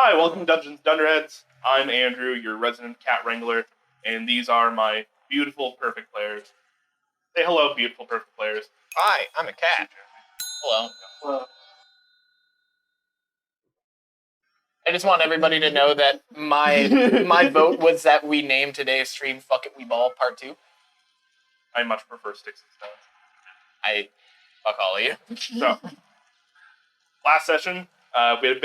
Hi, welcome to Dungeons Dunderheads. I'm Andrew, your resident cat wrangler, and these are my beautiful, perfect players. Say hello, beautiful, perfect players. Hi, I'm a cat. Hello. Hello. I just want everybody to know that my vote was that we name today's stream Fuck It We Ball Part 2. I much prefer Styx and Stones. I fuck all of you. So, last session, we had a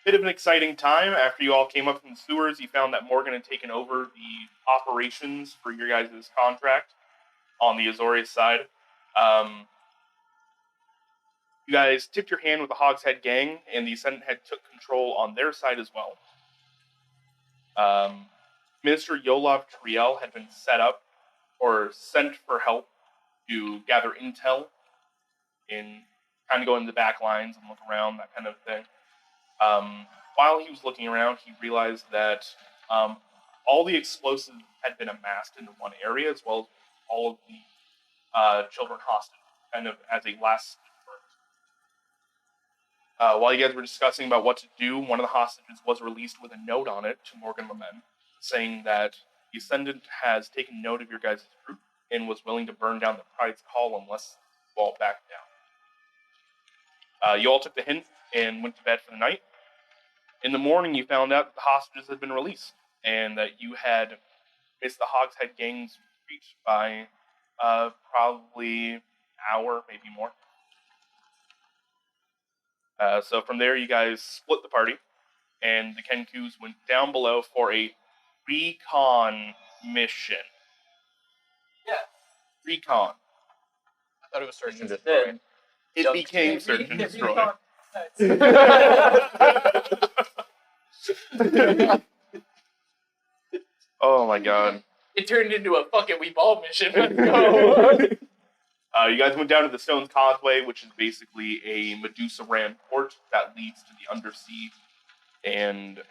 bit of an exciting time. After you all came up from the sewers, you found that Morgan had taken over the operations for your guys' contract on the Azorius side. You guys tipped your hand with the Hogshead gang, and the Ascendant had took control on their side as well. Minister Yolov Triel had been set up, or sent for help to gather intel and kind of go into the back lines and look around, that kind of thing. While he was looking around, he realized that all the explosives had been amassed into one area, as well as all of the children hostage, kind of as a last while you guys were discussing about what to do, one of the hostages was released with a note on it to Morgan Lament, saying that the Ascendant has taken note of your guys' group and was willing to burn down the Pride's call unless you all backed down. You all took the hint and went to bed for the night. In the morning, you found out that the hostages had been released and that you had missed the Hogshead gang's retreat by probably an hour, maybe more. So from there, you guys split the party, and the Kenkus went down below for a recon mission. Yeah. Recon. I thought it was search and destroy. It became search and destroy. Oh my god. It turned into a Fuck It We Ball mission. Let's go. You guys went down to the Stones Causeway, which is basically a Medusa Ram port that leads to the undersea, and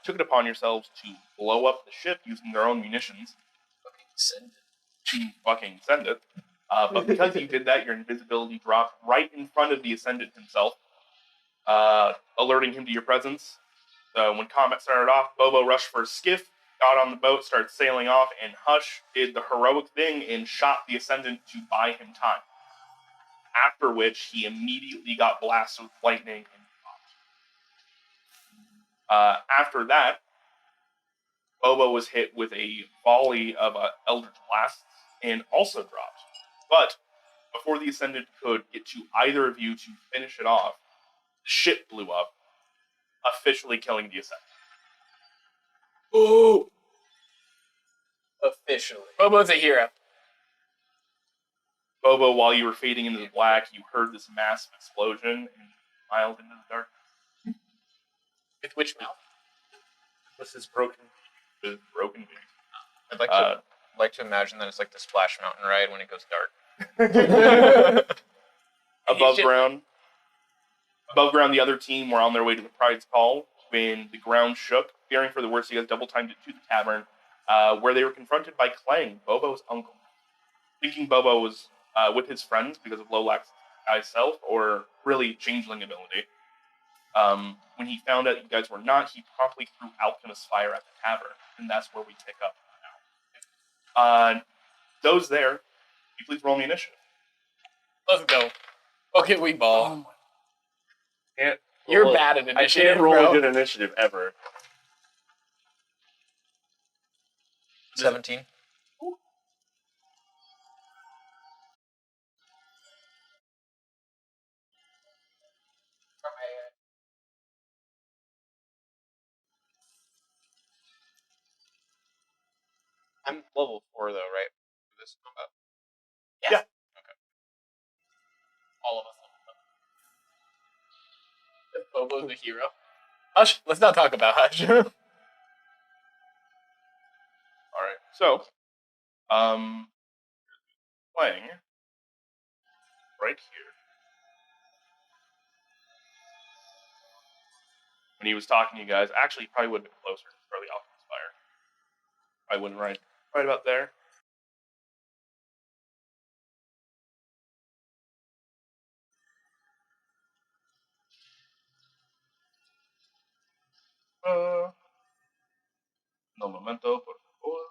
took it upon yourselves to blow up the ship using their own munitions. Fucking send it. But because you did that, your invisibility dropped right in front of the Ascendant himself, alerting him to your presence. So when combat started off, Bobo rushed for a skiff, got on the boat, started sailing off, and Hush did the heroic thing and shot the Ascendant to buy him time. After which, he immediately got blasted with lightning and dropped. After that, Bobo was hit with a volley of Eldritch Blasts and also dropped. But before the Ascendant could get to either of you to finish it off, the ship blew up, officially killing the Ascendant. Ooh. Officially. Bobo's a hero. Bobo, while you were fading into the black, you heard this massive explosion and smiled into the dark. With which mouth? This is broken. This is broken. I'd like to imagine that it's like the Splash Mountain ride when it goes dark. Above ground, the other team were on their way to the Pride's Call when the ground shook. Fearing for the worst, you guys double-timed it to the tavern, where they were confronted by Clang, Bobo's uncle. Thinking Bobo was with his friends because of Lolak's self, or really changeling ability. When he found out you guys were not, he promptly threw Alchemist Fire at the tavern, and that's where we pick up now. Those there, can you please roll me initiative? Let's go. Okay, we ball. Oh, You're bad at initiative, I can't roll bro. a good initiative ever. 17. I'm level 4 though, right? For this combat. Yeah. Okay. All of us. Bobo's the hero. Hush, let's not talk about Hush. Alright, so, playing right here. When he was talking to you guys, actually, he probably would have been closer for the Alchemist Fire. I wouldn't right about there. No momento, por favor.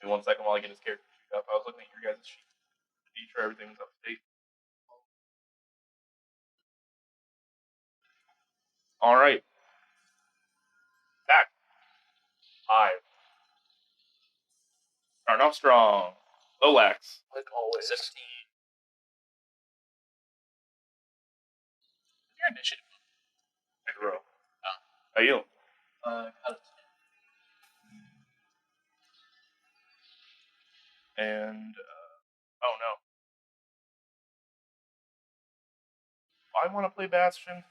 Give me 1 second while I get his character sheet up. I was looking at your guys' sheet to be sure everything was up to date. All right. Back. 5. Starting off strong. Lolax. Like always. 16. Your initiative. Pick a row. How you? And oh no. I want to play Bastion.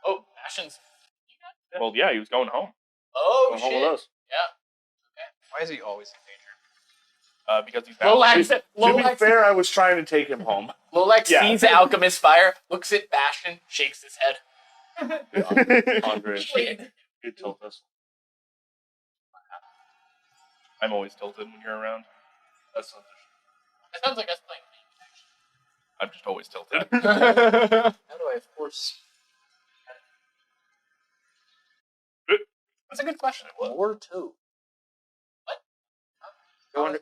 Oh, Bastion's. Well, yeah, he was going home. Oh, Going shit. home with us. Yeah. Why is he always in danger? Because he's Bastion. Lolax, To be fair, I was trying to take him home. Lolax Yeah. sees the Alchemist fire, looks at Bastion, shakes his head. Andre, Shit. you tilt us. I'm always tilted when you're around. That's not That sounds like us playing. I'm just always tilted. How do I force? That's a good question. Or two. What? I wonder-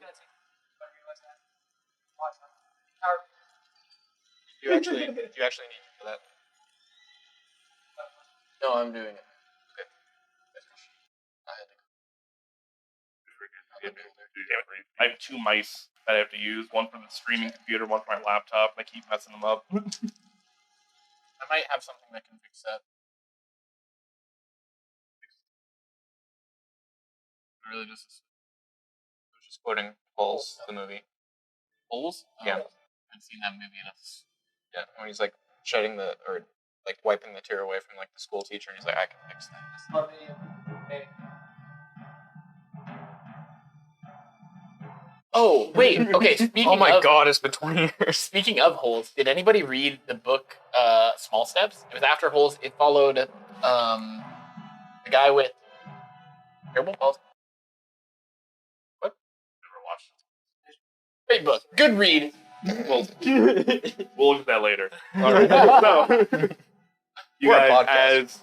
Do you actually need for that? No, I'm doing it. I have 2 mice that I have to use. One for the streaming computer, one for my laptop, and I keep messing them up. I might have something that can fix that. Really, just I was just quoting Bulls, the movie. Bulls? Yeah. I haven't seen that movie enough. Yeah, when he's like shutting or like wiping the tear away from like the school teacher, and he's like, I can fix that. Oh, wait. Okay, speaking Oh my of, god, it's been 20 years. Speaking of Holes, did anybody read the book Small Steps? It was after Holes. It followed the guy with terrible balls. What? Never watched Great book. Good read. it. We'll look at that later. All right. So, you We're a guys, podcast. as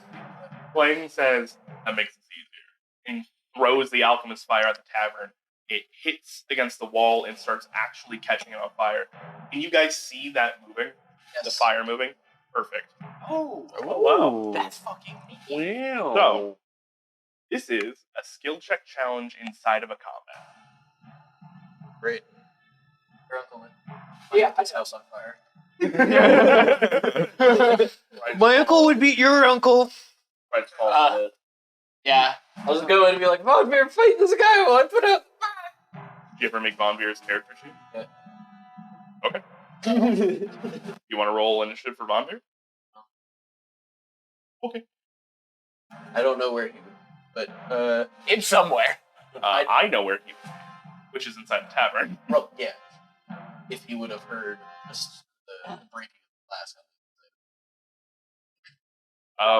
Flang says, that makes it easier, and throws the alchemist fire at the tavern. It hits against the wall and starts actually catching it on fire. Can you guys see that moving? Yes. The fire moving? Perfect. Oh, wow. that's fucking neat. Wow. So, this is a skill check challenge inside of a combat. Great. Your uncle went. Yeah, his house on fire. My uncle would beat your uncle. Right, call Yeah. I was going to be like, Von Bear, fight this guy. I put up. Did you ever make Von Veer's character sheet? Yeah. Okay. You want to roll initiative for Von Veer? Okay. I don't know where he would, but in somewhere. I know where he was, which is inside the tavern. Well, yeah. If he would have heard the breaking of the glass.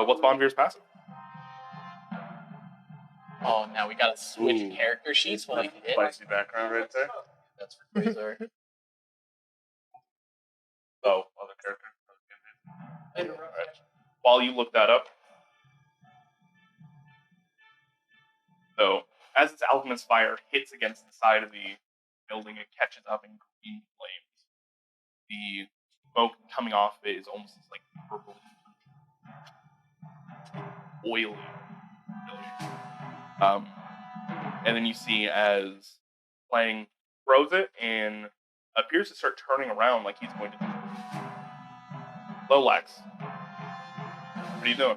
What's Von Veer's passive? Oh, now we gotta switch Ooh. character sheets while he did. Spicy background right there. That's for Quasar. Oh, other character. While you look that up. So, as this alchemist fire hits against the side of the building, it catches up in green flames. The smoke coming off of it is almost like purple, oily. And then you see as Flang throws it and appears to start turning around like he's going to. Lolax, what are you doing?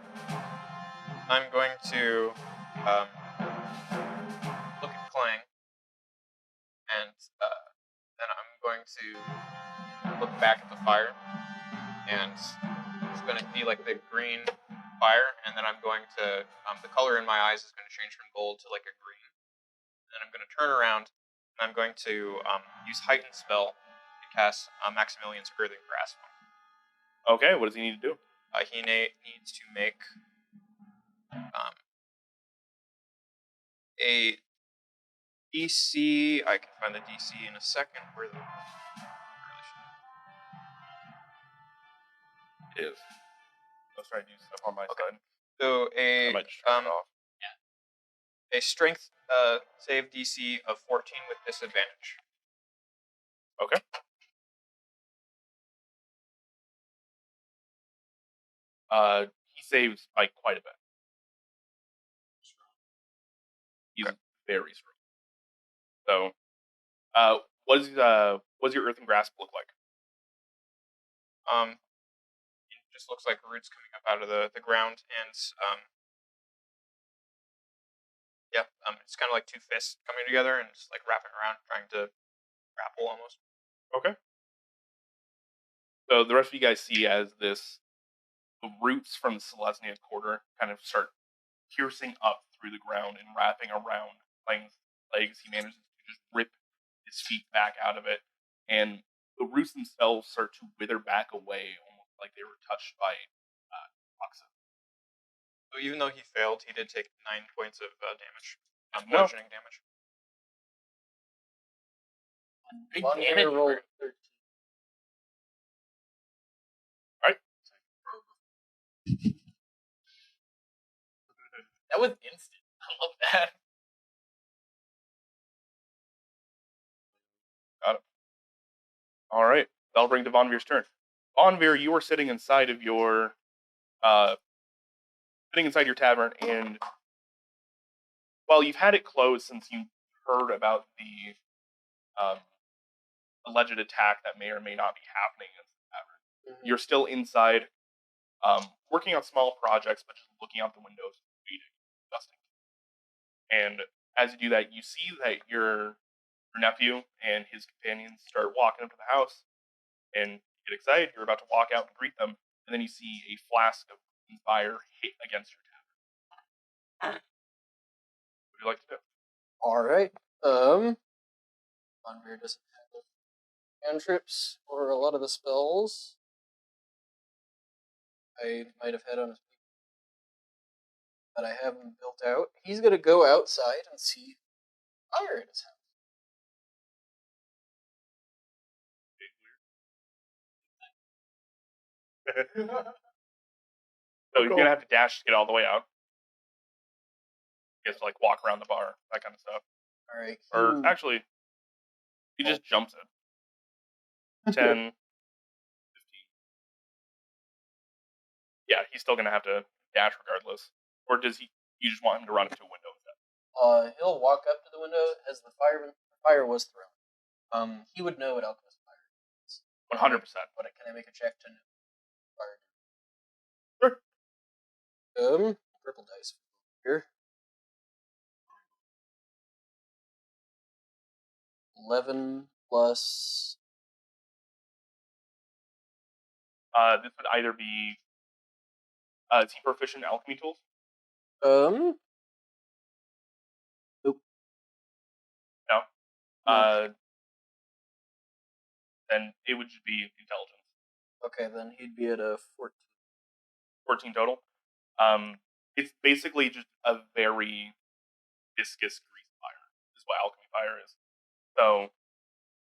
I'm going to look at Clang, and then I'm going to look back at the fire, and it's going to be like the green fire, and then I'm going to, the color in my eyes is going to change from gold to like a green, and then I'm going to turn around, and I'm going to use Heightened Spell to cast Maximilian's Earthing Grasp. Okay, what does he need to do? He needs to make a DC. I can find the DC in a second. Where the Is. Let's try to do stuff on my side. so I might just turn it off. a strength save DC of 14 with disadvantage. Okay. He saves by quite a bit. He's very strong. So, what does your earthen grasp look like? It just looks like roots coming up out of the ground, and it's kind of like two fists coming together and just like wrapping around, trying to grapple almost. Okay. So the rest of you guys see as the roots from the Selesnya quarter kind of start piercing up through the ground and wrapping around Lang's legs. He manages to just rip his feet back out of it, and the roots themselves start to wither back away, almost like they were touched by toxin. So even though he failed, he did take 9 points of damage, No. bludgeoning damage. Big One damage. hero roll 13. That was instant. I love that. Got it. All right. That'll bring to Vonvir's turn. Vonvir, you are sitting inside of your tavern, and well, you've had it closed since you heard about the alleged attack that may or may not be happening in the tavern. Mm-hmm. You're still inside, working on small projects, but just looking out the windows, waiting, dusting. And as you do that, you see that your nephew and his companions start walking up to the house, and you get excited. You're about to walk out and greet them, and then you see a flask of fire hit against your tavern. What would you like to do? Alright. Conveyor doesn't have cantrips or a lot of the spells I might have had on his people, but I have them built out. He's gonna go outside and see fire in his house. So he's gonna have to dash to get all the way out. He has to like walk around the bar, that kind of stuff. Alright. Or actually, he just jumps it. 10, 15. Yeah, he's still gonna have to dash regardless. Or does he? You just want him to run into a window instead? He'll walk up to the window as the fire was thrown. He would know what alchemist fire is. 100%. But can I make a check to know fire? Sure. Purple dice here. 11 plus. This would either be. Is he proficient in alchemy tools? Nope. No. No. Then it would just be intelligence. Okay, then he'd be at a 14. 14 total. It's basically just a very viscous grease fire, is what alchemy fire is. So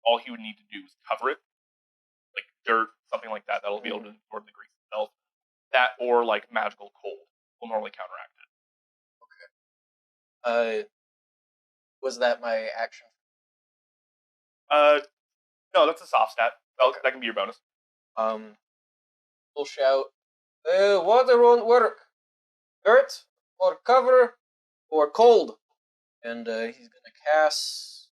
all he would need to do is cover it, like dirt, something like that. That'll be able to absorb the grease itself. That or like magical cold will normally counteract it. Was that my action? No, that's a soft stat. That can be your bonus. We'll shout, water won't work. Dirt or cover or cold. And he's gonna cast.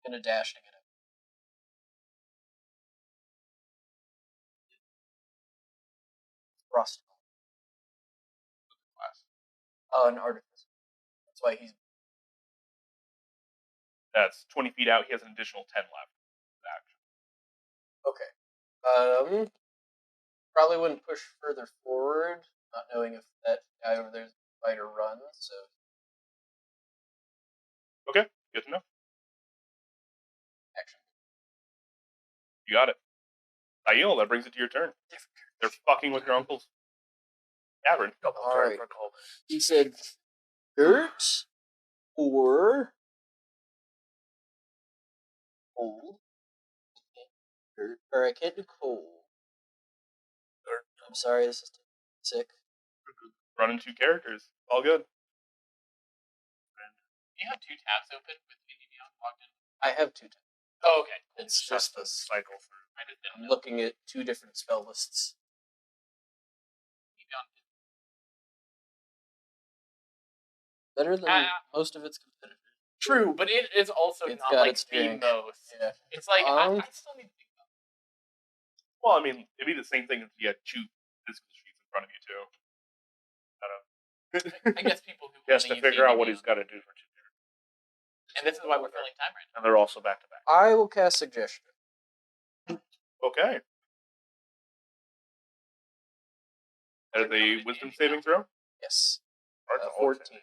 Gonna dash to get it. Frost. An artificer. That's why he's. That's 20 feet out. He has an additional 10 left. Okay. Probably wouldn't push further forward, not knowing if that guy over there's a fight or run, so. Okay, good to know. Action. You got it. Aiel, that brings it to your turn. They're fucking with your uncle's cavern. All right. He said, dirt or cold. Dirt, or I can't do cold. I'm sorry, this is sick. Running 2 characters. All good. Do you have 2 tabs open with Beyond logged in? I have 2 tabs. Oh, okay. It's just a cycle through. I just didn't I'm know. looking at 2 different spell lists. Beyond Better than most of its competitors. True, but it is also It's not got like its the drink. most. Yeah. It's like I still need to think about Well, I mean, it'd be the same thing if you had 2 physical sheets in front of you, too. it. I guess people who He has to only use figure out what BB he's got to do for 2 characters. and this is why we're filling time right And they're also back to back. I will cast Suggestion. Okay. That is a wisdom saving throw? Yes. Or it's 14.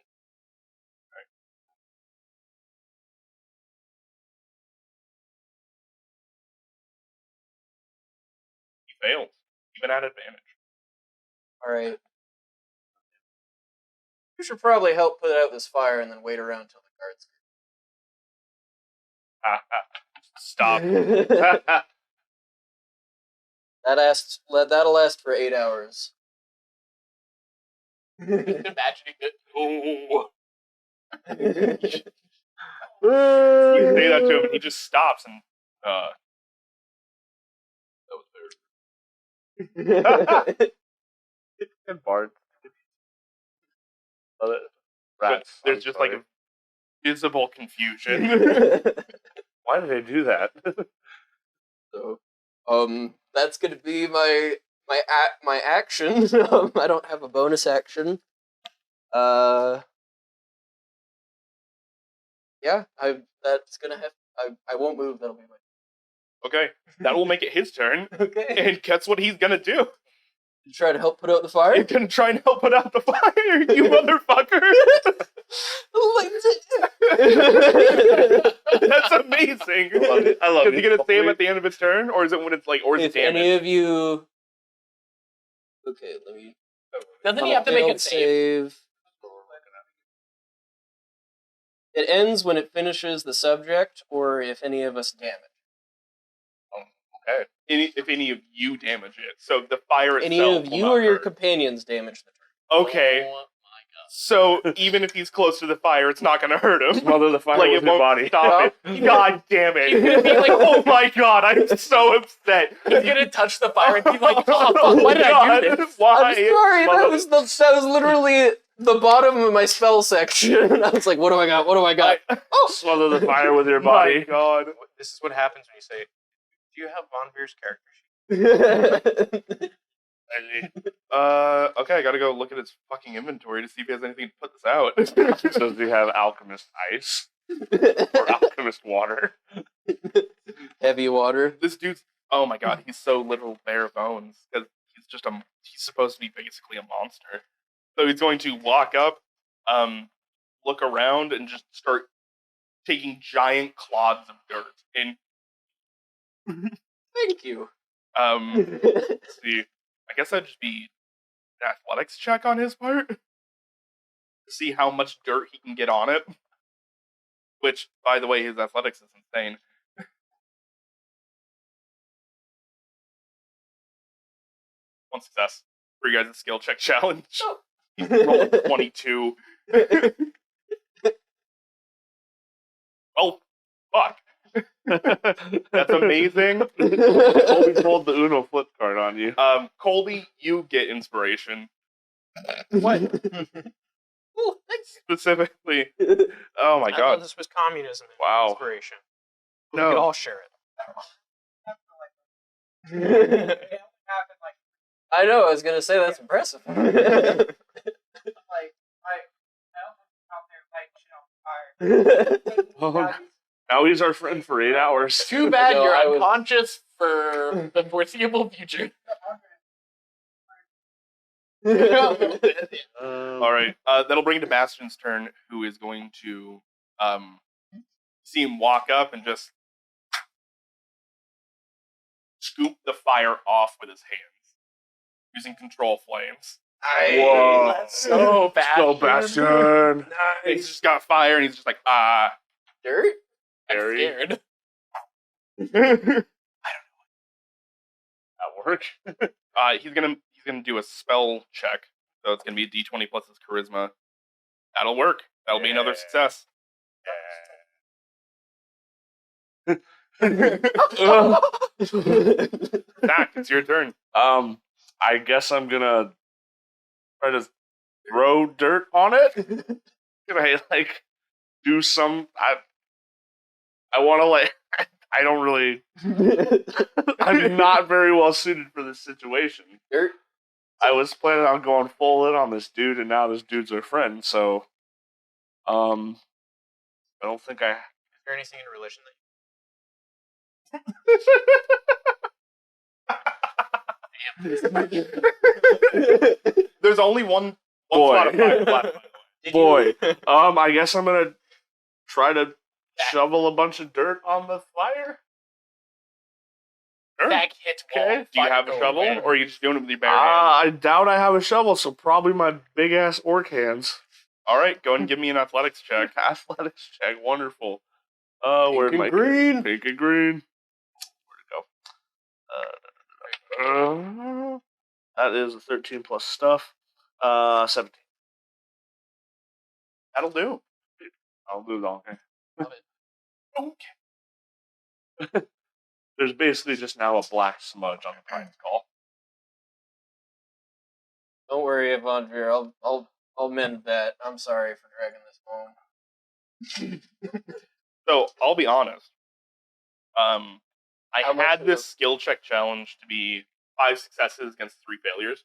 He fails. Even at advantage. Alright. You should probably help put out this fire and then wait around until the guards Stop. That'll last for 8 hours. now. Imagining that. Ooh. You say that to him, and he just stops and, that was very And Bart. But Rats. there's I'm just sorry. like a visible confusion. Why did they do that? So, that's gonna be my action. I don't have a bonus action. Yeah, that's gonna have. I won't move. That'll be my. Okay, that will make it his turn. Okay. And guess what he's gonna do? You try to help put out the fire. He's gonna try and help put out the fire, you motherfucker! That's amazing. I love it. I love Is he it. gonna save at the end of his turn, or is it when it's like, or is it If damage? any of you. Okay, let me. Doesn't he have to make Failed it save? It ends when it finishes the subject, or if any of us damage. Okay. If any of you damage it, so the fire itself. Any of will you not or your hurt. companions damage the turn. Okay. Oh my god. So even if he's close to the fire, it's not gonna hurt him. Smother the fire Like with it your won't body. stop it. God damn it! He's gonna be like, oh my god, I'm so upset. He's gonna touch the fire and be like, oh fuck, why did I do this? Why? I'm sorry, that was literally the bottom of my spell section. I was like, what do I got? What do I got? Smother the fire with your My body. god. This is what happens when you say, "Do you have Von Beer's character sheet?" Okay, I gotta go look at his fucking inventory to see if he has anything to put this out. So do you have alchemist ice or alchemist water? Heavy water. This dude's, oh my god, he's so little bare bones because he's supposed to be basically a monster. So he's going to walk up, look around, and just start taking giant clods of dirt. And Thank you. let's see, I guess that'd just be an athletics check on his part to see how much dirt he can get on it. Which, by the way, his athletics is insane. One success for you guys' skill check challenge. He's rolling 22. Oh, fuck. That's amazing. Colby pulled the Uno flip card on you. Colby, you get inspiration. What? Oh, thanks. Specifically. Oh my I thought god. this was communism. And Wow. Inspiration. We No. could all share it. I know, I was gonna say that's impressive. Now he's our friend for 8 hours. Too bad No, you're I was- unconscious for the foreseeable future. Alright, that'll bring it to Bastion's turn, who is going to see him walk up and just scoop the fire off with his hands using control flames. Whoa. So bad. So Bastion. He's just got fire, and he's just like, Dirt? I'm Harry. scared. That work? he's gonna do a spell check, so it's gonna be a D20 plus his charisma. That'll work. That'll be another success. Zach, it's your turn. I guess I'm gonna try to throw dirt on it. Can I like do some? I want to like. I don't really. I'm not very well suited for this situation. Dirt? I was planning on going full in on this dude, and now this dude's our friend. So, I don't think I. Is there anything in relation that There's only one Boy. spot of fire left. Boy, I guess I'm gonna try to shovel a bunch of dirt on the fire. Sure. Back hit wall. Okay. Do you have a Fire shovel, away. or are you just doing it with your bare hands? I doubt I have a shovel, so probably my big ass orc hands. All right, go and give me an athletics check. Athletics check, wonderful. Where'd Pink my and green. Pink and green. Where'd it go? That is a 13 plus stuff. 17. That'll do. I'll do the okay. Love it. Okay. There's basically just now a black smudge on the pine skull. Don't worry, Avandvir. I'll mend that. I'm sorry for dragging this long. So I'll be honest. I How much had of this a- skill check challenge to be 5 successes against 3 failures.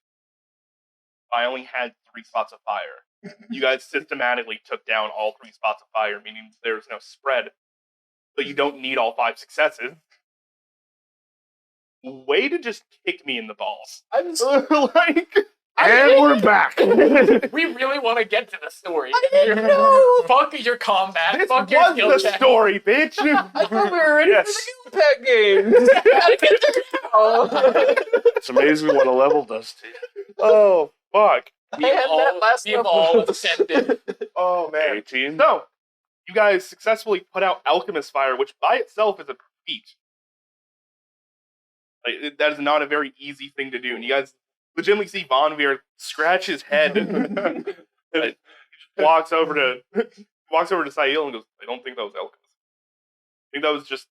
I only had 3 spots of fire. You guys systematically took down all 3 spots of fire, meaning there's no spread. So you don't need all 5 successes. Way to just kick me in the balls. I'm Like, And we're back! We really want to get to the story. know. Fuck your combat. this Fuck your was skill the check. story, bitch. I thought we were ready Yes. for the Pet games. Gotta get there now. It's amazing what a level does to you. Oh, fuck. We've all ascended. Oh, man. 18? So, you guys successfully put out Alchemist Fire, which by itself is a feat. Like, that is not a very easy thing to do. And you guys legitimately see Von Veer scratch his head. Like, he just walks over to Sail and goes, I don't think that was alchemist. I think that was just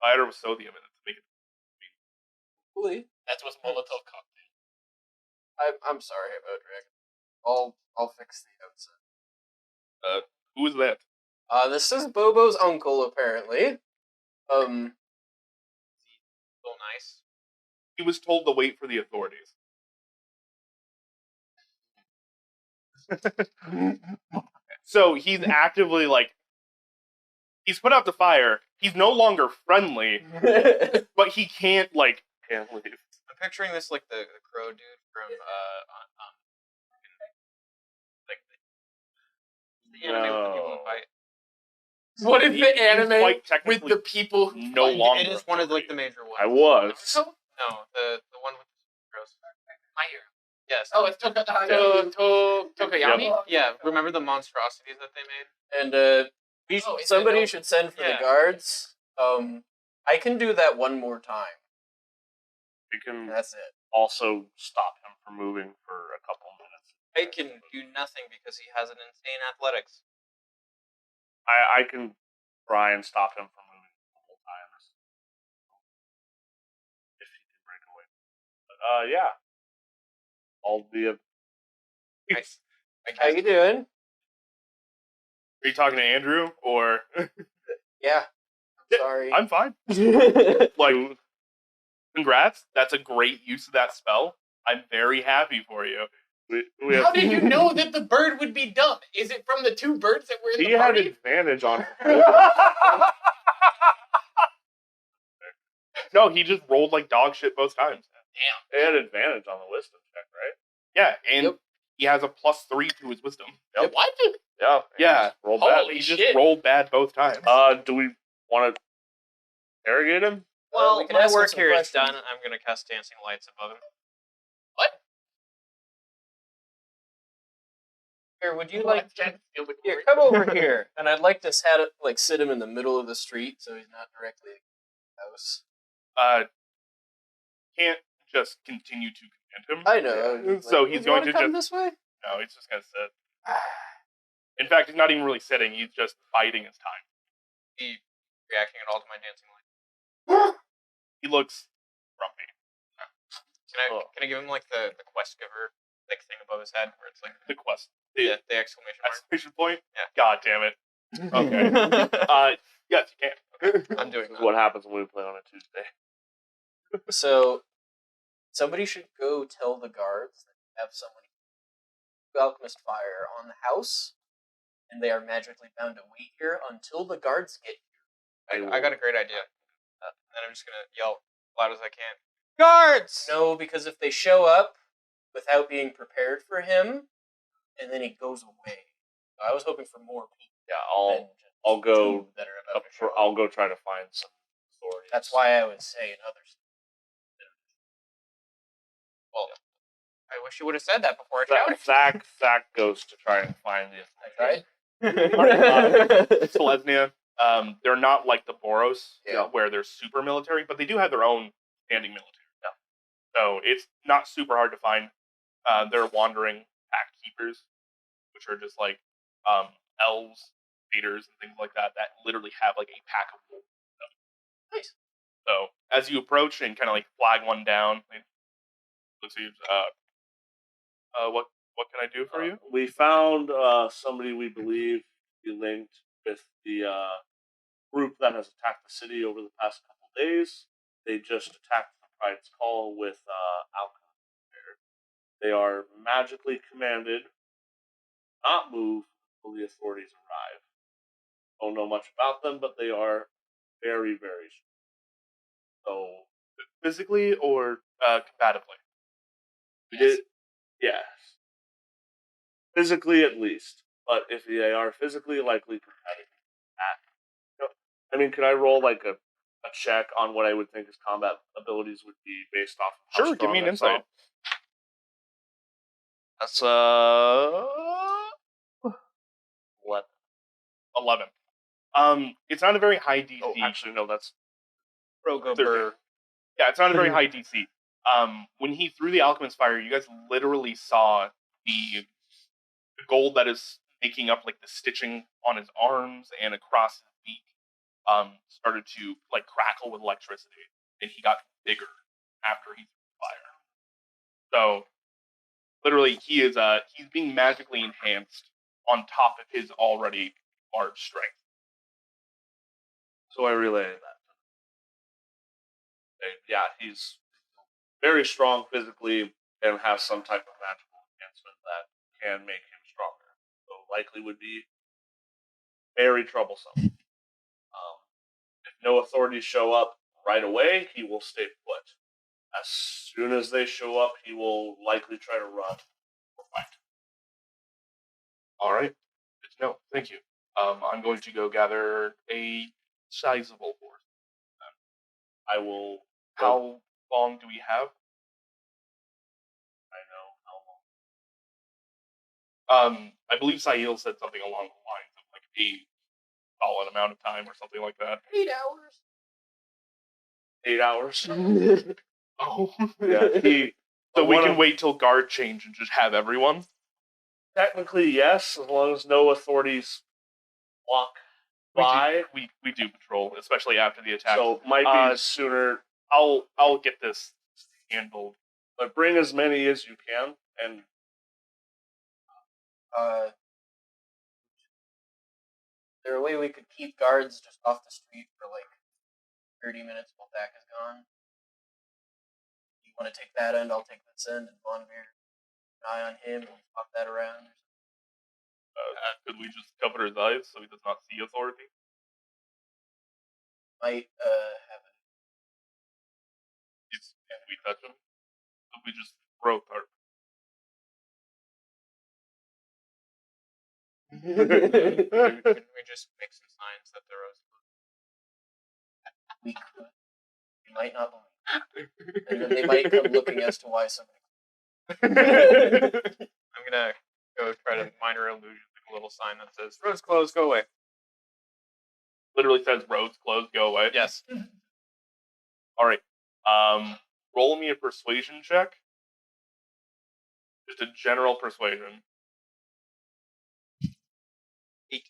fire with sodium in it to make it. That was Molotov cocktail. I'm sorry about Dragon. I'll fix the outside. Who is that? This is Bobo's uncle, apparently. so nice? He was told to wait for the authorities. So he's actively like, he's put out the fire. He's no longer friendly, but he can't like. Can't leave. I'm picturing this like the crow dude from like the anime with the people who No. fight. What is He- the he's anime quite with technically the people who no fight? longer. It is one of like the major ones. I was. So, No, the one with the crows. my hero. Yes. Oh, it's Tokoyami? Yeah. Remember the monstrosities that they made? And Oh, is somebody it- should send for Yeah. the guards. I can do that one more time. You can That's it. also stop him from moving for a couple minutes. I can do nothing because he has an insane athletics. I can try and stop him from moving a couple times. If he can break away. But, yeah. I'll be a... How you doing? Are you talking to Andrew or? Yeah. I'm sorry. I'm fine. Like, congrats. That's a great use of that spell. I'm very happy for you. We How have, did you know that the bird would be dumb? Is it from the 2 birds that were in he the had party? advantage on No, he just rolled like dog shit both times. He had advantage on the wisdom check, right? Yeah, and Yep. he has a +3 to his wisdom. Yep. What? Yeah. Yeah. Roll Holy bad. He shit. just rolled bad both times. Do we want to interrogate him? Well, we can my ask him work some here is questions. done. I'm gonna cast dancing lights above him. Here, would you Like, like here? Come over here, and I'd like to sit him in the middle of the street so he's not directly at the house. Can't just continue to command him. I know. So he's going to come just this way. no. He's just gonna sit. In fact, he's not even really sitting. He's just biding his time. He reacting at all to my dancing light. He looks grumpy. Can I give him like the quest giver like thing above his head where it's like The quest. the exclamation mark? Exclamation point. Yeah. God damn it. Okay. Yes, you can. I'm doing This is that. what happens when we play on a Tuesday. So, somebody should go tell the guards that you have someone alchemist fire on the house, and they are magically bound to wait here until the guards get here. I got a great idea. And I'm just gonna yell as loud as I can. Guards! No, because if they show up without being prepared for him, and then he goes away. So I was hoping for more people. Yeah, than just I'll go two that are about to show up. I'll go try to find some authorities. That's why I was saying others. Well, I wish you would have said that before I shouted. Zach goes to try and find the authorities. Right? Selesnya, they're not like the Boros, Yeah. where they're super military, but they do have their own standing military. Yeah. So it's not super hard to find. They're wandering pack keepers, which are just like elves, leaders, and things like that literally have like a pack of wolves. Nice. So as you approach and kind of like flag one down, let's see, what can I do for you? We found somebody we believe to be linked with the group that has attacked the city over the past couple days. They just attacked the Pride's Call with alchemy. They are magically commanded not move until the authorities arrive. Don't know much about them, but they are very, very strong. So Physically or combatively? Yes. Physically, at least. But if they are physically, likely competitive. I mean, could I roll like a check on what I would think his combat abilities would be based off of how Sure, give strong me an I saw? insight. That's 11. It's not a very high DC. Oh, actually, no, that's Rogo 13. Burr. Yeah, it's not a very high DC. When he threw the Alchemist Fire, you guys literally saw the gold that is making up like the stitching on his arms and across his beak started to like crackle with electricity, and he got bigger after he threw the fire. So literally, he's being magically enhanced on top of his already large strength. so I relayed that. Yeah, he's very strong physically and has some type of magical enhancement that can make him stronger. So likely would be very troublesome. If no authorities show up right away, he will stay put. As soon as they show up, he will likely try to run or fight. All right, good to know. Thank you. I'm going to go gather a sizable force. I will. How long do we have? I know how long. I believe Sahil said something along the lines of like a solid amount of time or something like that. 8 hours. 8 hours. Oh, Yeah. so we can wait till guard change and just have everyone. Technically, yes, as long as no authorities walk by. We do patrol, especially after the attack. So might be sooner. I'll get this handled. But bring as many as you can, and Is there a way we could keep guards just off the street for like 30 minutes while Dak is gone? You want to take that end, I'll take this end, and Bonbeer, an eye on him, and pop that around. Could we just cover his eyes so he does not see authority? Might have it. If we touch him, could we just throw our Can we just make some signs that they're We could. might not believe. And then they might come looking as to why somebody. I'm gonna go try to minor illusion, like a little sign that says "Roads closed, go away." Literally says roads closed, go away. Yes. All right. Roll me a persuasion check. Just a general persuasion. 8.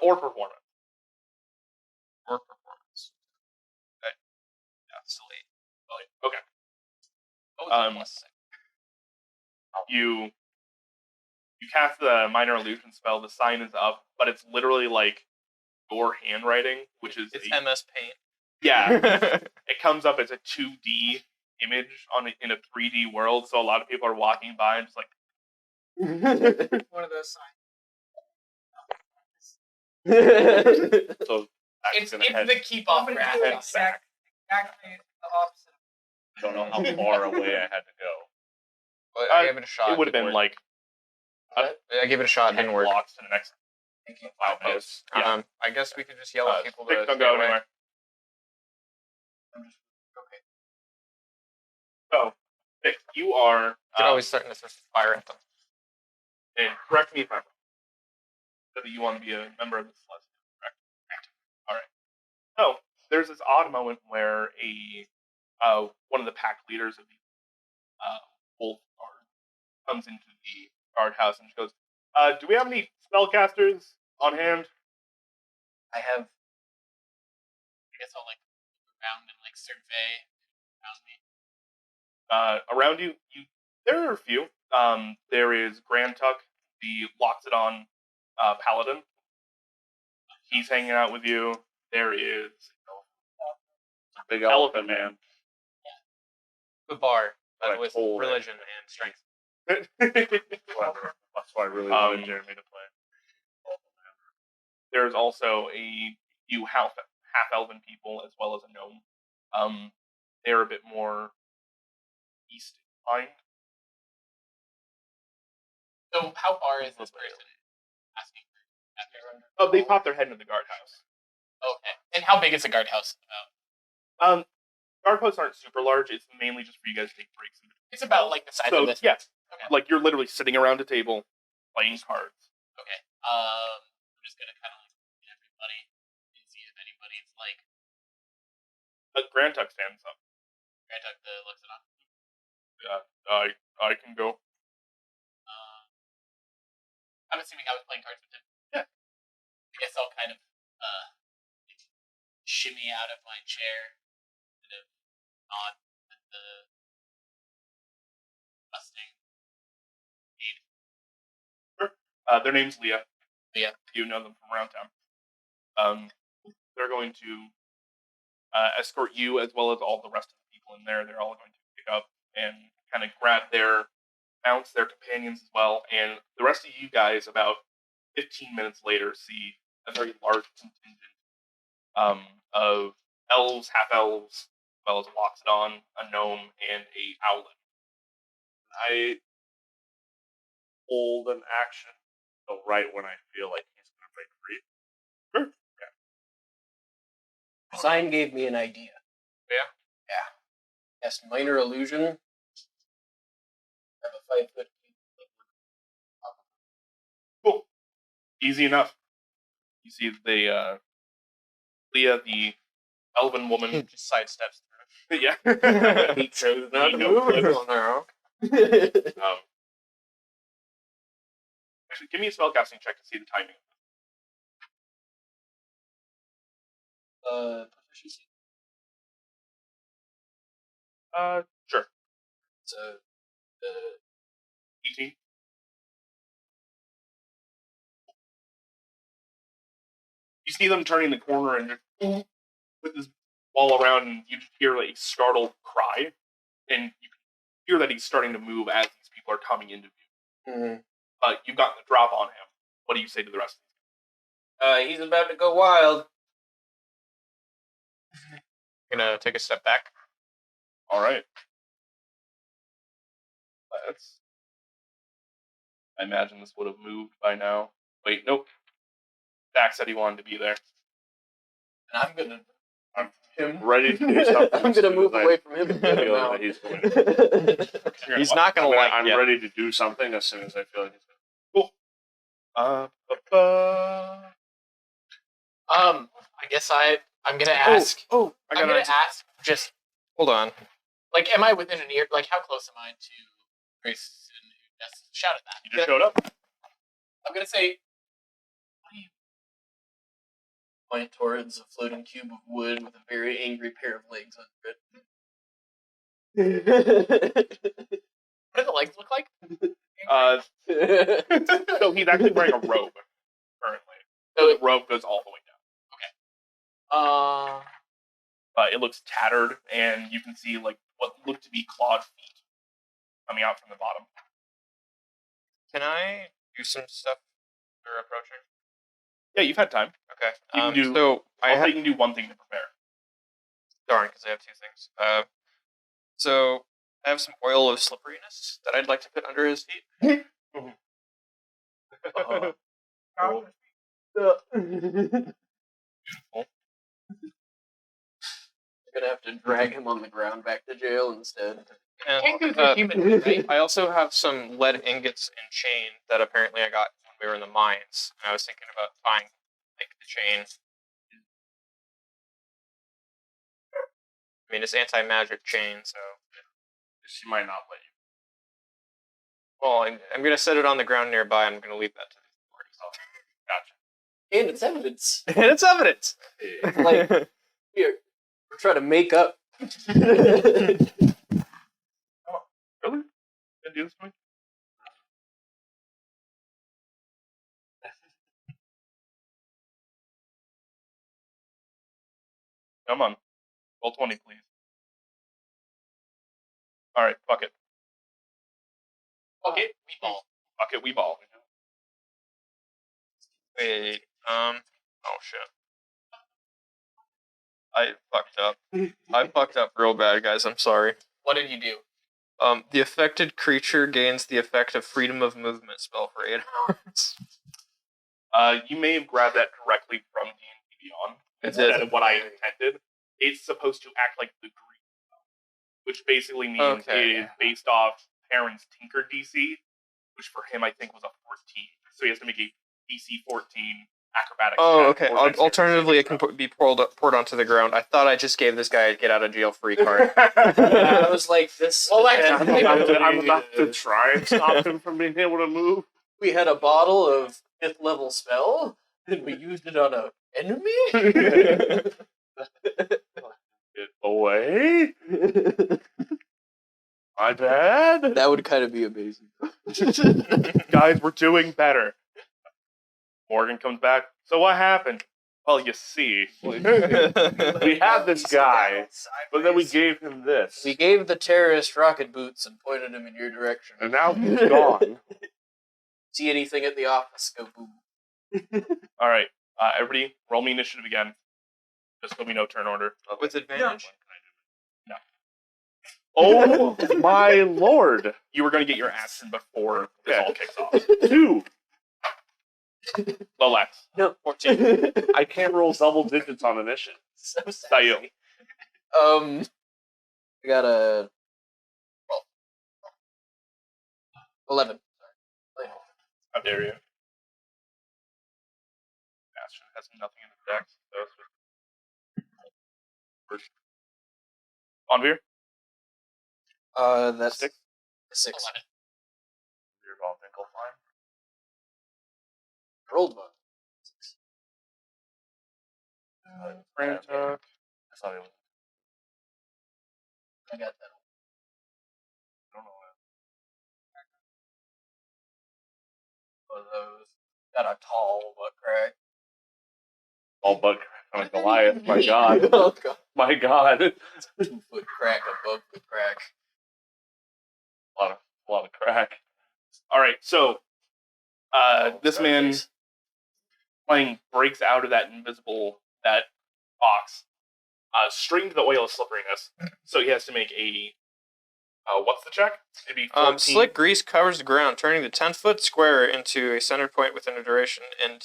Or performance. Or performance. Okay. Yeah, still 8. Okay. Oh, it's a plus 6. You cast the minor illusion spell. The sign is up, but it's literally like your handwriting, which is It's MS Paint. yeah. It comes up as a 2D image in a 3D world, so a lot of people are walking by and just like. One of those signs. So that's It's gonna head. the keep off Somebody grass. do Exactly. exactly the opposite. I don't know how far away I had to go. But I gave it a shot. It would have been like I gave it a shot. It 10 didn't work. blocks to the next outpost. Yeah. I guess we could just yell at people to Sticks don't stay go away. anywhere. Okay. So, Sticks, you are. You could always start to fire at them. And correct me if I'm wrong. So that you want to be a member of this list. Correct. All right. So there's this odd moment where one of the pack leaders of the wolf guard comes into the guardhouse and she goes, "Do we have any spellcasters on hand?" I guess I'll like look around and like survey around me. Around you, there are a few. There is Grand Tuck, the Loxodon paladin. He's hanging out with you. There is Big elephant man. The bar, What I with told him. religion and strength. That's why I really wanted Jeremy to play. There's also a few half-elven people as well as a gnome. They're a bit more east inclined. So how far is this person asking for after? Oh, they pop their head into the guardhouse. Okay. And how big is the guardhouse about? Guard posts aren't super large. It's mainly just for you guys to take breaks. It's about like the size of this. Yes, Okay. like you're literally sitting around a table playing cards. Okay. I'm just gonna kind of like look at everybody and see if anybody's like Grand Tuck stands up. looks it up. Yeah, I can go. I'm assuming I was playing cards with him. Yeah. I guess I'll kind of shimmy out of my chair and nod at the Mustang. Their name's Leah. Leah. You know them from around town. They're going to escort you as well as all the rest of the people in there. They're all going to pick up and kind of grab their mounts, their companions as well. And the rest of you guys, about 15 minutes later, see a very large contingent of elves, half-elves, as well as a Loxodon, a gnome, and a owlet. I hold an action so right when I feel like he's going to break free. Sure. Sign gave me an idea. Yeah? Yeah. Yes, minor illusion. Have a 5-foot. Cool. Easy enough. You see Leah, the elven woman. Just sidesteps through. Yeah. He chose not to move on their own. Actually, give me a spellcasting check to see the timing. Proficiency. Sure. So, 18. You see them turning the corner and just with this ball around, and you just hear like a startled cry, and you can hear that he's starting to move as these people are coming into view. You've gotten the drop on him. What do you say to the rest of these? he's about to go wild. Gonna take a step back. All right. I imagine this would have moved by now. Wait, nope. Zach said he wanted to be there. And I'm gonna him. ready to do something. I'm gonna move away from him. I And get him feel out. that he's going to. He's not gonna like I'm you. ready to do something as soon as I feel like he's I guess I'm gonna ask. I I'm got gonna an ask. Just Hold on. like, am I within an ear? Like, how close am I to Grayson who just shouted that? You just showed up. I'm gonna say, Point towards a floating cube of wood with a very angry pair of legs under it. what do the legs look like? So he's actually wearing a robe currently. So the robe goes all the way down. But it looks tattered, and you can see like what look to be clawed feet coming out from the bottom. Can I do some stuff for approaching? Yeah, you've had time. Okay. You can do- So I'll say you can do one thing to prepare. darn, because I have two things. So I have some oil of slipperiness that I'd like to put under his feet. You're gonna have to drag him on the ground back to jail instead. Can't go And through human, right? I also have some lead ingots and chain that apparently I got when we were in the mines. And I was thinking about buying like the chain. I mean, it's anti-magic chain, so. She might not let you. Well, I'm going to set it on the ground nearby, and I'm going to leave that to the authorities. And it's evidence. And it's evidence! Like, we're trying to make up. Really? Can do this to me? Come on. Roll 20, please. Alright, fuck it. Okay, we ball. Fuck it, we ball. Wait, oh shit. I fucked up. I fucked up real bad, guys. I'm sorry. What did you do? The affected creature gains the effect of freedom of movement spell for 8 hours. You may have grabbed that directly from D&D Beyond. Instead of what I intended. It's supposed to act like the Greek spell, which basically means Okay. it is based off Perrin's Tinker DC, which for him I think was a 14. So he has to make a DC 14 acrobatics. Oh, check okay. or dexterity Alternatively, it saving can throw. be poured onto the ground. I thought I just gave this guy a get out of jail free card. I was like, this. Well, like, I'm about to try and stop him from being able to move. We had a bottle of 5th level spell, and we used it on a enemy? Get away. My bad. That would kind of be amazing. Guys, we're doing better. Morgan comes back. So what happened? Well, you see, We had this guy, but then we gave him this. We gave the terrorist rocket boots and pointed him in your direction. And now he's gone. See anything at the office, go boom. all right, everybody, roll me initiative again. Just let me know turn order. With advantage? Oh my lord. You were going to get your action before this Okay. all kicks off. 2. Well, Lex. No. 14. I can't roll double digits on initiative. So Sayu. sassy. I got a 11. How dare you? Bastion has nothing in the deck. So it's Onveer? That's Styx? 6. 11. You're all Dinklefine. Rolled one. Frantic. I thought it was. I got that. I don't know. One of those. Got a tall butt crack. All but on Goliath. My god. Oh, God. My god. 2-foot crack above the crack. A lot of crack. All right, so this man playing breaks out of that box, straight into the oil of slipperiness. So he has to make a what's the check? It'd be 14. Slick grease covers the ground, turning the 10-foot square into a center point within a duration and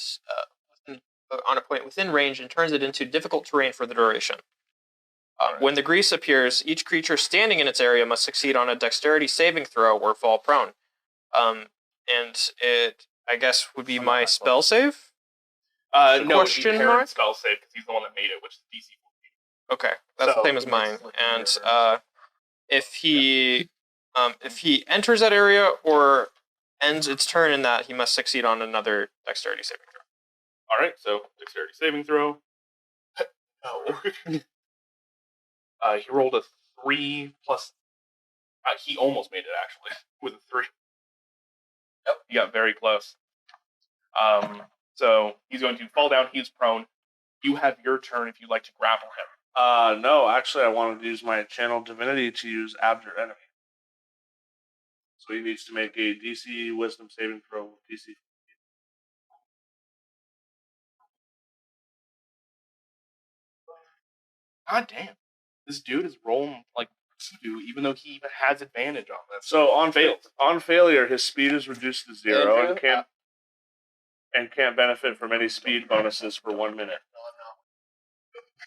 on a point within range, and turns it into difficult terrain for the duration. When the grease appears, each creature standing in its area must succeed on a dexterity saving throw or fall prone. And it, I guess, would be my spell save? No, Question inherent mark? spell save because he's the one that made it, which is DC. Okay, that's So, the same as mine. And if he enters that area or ends its turn in that, he must succeed on another dexterity saving throw. All right, so dexterity saving throw. No. He rolled a 3 plus. He almost made it actually with a 3. Yep, he got very close. So he's going to fall down. He's prone. You have your turn if you'd like to grapple him. No, actually, I wanted to use my channel divinity to use Abjure Enemy. So he needs to make a DC Wisdom saving throw. DC. God damn, this dude is rolling like you do, even though he even has advantage on this. So on Fails. on failure, his speed is reduced to 0 Andrew? and can't benefit from any speed bonuses for 1 minute,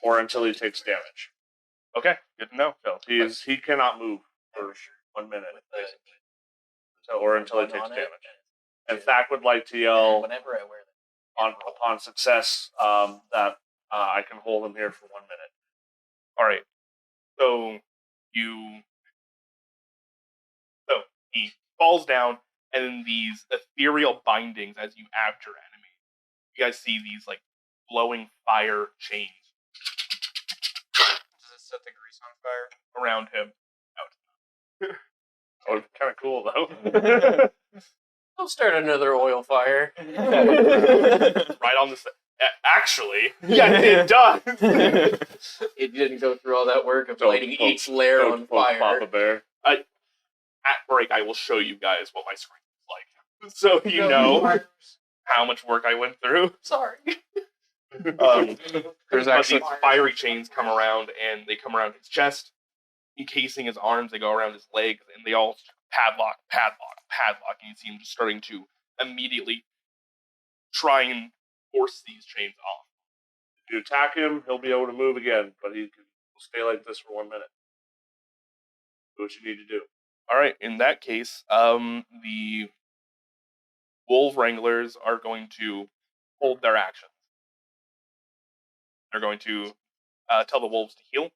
or until he takes damage. Okay, good to know. So he cannot move for 1 minute, basically. Or until he takes damage. And Thack would like to yell Whenever I wear them. upon success that I can hold him here for 1 minute. All right. So he falls down, and then these ethereal bindings as you abjure enemy. You guys see these like glowing fire chains Does it set the grease on fire? around him. Oh, kind of cool though. I'll start another oil fire. Right on the actually, yeah, it does. It didn't go through all that work of Don't lighting poke- each layer Don't on poke fire. Papa Bear. At break, I will show you guys what my screen is like, so you know how much work I went through. Sorry. There's But actually these fiery chains come around, and they come around his chest, encasing his arms. They go around his legs, and they all padlock, and you see him just starting to immediately try and force these chains off. If you attack him, he'll be able to move again, but he can stay like this for 1 minute. Do what you need to do. All right, in that case, the Wolf Wranglers are going to hold their actions. They're going to tell the wolves to heal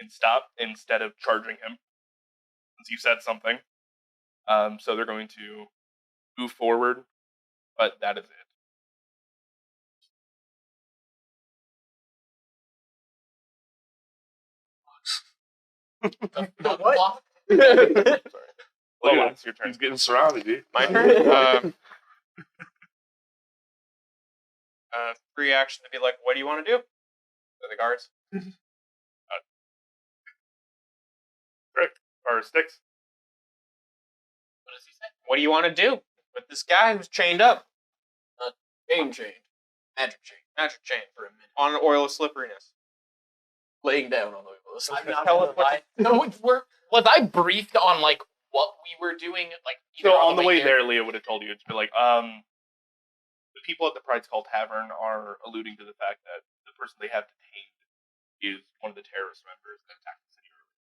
and stop instead of charging him, since you said something. So they're going to move forward, but that is it. What? Sorry. Look Lola, at it's your him. turn. He's getting surrounded, dude. my turn. Free action to be like, what do you want to do? To the guards. Or Styx. What does he say? What do you want to do with this guy who's chained up? Chain. Magic chain. Magic chain For a minute. on oil slipperiness. Laying down on the oil. I'm not Tell gonna us what lie. No, was I briefed on like what we were doing? Like So either on the way here- there, Leah would have told you. It'd be like, the people at the Pride Skull Tavern are alluding to the fact that the person they have detained is one of the terrorist members that attacked the city earlier,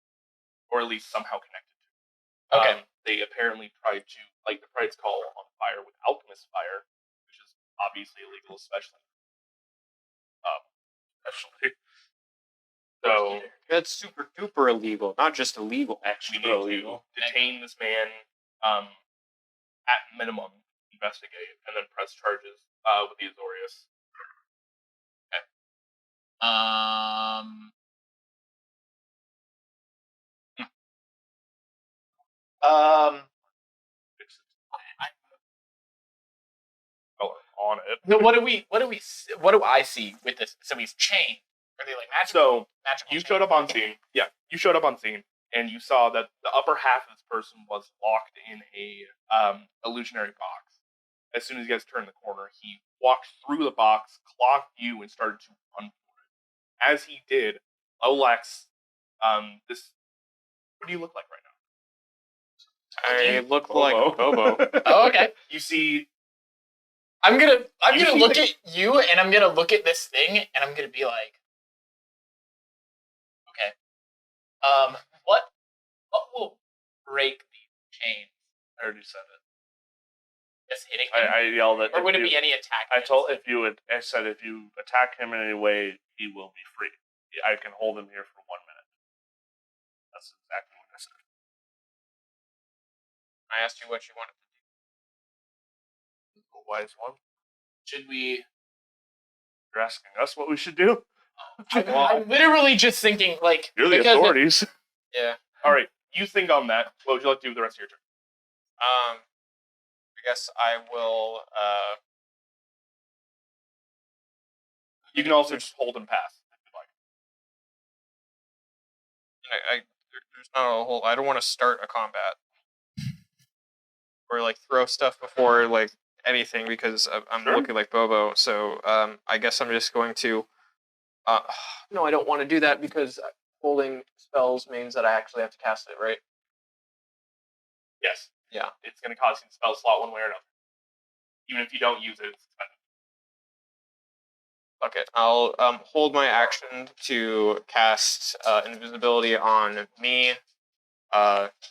or at least somehow connected to. Okay. They apparently tried to light the Pride Skull on fire with alchemist fire, which is obviously illegal, especially. So That's super duper illegal. Not just illegal. we Extra need to illegal. detain this man, at minimum, investigate, and then press charges with the Azorius. On it. No, what do I see with this? So he's chained. Are they like So magical you chains? showed up on scene. Yeah, you showed up on scene, and you saw that the upper half of this person was locked in a illusionary box. As soon as you guys turned the corner, he walked through the box, clocked you, and started to run for it. As he did, Olax, this. What do you look like right now? I look like Bobo. Oh, okay. You see, I'm gonna You see look the- at you, and I'm gonna look at this thing, and I'm gonna be like, What will break these chains? I already said it. Just hitting him? I yelled at. Or would it be any attack? I said if you attack him in any way, he will be free. I can hold him here for 1 minute. That's exactly what I said. I asked you what you wanted to do. A wise one. Should we? You're asking us what we should do? I'm literally just thinking, like, You're the because authorities. Yeah. All right, you think on that. What would you like to do with the rest of your turn? I guess I will. You can also just hold and pass if you like. There's not a whole. I don't want to start a combat or like throw stuff before like anything because I'm Sure. looking like Bobo. So I guess I'm just going to. No, I don't want to do that because holding spells means that I actually have to cast it, right? Yes. Yeah. It's going to cause you to spell slot one way or another. Even if you don't use it, it's expensive. Okay, I'll hold my action to cast invisibility on me,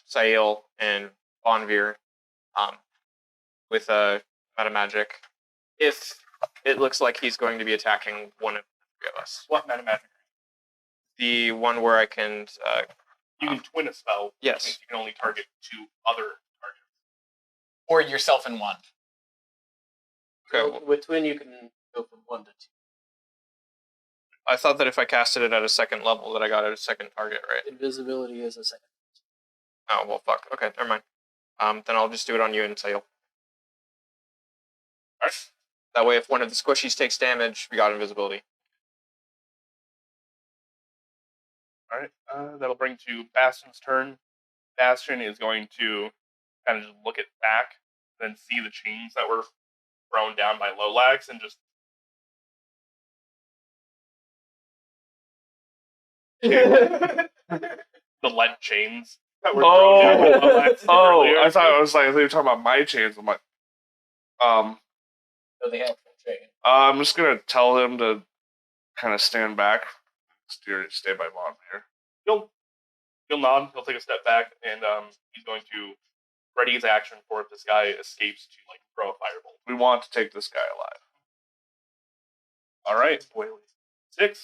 Sail, and Bonvir with meta magic. If it looks like he's going to be attacking one of the three of us. What meta magic? The one where I can... You can twin a spell. Yes. Which means you can only target 2 other targets. or yourself in one. Okay, Well, with twin, you can go from 1 to 2. I thought that if I casted it at a second level that I got a second target, right? Invisibility is a second. Oh, well, fuck. Okay, never mind. Then I'll just do it on you and Sail. Alright. That way, if one of the squishies takes damage, we got invisibility. Alright. That'll bring to Bastion's turn. Bastion is going to kind of just look it back, then see the chains that were thrown down by Lolax and just the lead chains that were thrown down by Lolax earlier. I thought it was like they were talking about my chains. I'm like, So they have full chain. I'm just gonna tell him to kind of stand back, stay by Vaughn here. He'll nod, he'll take a step back, and he's going to ready his action for if this guy escapes to like throw a firebolt. We want to take this guy alive. Alright, 6. What have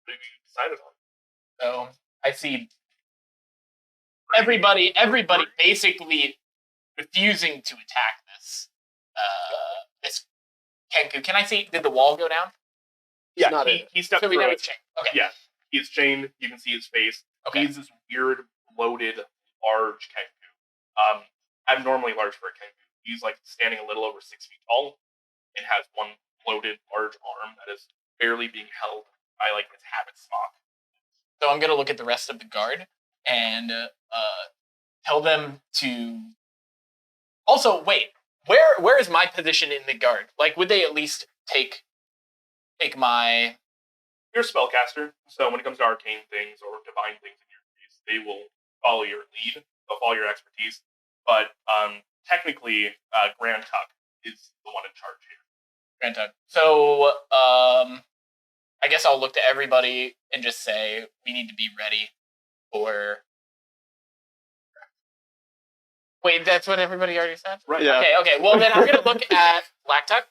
you decided on? So I see everybody basically refusing to attack this this Kenku. Can I see, did the wall go down? Yeah, not he stepped So we through know it. it's chained. Okay. Yeah, he's chained. You can see his face. Okay. He's this weird, bloated, large Kenku. Abnormally large for a Kenku. He's like standing a little over 6 feet tall and has one bloated, large arm that is barely being held by like his habit smock. So I'm gonna look at the rest of the guard and tell them to. Also, wait. Where is my position in the guard? Like, would they at least take my? You're a spellcaster, so when it comes to arcane things or divine things in your case, they will follow your lead. They'll follow your expertise. But technically, Grand Tuck is the one in charge here. Grand Tug. So I guess I'll look to everybody and just say we need to be ready for. Wait, that's what everybody already said? Right. Yeah. Okay. Well, then I'm going to look at Black Tuck,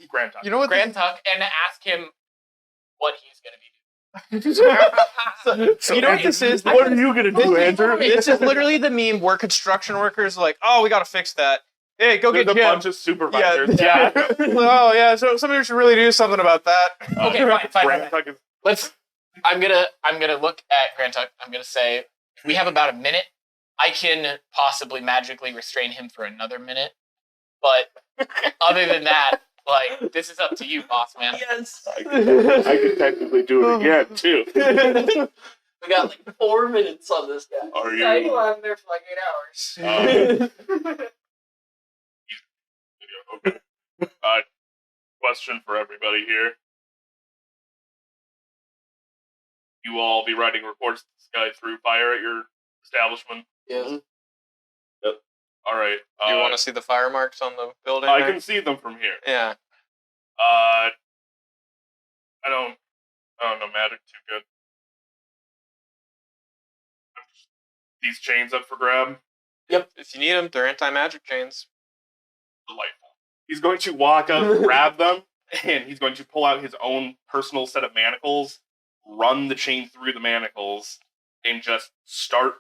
Grand Tuck. You know what? Grand Tuck, and ask him what he's going to be doing. You know what this is? What are you gonna do, Andrew? This is literally the meme where construction workers are like, oh, we gotta fix that. Hey, go There's get a Jim. bunch of supervisors. Yeah. Oh, yeah. So somebody should really do something about that. Okay, fine. Grand Tuck is I'm gonna look at Grand Tuck. I'm gonna say we have about a minute. I can possibly magically restrain him for another minute, but other than that, like, this is up to you, boss man. Yes! I could technically do it again too. We got like 4 minutes on this guy. Are you? Yeah, I'm there for like 8 hours. okay. Question for everybody here. You will all be writing reports to this guy through fire at your establishment. Yes. All right. You want to see the fire marks on the building? I there? can see them from here. Yeah. I don't know magic too good. I'm these chains up for grab. If you need them, they're anti-magic chains. Delightful. He's going to walk up, grab them, and he's going to pull out his own personal set of manacles, run the chain through the manacles, and just start,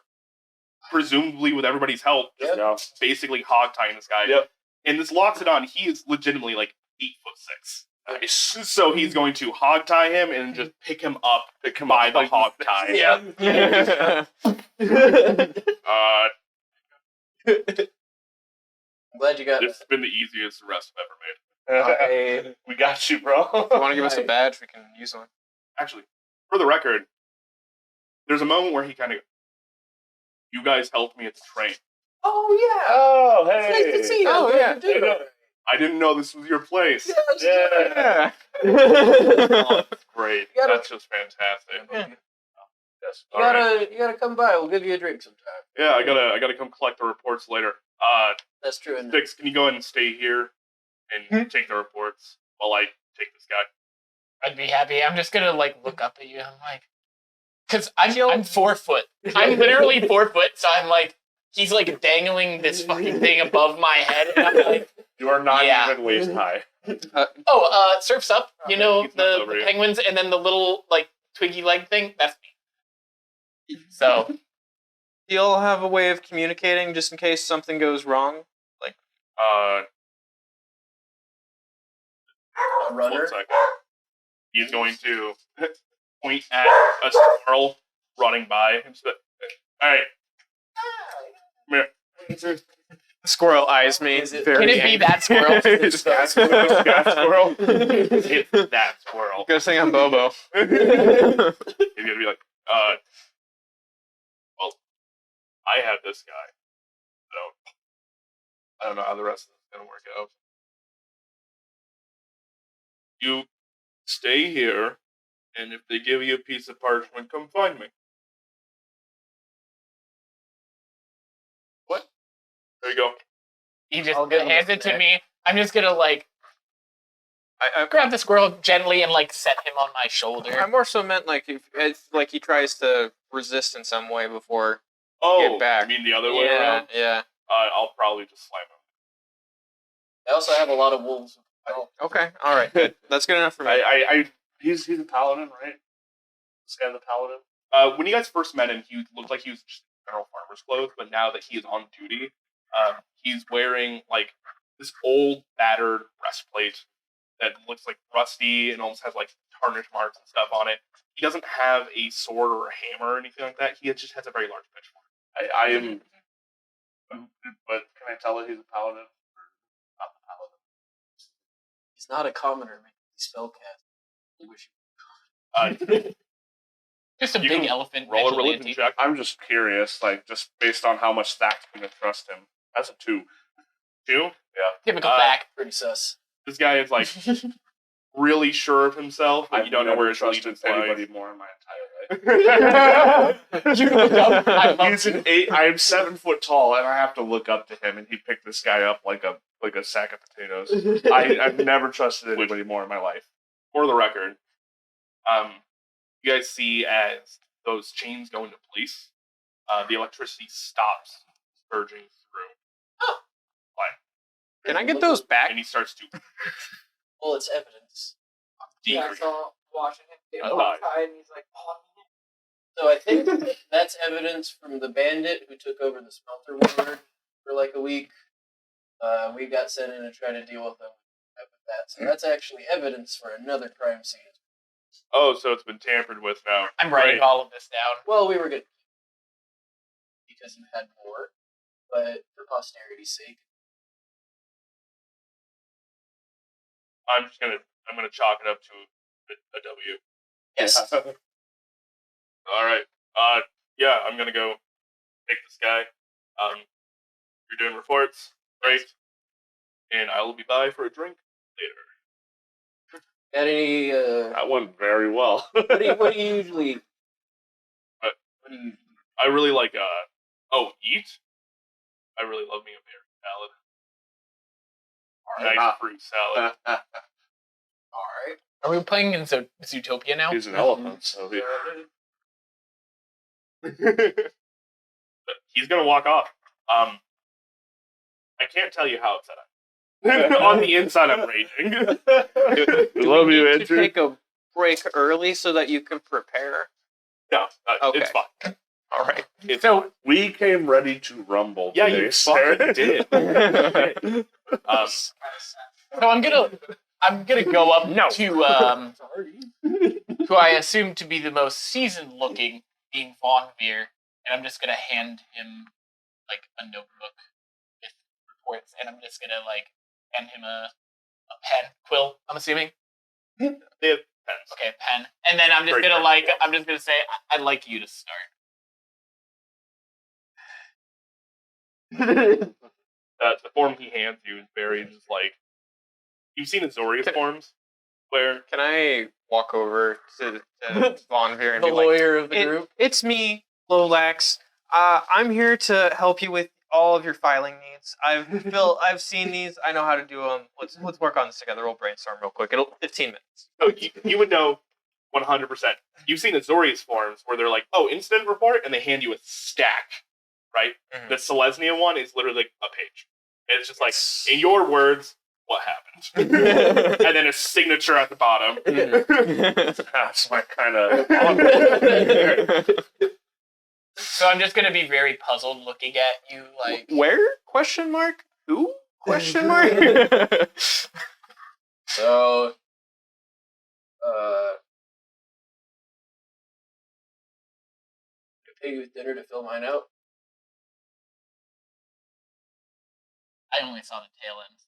presumably with everybody's help, just basically hog tying this guy. Yep. And this locks it on. He is legitimately like 8'6". Nice. So he's going to hog tie him and just pick him up by the hog tie. Yeah. I'm glad you got It's been the easiest arrest I've ever made. We got you, bro. If you want to give us a badge, we can use one. Actually, for the record, there's a moment where he kind of, you guys helped me at the train. Oh yeah. Oh, It's hey. nice to see you. Oh, yeah. I didn't know this was your place. Yeah. Oh, that's great. You gotta- That's just fantastic. Yeah. Yes. You gotta come by. We'll give you a drink sometime. Yeah, I gotta come collect the reports later. That's true. And Styx, can you go ahead and stay here and take the reports while I take this guy? I'd be happy. I'm just gonna like look up at you. I'm like, because I'm 4 foot. I'm literally 4 foot. So I'm like, he's like dangling this fucking thing above my head, and I'm like, You are not Yeah. even waist high. Surf's Up. You know He's not the over yet. penguins, and then the little like twiggy leg thing. That's me. So Do y'all have a way of communicating just in case something goes wrong? a runner. 1 second. He's going to point at a squirrel running by him. All right. Come here. Squirrel eyes me. Is it- very can it be that squirrel? It's that squirrel. It's that squirrel. Good thing I'm Bobo. He's gonna be like, well, I have this guy, so I don't know how the rest of this is gonna work out. You stay here, and if they give you a piece of parchment, come find me. What? There you go. He just I'll give him a hands it to snack. me. I'm just gonna like I grab the squirrel gently and like set him on my shoulder. I more so meant like if like he tries to resist in some way before. Oh, Get back. you mean the other way around? Yeah. I'll probably just slam him. I also have a lot of wolves. Okay. All right. Good. That's good enough for me. He's a paladin, right? This guy's a paladin. When you guys first met him, he looked like he was just in general farmer's clothes, but now that he is on duty, he's wearing like this old, battered breastplate that looks like rusty and almost has like tarnish marks and stuff on it. He doesn't have a sword or a hammer or anything like that. He just has a very large pitchfork. I am. But can I tell that he's a paladin? Or not the paladin? He's not a commoner, man. He's spellcast. I wish Just a You big can elephant. Roll a religion vigilante. check. I'm just curious, like, just based on how much Stack's gonna trust him. That's a 2. 2. Typical Uh, back. pretty sus. This guy is like really sure of himself, but I've you don't know never where his trusted allegiance anybody lies. more in my entire life. You look up. I love He's you. an 8. I am 7 foot tall, and I have to look up to him, and he picked this guy up like a sack of potatoes. I've never trusted anybody more in my life. For the record, you guys see as those chains go into place, the electricity stops surging through, Can I get those back? and he starts to Well, it's evidence. decrease. watching him get hog tied, and he's like, So I think that's evidence from the bandit who took over the smelter ward for like a week. We got sent in to try to deal with them with that. So that's actually evidence for another crime scene. Oh, so it's been tampered with now. I'm writing Great. all of this down. Well, we were good because you had more, but for posterity's sake. I'm gonna chalk it up to a W. Yes. All right. Yeah, I'm gonna go take this guy. You're doing reports, great, and I will be by for a drink later. Got any? That went very well. What do you usually? What? What do you? I really like eat. I really love me a berry salad. Nice fruit salad. All right. Are we playing in Zootopia now? He's an elephant, so he... he's gonna walk off. I can't tell you how upset I am. On the inside, I'm raging. We love you, need to Andrew. take a break early so that you can prepare. No, Okay. it's fine. All right. So We came ready to rumble. Yeah, today, you sir. fucking did. so I'm gonna go up to who I assume to be the most seasoned looking, being Von Veer, and I'm just gonna hand him like a notebook with reports, and I'm just gonna like hand him a pen, quill. I'm assuming. They have pens. Okay, pen, and then I'm just Very gonna practical. I'm just gonna say I'd like you to start. The form he hands you is very just like you've seen Azorius forms where Can I walk over to Von Veer and The be like, lawyer of the group. It's me, Lolax. I'm here to help you with all of your filing needs. I've seen these. I know how to do them. Let's work on this together. We'll brainstorm real quick. It'll 15 minutes. oh, you would know 100%. You've seen Azorius forms where they're like, oh, incident report, and they hand you a stack, right? Mhm. The Selesnya one is literally like a page. It's just like, in your words, what happened? And then a signature at the bottom. That's my kind of. So I'm just gonna be very puzzled looking at you, like. Where? Question mark? Who? Question mark? So, pay you with dinner to fill mine out. I only saw the tail end.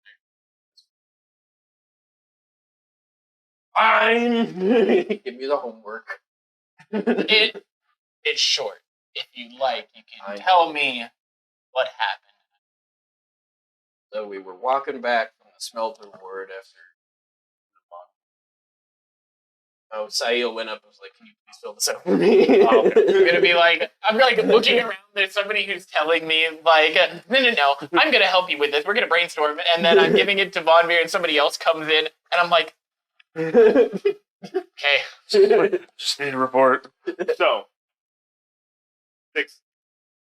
Fine. Give me the homework. It's short. If you like, you can I- tell me what happened. So we were walking back from the smelter ward after. Oh, Sail went up and was like, "Can you please fill this out for me?" I'm gonna be like, I'm like looking around. There's somebody who's telling me like, no, I'm gonna help you with this. We're gonna brainstorm, and then I'm giving it to Von Veer, and somebody else comes in, and I'm like, okay, Just need a report. So, Styx,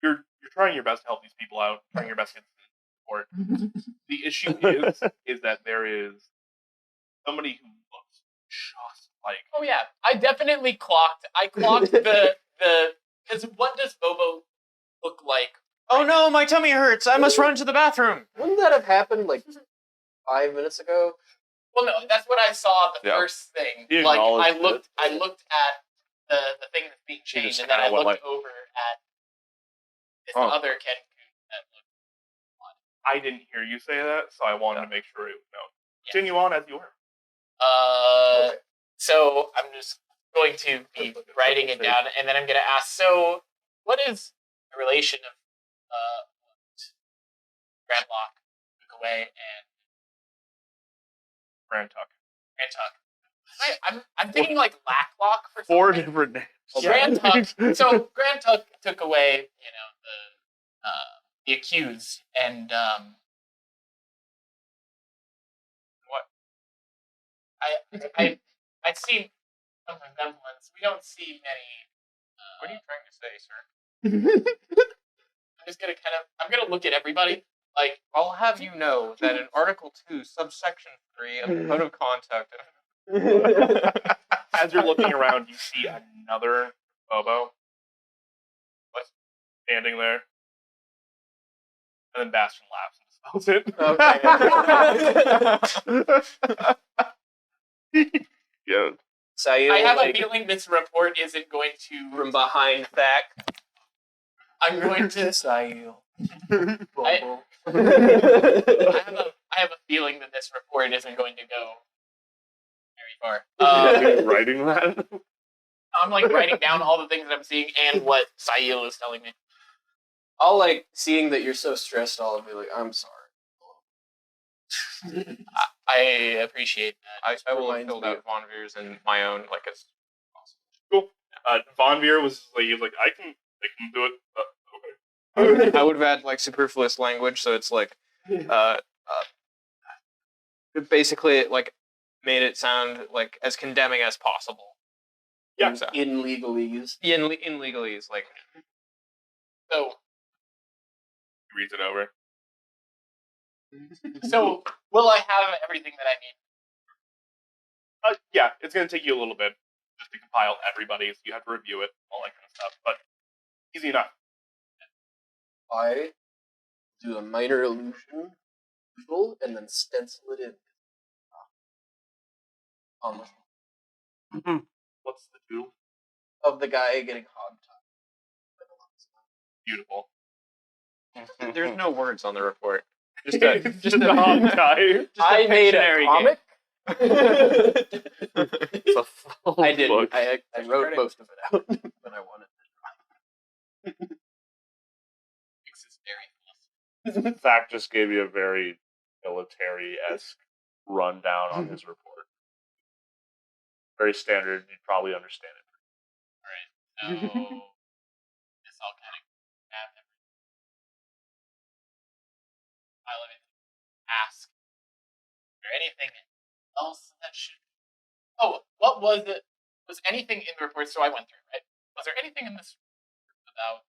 you're trying your best to help these people out, trying your best to get support. The issue is that there is somebody who looks just like oh yeah, I definitely clocked. I clocked the because what does Bobo look like? Oh no, my tummy hurts. I must run to the bathroom. Wouldn't that have happened like 5 minutes ago? Well, no, that's what I saw the Yeah. first thing. You Like I acknowledged looked at the thing that's being changed, just and then I kinda went looked like- over at this Huh. other Kenku that looked. I didn't hear you say that, so I wanted to make sure it was known. Yeah. Continue on as you were. Okay. So I'm just going to be writing it down, and then I'm going to ask. So, what is the relation of Grandlock took away and Rantuck. Rantuck? I'm thinking like Lacklock for Four something. different names. Grandtuck. So Grandtuck took away, the accused, and What? I see some resemblance. We don't see many. What are you trying to say, sir? I'm gonna look at everybody. Like, I'll have you know that in Article 2, subsection 3 of the Code of Conduct. As you're looking around, you see another Bobo standing there. And then Bastion laughs and dispels it. Yeah. Sail, I have like, a feeling this report isn't going to. from behind Thack. I'm going to. Sail. I have a feeling that this report isn't going to go very far. Are you writing that? I'm like writing down all the things that I'm seeing and what Sail is telling me. I'll like seeing that you're so stressed. I'll be like, I'm sorry. I appreciate that. I will have reminds filled me out of- Von Veer's and my own, like, as Cool. Von Veer was like, he was like, I can do it. Okay. I would have had, like, superfluous language, so it's like, basically, like, made it sound, like, as condemning as possible. Yeah. So, In legalese. in legalese, like, So reads it over. So, will I have everything that I need? Yeah, it's going to take you a little bit just to compile everybody, so you have to review it, all that kind of stuff. But easy enough. I do a minor illusion, and then stencil it in. On the What's the two? of the guy getting hog-tied. Beautiful. There's no words on the report. Just a hog tie. I made a Pictionary comic. It's a full I did. book. I wrote most of it out when I wanted Mix is very Fact just gave you a very military-esque rundown on his report. Very standard. You'd probably understand it. So, this all kind of have everything. I let me ask. Is there anything else that should? Oh, what was it? Was anything in the report? So I went through, right? Was there anything in this about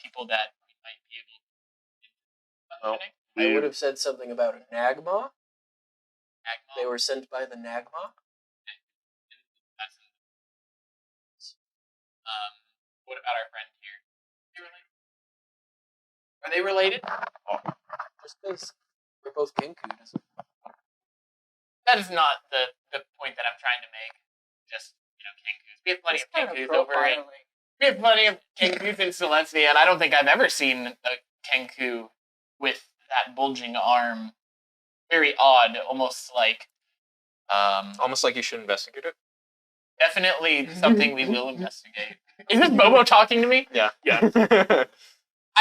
people that we might be able to mentioning? I would have said something about a Nagma. Agma? They were sent by the Nagma. That's what about our friend here? Are they related? Just because they're both Kenku doesn't. That is not the point that I'm trying to make. Just, Kenkus. We have plenty of Kenkus over in... We have plenty of Kenkus in Celestia, and I don't think I've ever seen a Kenku with that bulging arm. Very odd, almost like... Almost like you should investigate it. definitely something we will investigate. Is this Bobo talking to me? Yeah. I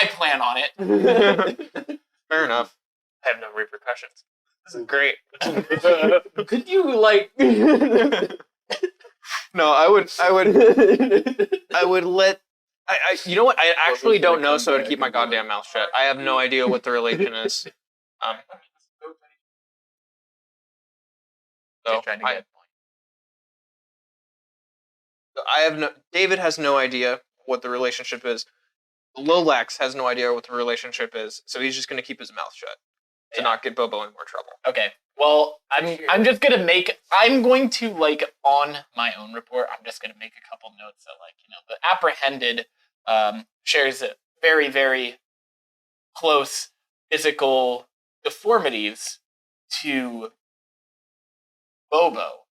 plan on it. Fair enough. I have no repercussions. This is great. Could you No, I would let. You know what? I actually don't know, so I'd keep my goddamn mouth shut. I have no idea what the relation is. So Trying to get I have no. David has no idea what the relationship is. Lolax has no idea what the relationship is, so he's just going to keep his mouth shut to not get Bobo in more trouble. Okay. Well, I'm just gonna I'm going to on my own report. I'm just gonna make a couple notes that the apprehended shares very, very close physical deformities to Bobo,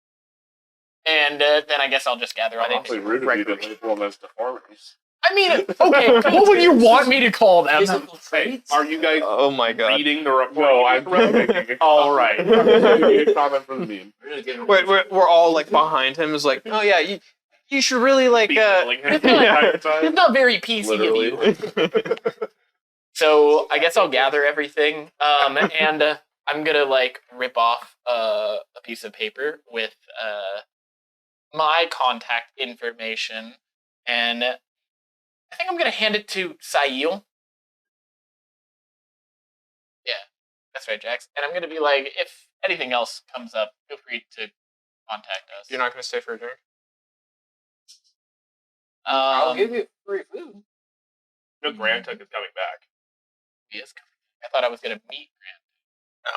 and then I guess I'll just gather all the Awfully rude of you to label them as deformities. I mean, okay, what would you want me to call them? physical Hey, traits? are you guys Oh my god! reading the report? No, I'm making a All right. a comment for the meme. Wait, we're all behind him. Is like, oh yeah, you should really Belittling him the entire time. It's not very PC of you. So I guess I'll gather everything, and I'm gonna rip off a piece of paper with my contact information, and I think I'm gonna hand it to Sail. Yeah, that's right, Jax. And I'm gonna be like, if anything else comes up, feel free to contact us. You're not going to stay for a drink? I'll give you free food. No, Grantuk is coming back. He is coming. I thought I was gonna meet Grant.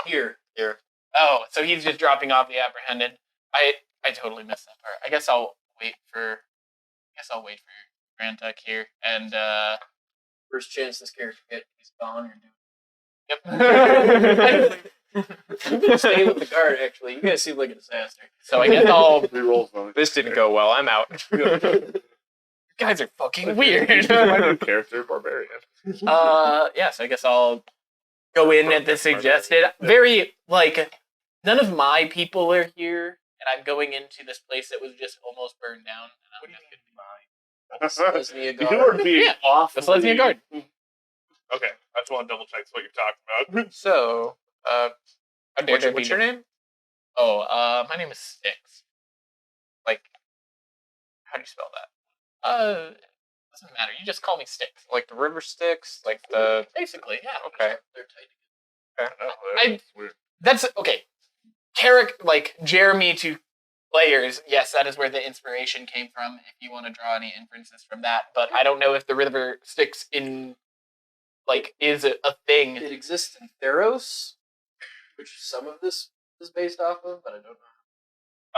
Here. Oh, so he's just dropping off the apprehended. I totally missed that part. I guess I'll wait for Grantuk here, and First chance this character gets, he's gone. yep. I'm gonna stay with the guard. Actually, you guys seem like a disaster. So I guess I'll. Rerolls on it. This didn't go well. I'm out. You guys are fucking weird. My new character, barbarian. Yeah. So I guess I'll go in at the suggested. Very none of my people are here, and I'm going into this place that was just almost burned down. And I'm just gonna be mine. Lesnia You guard. are being Yeah, awful. That's Lesnia Guard. Okay, I just want to double check what you're talking about. So, How dare there what's be your name? Oh, my name is Styx. How do you spell that? Doesn't matter. You just call me Styx. Like the river Styx? Like the... Basically, yeah. Okay. They're tight. Oh, I- that's weird. That's okay. Carrick, Jeremy to players, yes, that is where the inspiration came from. If you want to draw any inferences from that, but I don't know if the river Styx in is a thing. It exists in Theros, which some of this is based off of, but I don't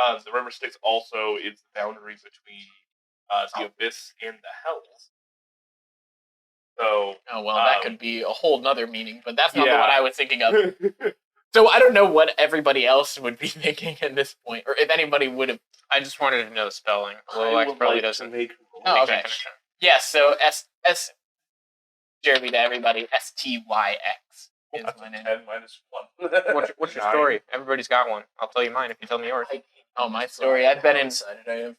know. The river Styx also is the boundaries between the abyss and the hells. So, Oh well, that could be a whole nother meaning, but that's not the Yeah. one I was thinking of. So I don't know what everybody else would be thinking at this point, or if anybody would have. I just wanted to know the spelling. I Lilac would probably like to doesn't make Oh, make okay. that connection. Yes, so S Jeremy to everybody, STYX is That's my a name. 10 minus 1. What's your 9. story? Everybody's got one. I'll tell you mine if you tell me yours. Oh, my story. I've been How in. excited I am.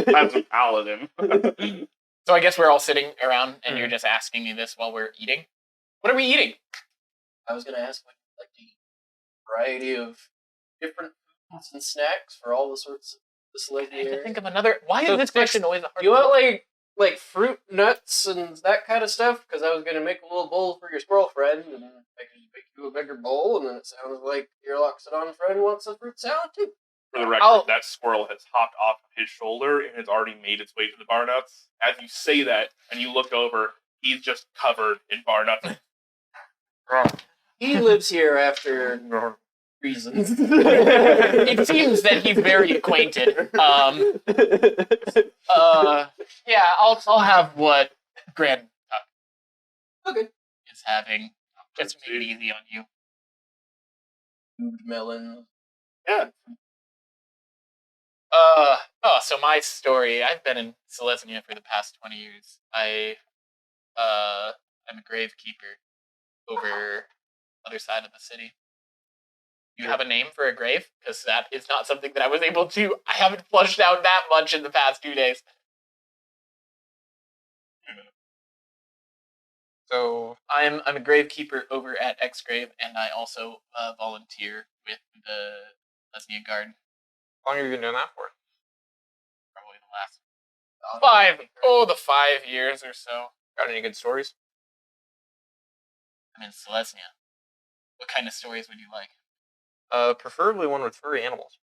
That's a paladin. So I guess we're all sitting around, and Mhm. you're just asking me this while we're eating. What are we eating? I was going to ask what you like to eat. Variety of different foods and snacks for all the sorts of this I lady have to area. think of another. Why So is this Styx, question always a hard? Do you want like fruit, nuts, and that kind of stuff? Because I was gonna make a little bowl for your squirrel friend, and I could make you a bigger bowl, and then it sounds like your Loxodon friend wants a fruit salad too. For the record, I'll- that squirrel has hopped off of his shoulder and has already made its way to the bar nuts. As you say that, and you look over, he's just covered in bar nuts. He lives here after reasons. It seems that he's very acquainted. Yeah, I'll have what Grand Okay. is having. Just to make it easy on you. Food melon. So my story, I've been in Selesnya for the past 20 years. I'm a gravekeeper over other side of the city. Do you have a name for a grave? Because that is not something that I was able to. I haven't flushed out that much in the past 2 days. So I'm a gravekeeper over at X Grave, and I also volunteer with the Lesnia Guard. how long have you been doing that for? Probably the last the 5 years or so. Got any good stories? I'm in Selesnya. What kind of stories would you like? Preferably one with furry animals.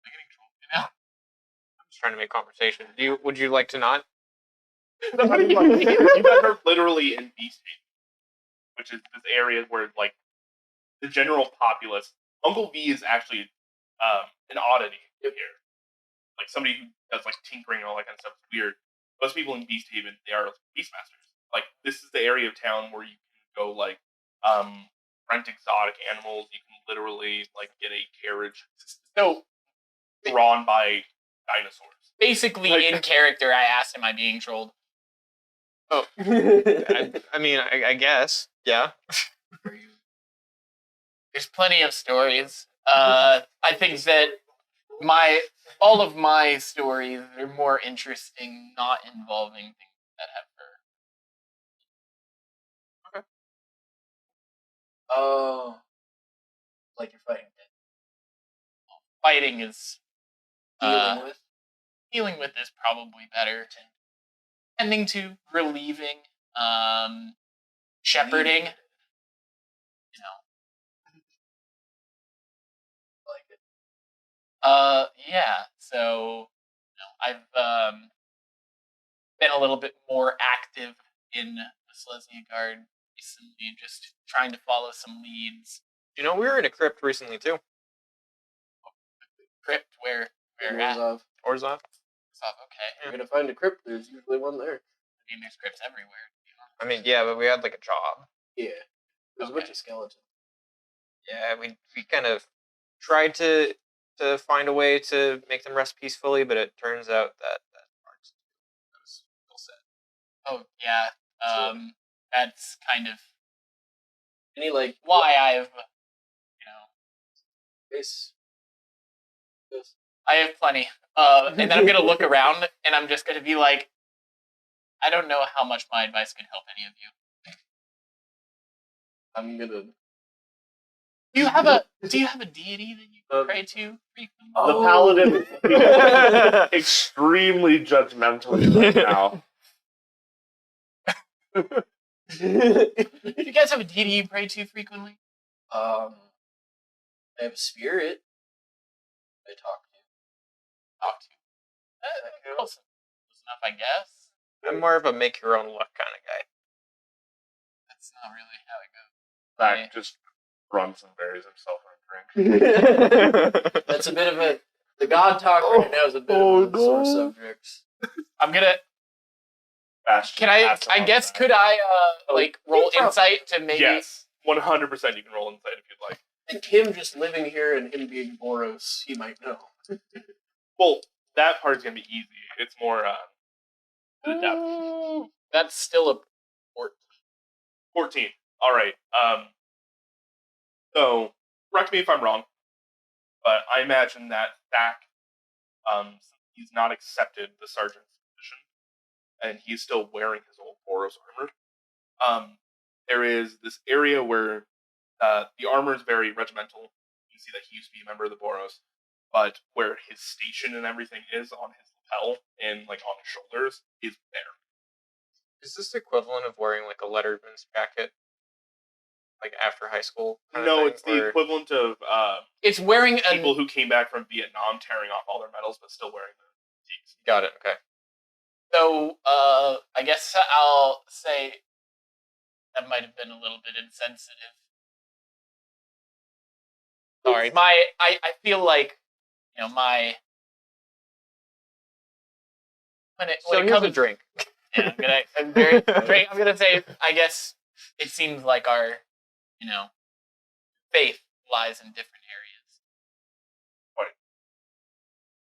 Am I getting trolled right now? I'm just trying to make conversation. Would you like to not? You guys are literally in Beast Haven, which is this area where, the general populace. Uncle V is actually an oddity here. Like, somebody who does, tinkering and all that kind of stuff. It's weird. Most people in Beast Haven, they are Beastmasters. This is the area of town where you can go, rent exotic animals. You can literally, get a carriage So drawn by dinosaurs. basically, in character, I asked, "Am I being trolled?" I mean, I guess. Yeah. There's plenty of stories. I think that all of my stories are more interesting, not involving things that have fur. Oh. Like you're fighting dead. Fighting is Dealing with. dealing with is probably better. Tending to relieving, shepherding. Like it. Yeah. So, I've been a little bit more active in the Selesnya Guard recently, just trying to follow some leads. You know, we were in a crypt recently too. Crypt, where at? Orzhov. Orzhov. Okay. You're gonna find a crypt, there's usually one there. I mean, there's crypts everywhere. I mean, yeah, but we had a job. Yeah. There's a bunch Okay. of skeletons. Yeah, we kind of tried to find a way to make them rest peacefully, but it turns out that part's still sad. Oh yeah. That's kind of Any why I've base. Yes. I have plenty. And then I'm gonna look around and I'm just gonna be like, I don't know how much my advice can help any of you. I'm gonna. Do you have a deity that you pray to frequently? The paladin is extremely judgmental right now. Do you guys have a deity you pray to frequently? I have a spirit. I talk to. Talk to. Close enough, I guess. I'm more of a make your own luck kind of guy. That's not really how it goes. Back just runs and buries himself in a drink. That's a bit of a. The God talk right now is a bit of a sore subject. I'm gonna. Bastion Can I? pats him I on guess the could I like roll prob- insight to maybe? Yes, 100%. You can roll insight if you'd like. And him just living here and him being Boros, he might know. Well, that part's gonna be easy. It's more the depth. That's still a 14. All right. So correct me if I'm wrong, but I imagine that Thack, since he's not accepted the sergeant's position, and he's still wearing his old Boros armor. There is this area where the armor is very regimental. You can see that he used to be a member of the Boros, but where his station and everything is on his lapel and like on his shoulders is bare. Is this the equivalent of wearing like a letterman's jacket, like after high school? Kind No, of thing, it's the or- equivalent of It's wearing a. people who came back from Vietnam tearing off all their medals but still wearing the fatigues. Got it. Okay. So I guess I'll say that might have been a little bit insensitive. Sorry, I feel like my when it So here's comes a drink. Yeah, I'm gonna say I guess it seems like our faith lies in different areas. Right.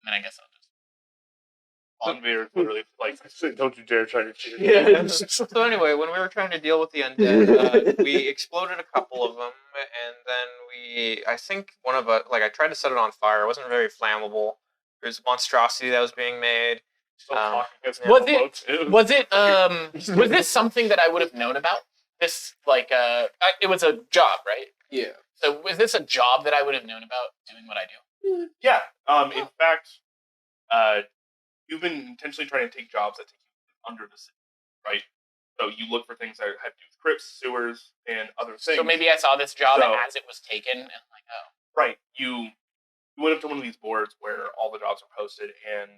And I guess I'll just Onveer is literally like Don't you dare try to cheat. Yeah. So anyway, when we were trying to deal with the undead, we exploded a couple of them, and then I think one of us, like I tried to set it on fire. It wasn't very flammable. There's a monstrosity that was being made. still talking as Was Halo it- too. was this something that I would have known about? This it was a job, right? Yeah. So was this a job that I would have known about doing what I do? Yeah. In fact, you've been intentionally trying to take jobs that take you under the city, right? So you look for things that have to do with crypts, sewers, and other things. So maybe I saw this job So- as it was taken, and I'm like, oh, Right. You went up to one of these boards where all the jobs are posted, and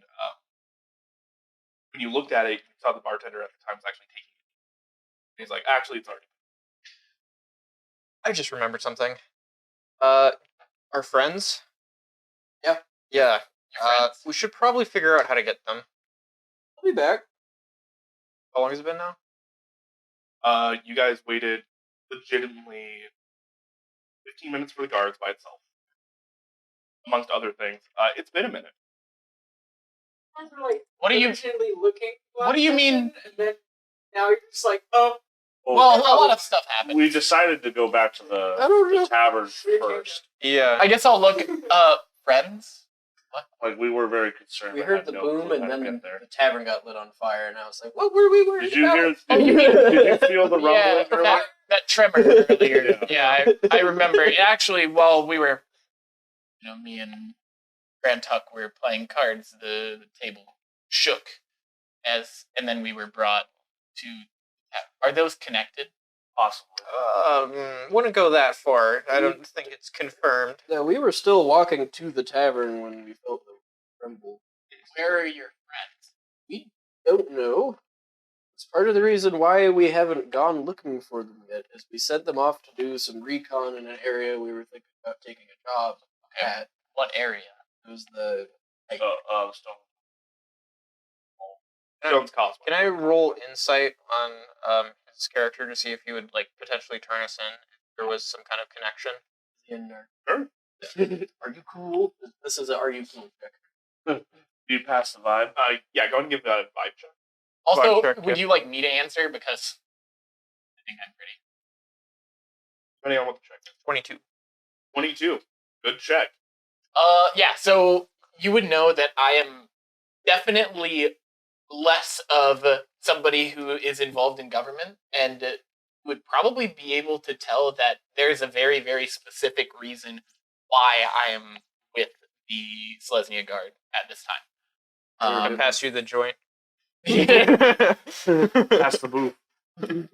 when you looked at it, you saw the bartender at the time was actually taking it. And he's like, actually, it's already. I just remembered something. Our friends. Yeah. Yeah. your friends. We should probably figure out how to get them. I'll be back. How long has it been now? You guys waited legitimately 15 minutes for the guards by itself, amongst other things. It's been a minute. What do you? looking? What do you mean? And then now you're just like, oh, Well, a lot of stuff happened. We decided to go back to I don't know. the tavern first. Yeah. I guess I'll look. Friends. Like we were very concerned. we but heard had the no boom, clue and how to then get there. the tavern got lit on fire, and I was like, what were we worried Did you about? hear? Oh, you Did, mean- did you feel the rumbling Yeah, earlier? that tremor earlier. Yeah, I remember. It actually, while we were, me and Graham Tuck were playing cards, the table shook, and then we were brought to. Are those connected? Possibly. Wouldn't go that far. I don't think it's confirmed. No, we were still walking to the tavern when we felt the tremble. Where are your friends? Don't know. It's part of the reason why we haven't gone looking for them yet, is we sent them off to do some recon in an area we were thinking about taking a job at. What area? It was the Stone. Jones Causeway. Can I roll insight on his character to see if he would like potentially turn us in if there was some kind of connection? in there. Sure. Are you cool? This is a are you cool check. Do you pass the vibe? Yeah, go ahead and give a vibe check. Also, Black check, would yeah. you like me to answer because I think I'm pretty. Depending on what the check is. 22. 22. Good check. Yeah, so you would know that I am definitely less of somebody who is involved in government and would probably be able to tell that there's a very, very specific reason why I am with the Selesnya Guard at this time. I pass you the joint. Pass the booth.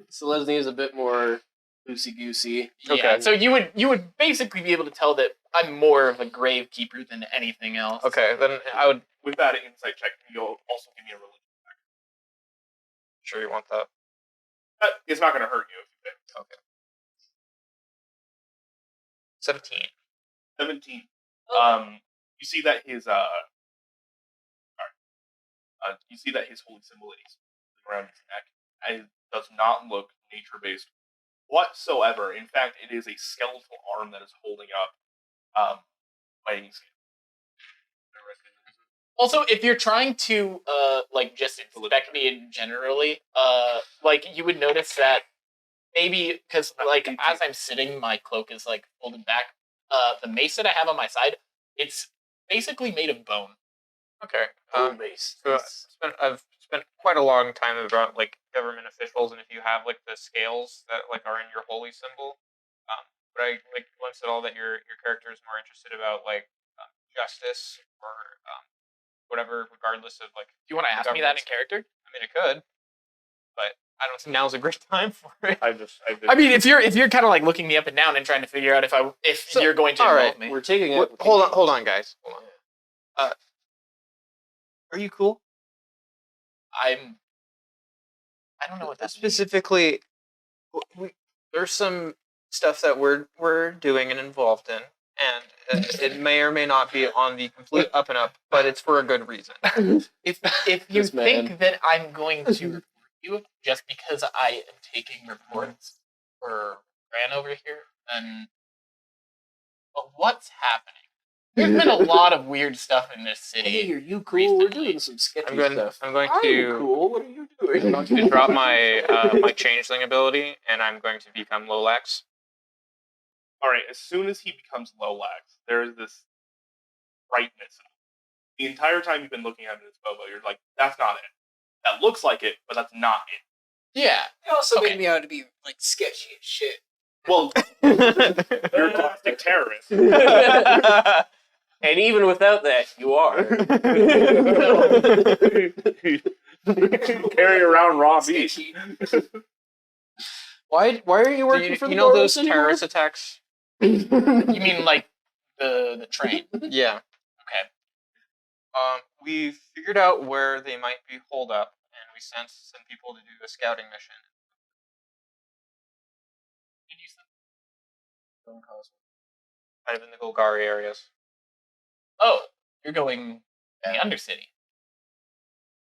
So Leslie is a bit more loosey goosey. Yeah, Okay. so you would basically be able to tell that I'm more of a gravekeeper than anything else. Okay, then I would. With that insight check, you'll also give me a religion. Sure, you want that. It's not going to hurt you if you fail. Okay. 17. 17. Oh. You see that his you see that his holy symbol is around his neck, and it does not look nature based whatsoever. In fact, it is a skeletal arm that is holding up fighting scale. Also, if you're trying to like just inspect me generally, like you would notice that maybe because like as I'm sitting, my cloak is like folded back. The mace that I have on my side, it's basically made of bone. Okay. Base. So I've spent quite a long time about like government officials, and if you have like the scales that like are in your holy symbol, but I like glimpsed at all that your character is more interested about like justice or whatever, regardless of like. Do you want to ask me that in character? I mean, I could, but I don't think now's a great time for it. I mean, if you're kind of like looking me up and down and trying to figure out if you're going to all involve right, me. We're taking What, it. hold on, guys. Hold on. Are you cool? I don't know what that means. Specifically, there's some stuff that we're doing and involved in, and it may or may not be on the complete up and up, but it's for a good reason. If you This man. think that I'm going to report you just because I am taking reports for Gran over here, then what's happening? There's been a lot of weird stuff in this city. Hey, are you cool? We're doing some sketchy I'm going stuff. to cool. What are you doing? I'm going to drop my my changeling ability, and I'm going to become Lolax. All right. As soon as he becomes Lolax, there is this brightness. The entire time you've been looking at it as Bobo, you're like, "That's not it. That looks like it, but that's not it." Yeah. It also Okay. made me out to be like sketchy as shit. Well, you're a domestic terrorist. And even without that, you are. Carry around raw meat. Sketchy. Why are you working for the you know those Boros anymore? terrorist attacks? You mean like the train? Yeah. Okay. We figured out where they might be holed up, and we sent some people to do a scouting mission. Did you say? Kind of in the Golgari areas. Oh, you're going in the Undercity.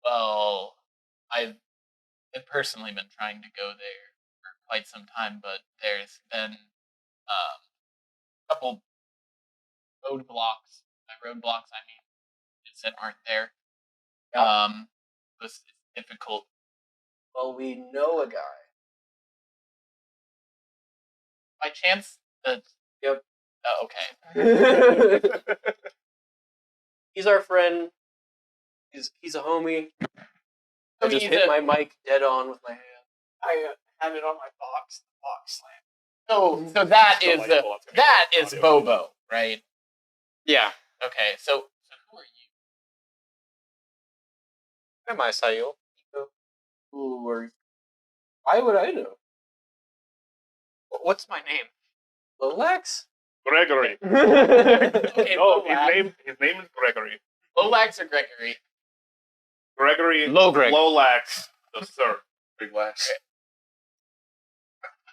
Well, I've personally been trying to go there for quite some time, but there's been a couple roadblocks. By roadblocks, I mean kids that aren't there. It's difficult. Well, we know a guy. By chance, Yep. Okay. He's our friend. He's a homie. I just He's hit a- my mic dead on with my hand. I have it on my box. The box slam. So that is Delightful. That's gonna that be is audio. Bobo, right? Yeah. Okay, so who are you? Am I Sayul? Who are? Why would I know? What's my name? Lolax? Gregory. Okay, No, Lolax. his name is Gregory. Lolax or Gregory? Gregory Logreg. Lolax the third. Big lax.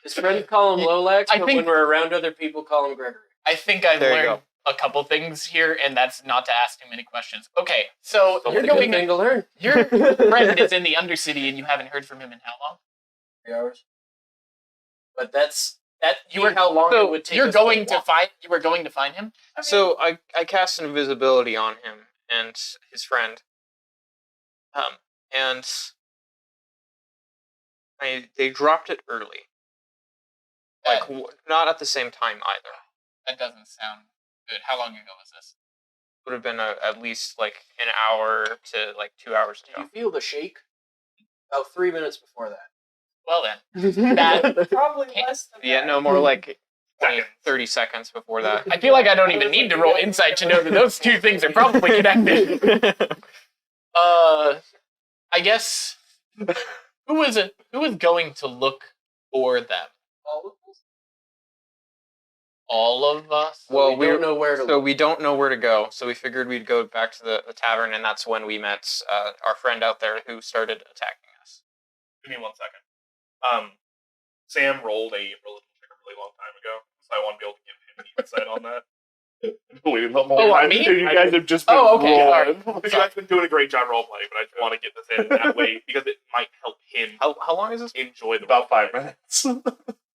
His friends call him Yeah, Lolax, I but think- when we're around other people, call him Gregory. I think I've There you learned a couple things here, and that's not to ask too many questions. Okay, so That's you're a good going. thing to learn. Your friend is in the Undercity, and you haven't heard from him in how long? 3 hours. But that's You were how long so it would take. you're us going to walk. find. You were going to find him. So I cast invisibility on him and his friend. And they dropped it early. Like not at the same time either. That doesn't sound good. How long ago was this? Would have been at least like an hour to like 2 hours Did ago. you feel the shake? About 3 minutes before that. Well then, that Probably Can't- less than Yeah, that. no more like 20, Seconds. 30 seconds before that. I feel like I don't even need to roll insight to know that those two things are probably connected. I guess who is going to look for them? All of us? all of us? Well, we don't know where to So look. we don't know where to go. So we figured we'd go back to the tavern, and that's when we met our friend out there who started attacking us. Give me 1 second. Sam rolled a religion check a really long time ago, so I want to be able to give him an insight on that. Waiting the whole Oh, time. me? You guys have just been Oh, okay, rolling. You guys have been doing a great job role playing, but I just want to get this in that way because it might help him How long is this? enjoy the About role 5 minutes.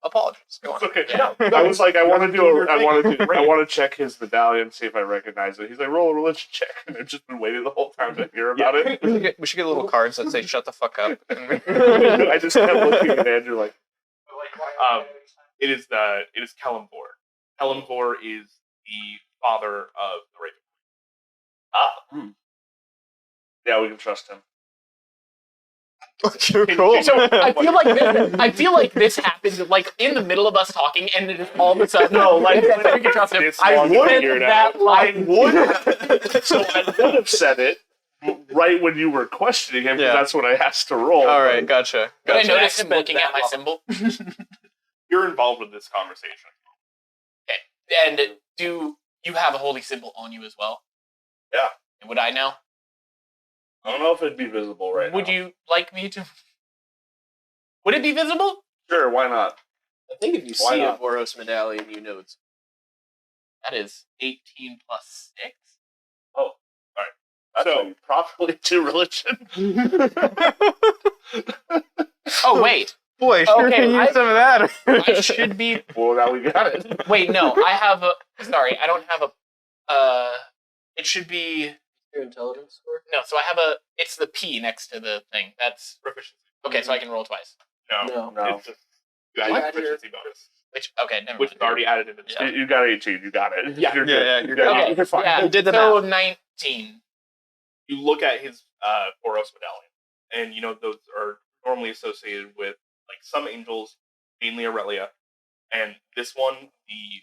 Apologies. Go on. Okay. Yeah. I was like, I want to do do. your I thing. want to do. I want to check his medallion, see if I recognize it. He's like, roll a religion check, and I've just been waiting the whole time to hear about it. We should get little cards that say "Shut the fuck up." I just kept looking at Andrew like, It is Kellamvor. Kellamvor is the father of the Raven. yeah, we can trust him. Cool. So I feel like this happened like in the middle of us talking, and then all of a sudden, No, like, we can trust him. this I long would figured that out. line. So I would have said it right when you were questioning him, because Yeah. that's what I asked to roll. All right, gotcha. But I Gotcha. noticed him looking at my symbol. You're involved with this conversation. And do you have a holy symbol on you as well? Yeah. Would I know? I don't know if it'd be visible right Would now. you like me to? Would it be visible? Sure, why not? I think if you Why see a not? Boros medallion, you know it's. That is 18 plus 6. That's So- how you properly do religion. Oh, wait. Boy, sure Okay, can use I- some of that. I should be. Well, now we got it. Wait, no. I have a. Sorry, I don't have a. It should be. Your intelligence score? No, so I have a. It's the P next to the thing. That's. Proficiency. Okay, so I can roll twice. No. No. It's just, you add What? your proficiency bonus, Which. Okay, never which mind. is already added into the Yeah. You got 18. You got it. Yeah. You're Yeah, good. yeah, you're Yeah, good. Okay, You're fine. yeah. You did the so 19. You look at his Boros medallion, and you know those are normally associated with like some angels, mainly Aurelia, and this one, the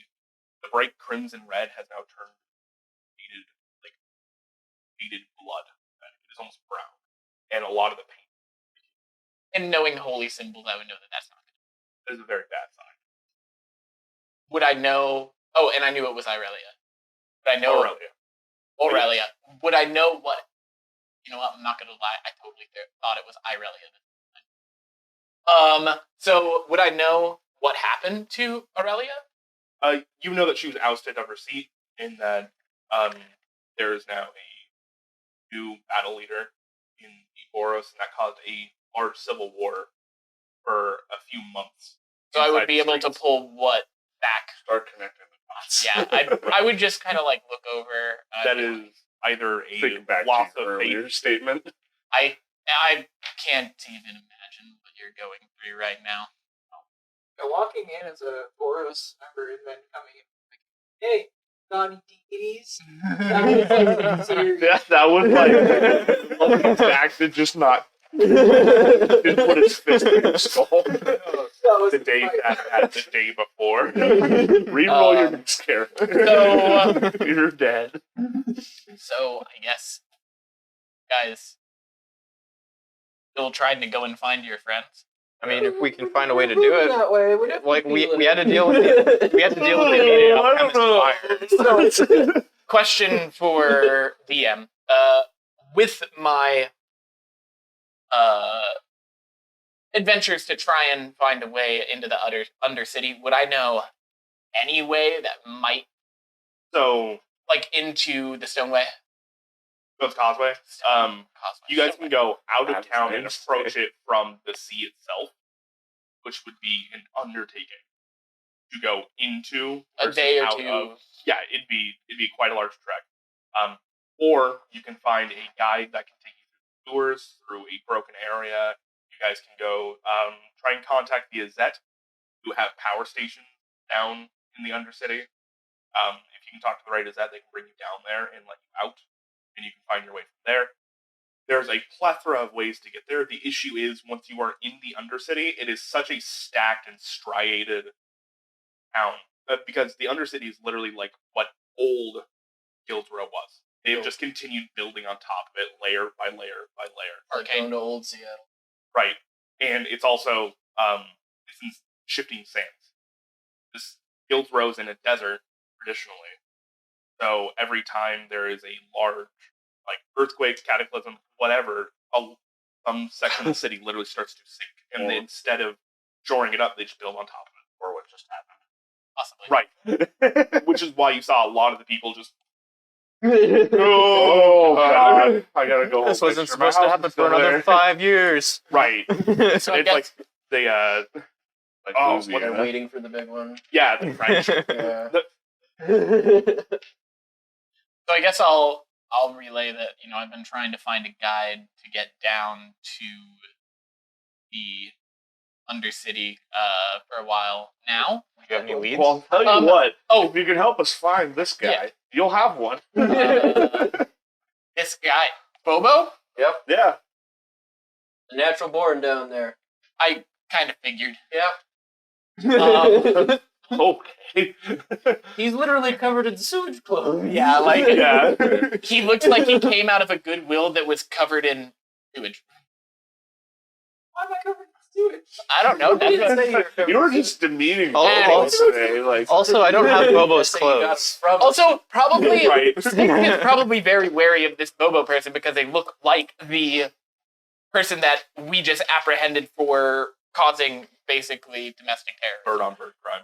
bright crimson red has now turned faded blood. It is almost brown, and a lot of the paint And knowing holy symbols, I would know that that's not good. is a very bad sign. Would I know? Oh, and I knew it was Irelia. Would I know Aurelia. Aurelia? Would I know what? You know what? I'm not gonna lie. I totally thought it was Irelia. So would I know what happened to Aurelia? You know that she was ousted of her seat, and that there is now a new battle leader in the Boros, and that caused a large civil war for a few months. So I would inside be the able to streets. pull what back? Start connecting the dots. Yeah, I would just kind of like look over. That is either a Think back loss to your of faith. earlier statement. I can't even imagine what you're going through right now. Now, walking in as a Boros member and then coming in like, hey, got any deities? Yeah, that was like back to just not didn't put his fist in your skull. That was The day that the day before. Reroll your next character. So- You're dead. So I guess, guys, still trying to go and find your friends. I mean, if we can find a way to do it, that way. We're not like we feeling had to it. deal with it. We had to deal with the immediate I don't alchemist know. fire. Question for DM. With my adventures to try and find a way into the Undercity, would I know any way that might, So, like, into the Stoneway? Ghost Causeway. Causeway. You guys can go out of That's town and nice. approach it from the sea itself, which would be an undertaking to go into A versus day or out two. of. Yeah, it'd be quite a large trek. Or you can find a guide that can take you through tours through a broken area. You guys can go try and contact the Azet, who have power stations down in the Undercity. If you can talk to the right Azet, they can bring you down there and let you out, and you can find your way from there. There's a plethora of ways to get there. The issue is, once you are in the Undercity, it is such a stacked and striated town. Because the Undercity is literally like what old Guildrow was. They've just continued building on top of it, layer by layer by layer. Like going to old Seattle. Right. And it's also it's in shifting sands. guilds rose in a desert traditionally. So every time there is a large, like earthquake, cataclysm, whatever, some section of the city literally starts to sink, and they, instead of shoring it up, they just build on top of it. Or what just happened. Possibly. Right. Which is why you saw a lot of the people just. Oh God! I gotta go. This home, wasn't make sure my supposed to house happen is for still another there. 5 years. Right. So It's I guess like they Like Oh, Louisiana. what They're waiting for the big one. yeah, the French. Yeah. So I guess I'll relay that, I've been trying to find a guide to get down to the Undercity for a while now. Do you have any leads? Well, I'll tell you what. Oh, If you can help us find this guy, Yeah. you'll have one. this guy, Bobo? Yep. Yeah. The natural born down there. I kind of figured. Yeah. Okay. He's literally covered in sewage clothes. Yeah, like Yeah. he looked like he came out of a Goodwill that was covered in sewage. Why am I covered in sewage? I don't know. You didn't That's say you were covered You were in sewage. just demeaning Oh, Bobo also- today. Like, Also, I don't have Bobo's That's where you got clothes. it from. also probably Right. Styx is probably very wary of this Bobo person because they look like the person that we just apprehended for causing basically domestic terror. Bird on bird crime.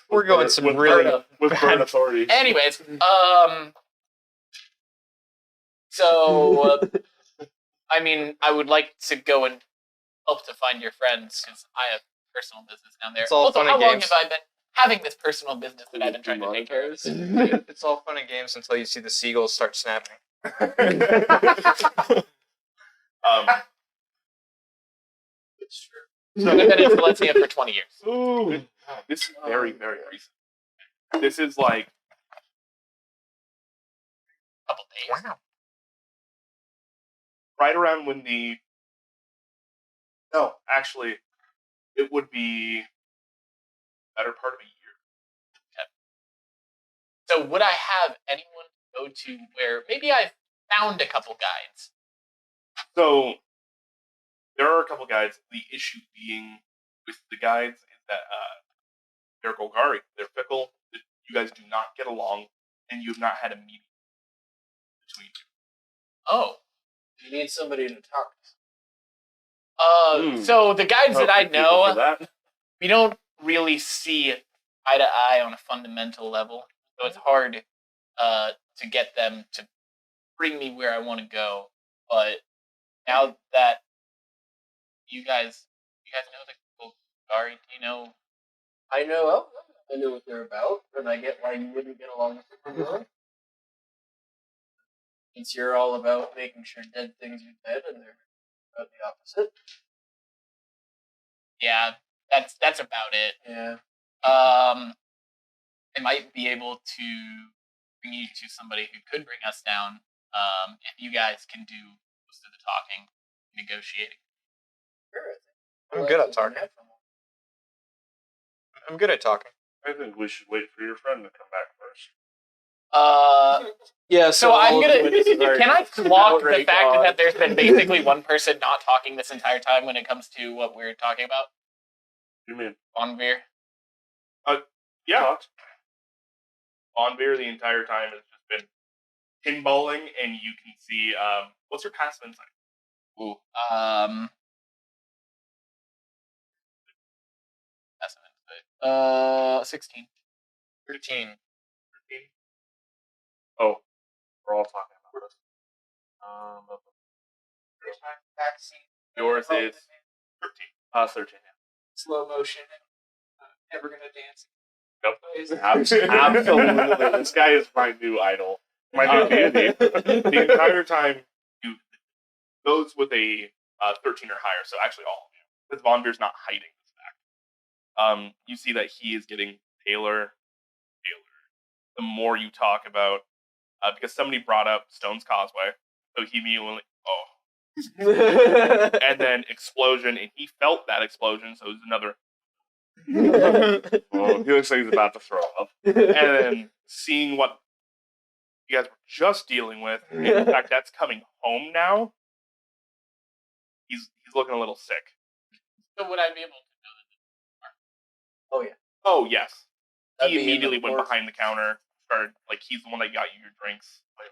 We're going some with really bird, with bad- bird authority. Anyways, so I mean, I would like to go and help to find your friends because I have personal business down there. It's all Also, fun how and long games. have I been having this personal business that I've been trying to take care of? It's all fun and games until you see the seagulls start snapping. It's true. So I've been in Valencia for 20 years. Ooh, this is very, very recent. This is like Couple days. Wow. right around when the. No, actually, it would be better part of a year. So would I have anyone go to where maybe I found a couple guides? So there are a couple guides. The issue being with the guides is that they're Golgari. They're fickle. You guys do not get along, and you have not had a meeting between you. Oh. You need somebody to talk to. So the guides that I Help people for know, that. we don't really see eye to eye on a fundamental level. So it's hard to get them to bring me where I want to go. But now that you guys know the Golgari, do you know? I know of them. I know what they're about, and I get why you wouldn't get along with them. Since you're all about making sure dead things are dead, and they're about the opposite. Yeah, that's about it. Yeah. I might be able to bring you to somebody who could bring us down. If you guys can do most of the talking, negotiating. Sure. I'm good at talking. I'm good at talking. I think we should wait for your friend to come back first. Yeah. So I'm gonna. Can I clock the fact that there's been basically one person not talking this entire time when it comes to what we're talking about? You mean? On beer. Yeah. On beer the entire time has just been pinballing, and you can see what's your passive insight? Ooh. That's an insight. 16. 13. Oh, we're all talking about this. Yours is 13. 13. Slow motion. Never gonna dance. Nope. Absolutely. This guy is my new idol. My new deity. The entire time, you those with a 13 or higher, so actually all of you, because Von Beer's not hiding this fact. You see that he is getting paler. The more you talk about, because somebody brought up Stone's Causeway, so he immediately, and then explosion, and he felt that explosion, so it was another, Well, he looks like he's about to throw up. and then seeing what you guys were just dealing with, and in fact that's coming home now. He's looking a little sick. So would I be able to know that Oh yeah. Oh yes. That'd He be in the immediately went report. behind the counter. Started like he's the one that got you your drinks. I'm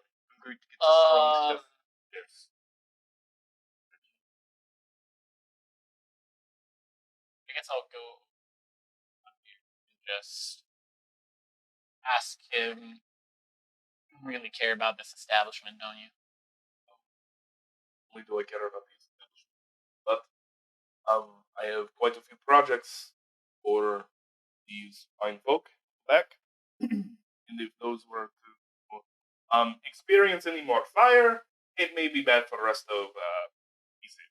going to get the strong stuff. Yes. I guess I'll go up here and just ask him. You really care about this establishment, don't you? Only do I care about these things. But I have quite a few projects for these fine folk back. And if those were to experience any more fire, it may be bad for the rest of the city.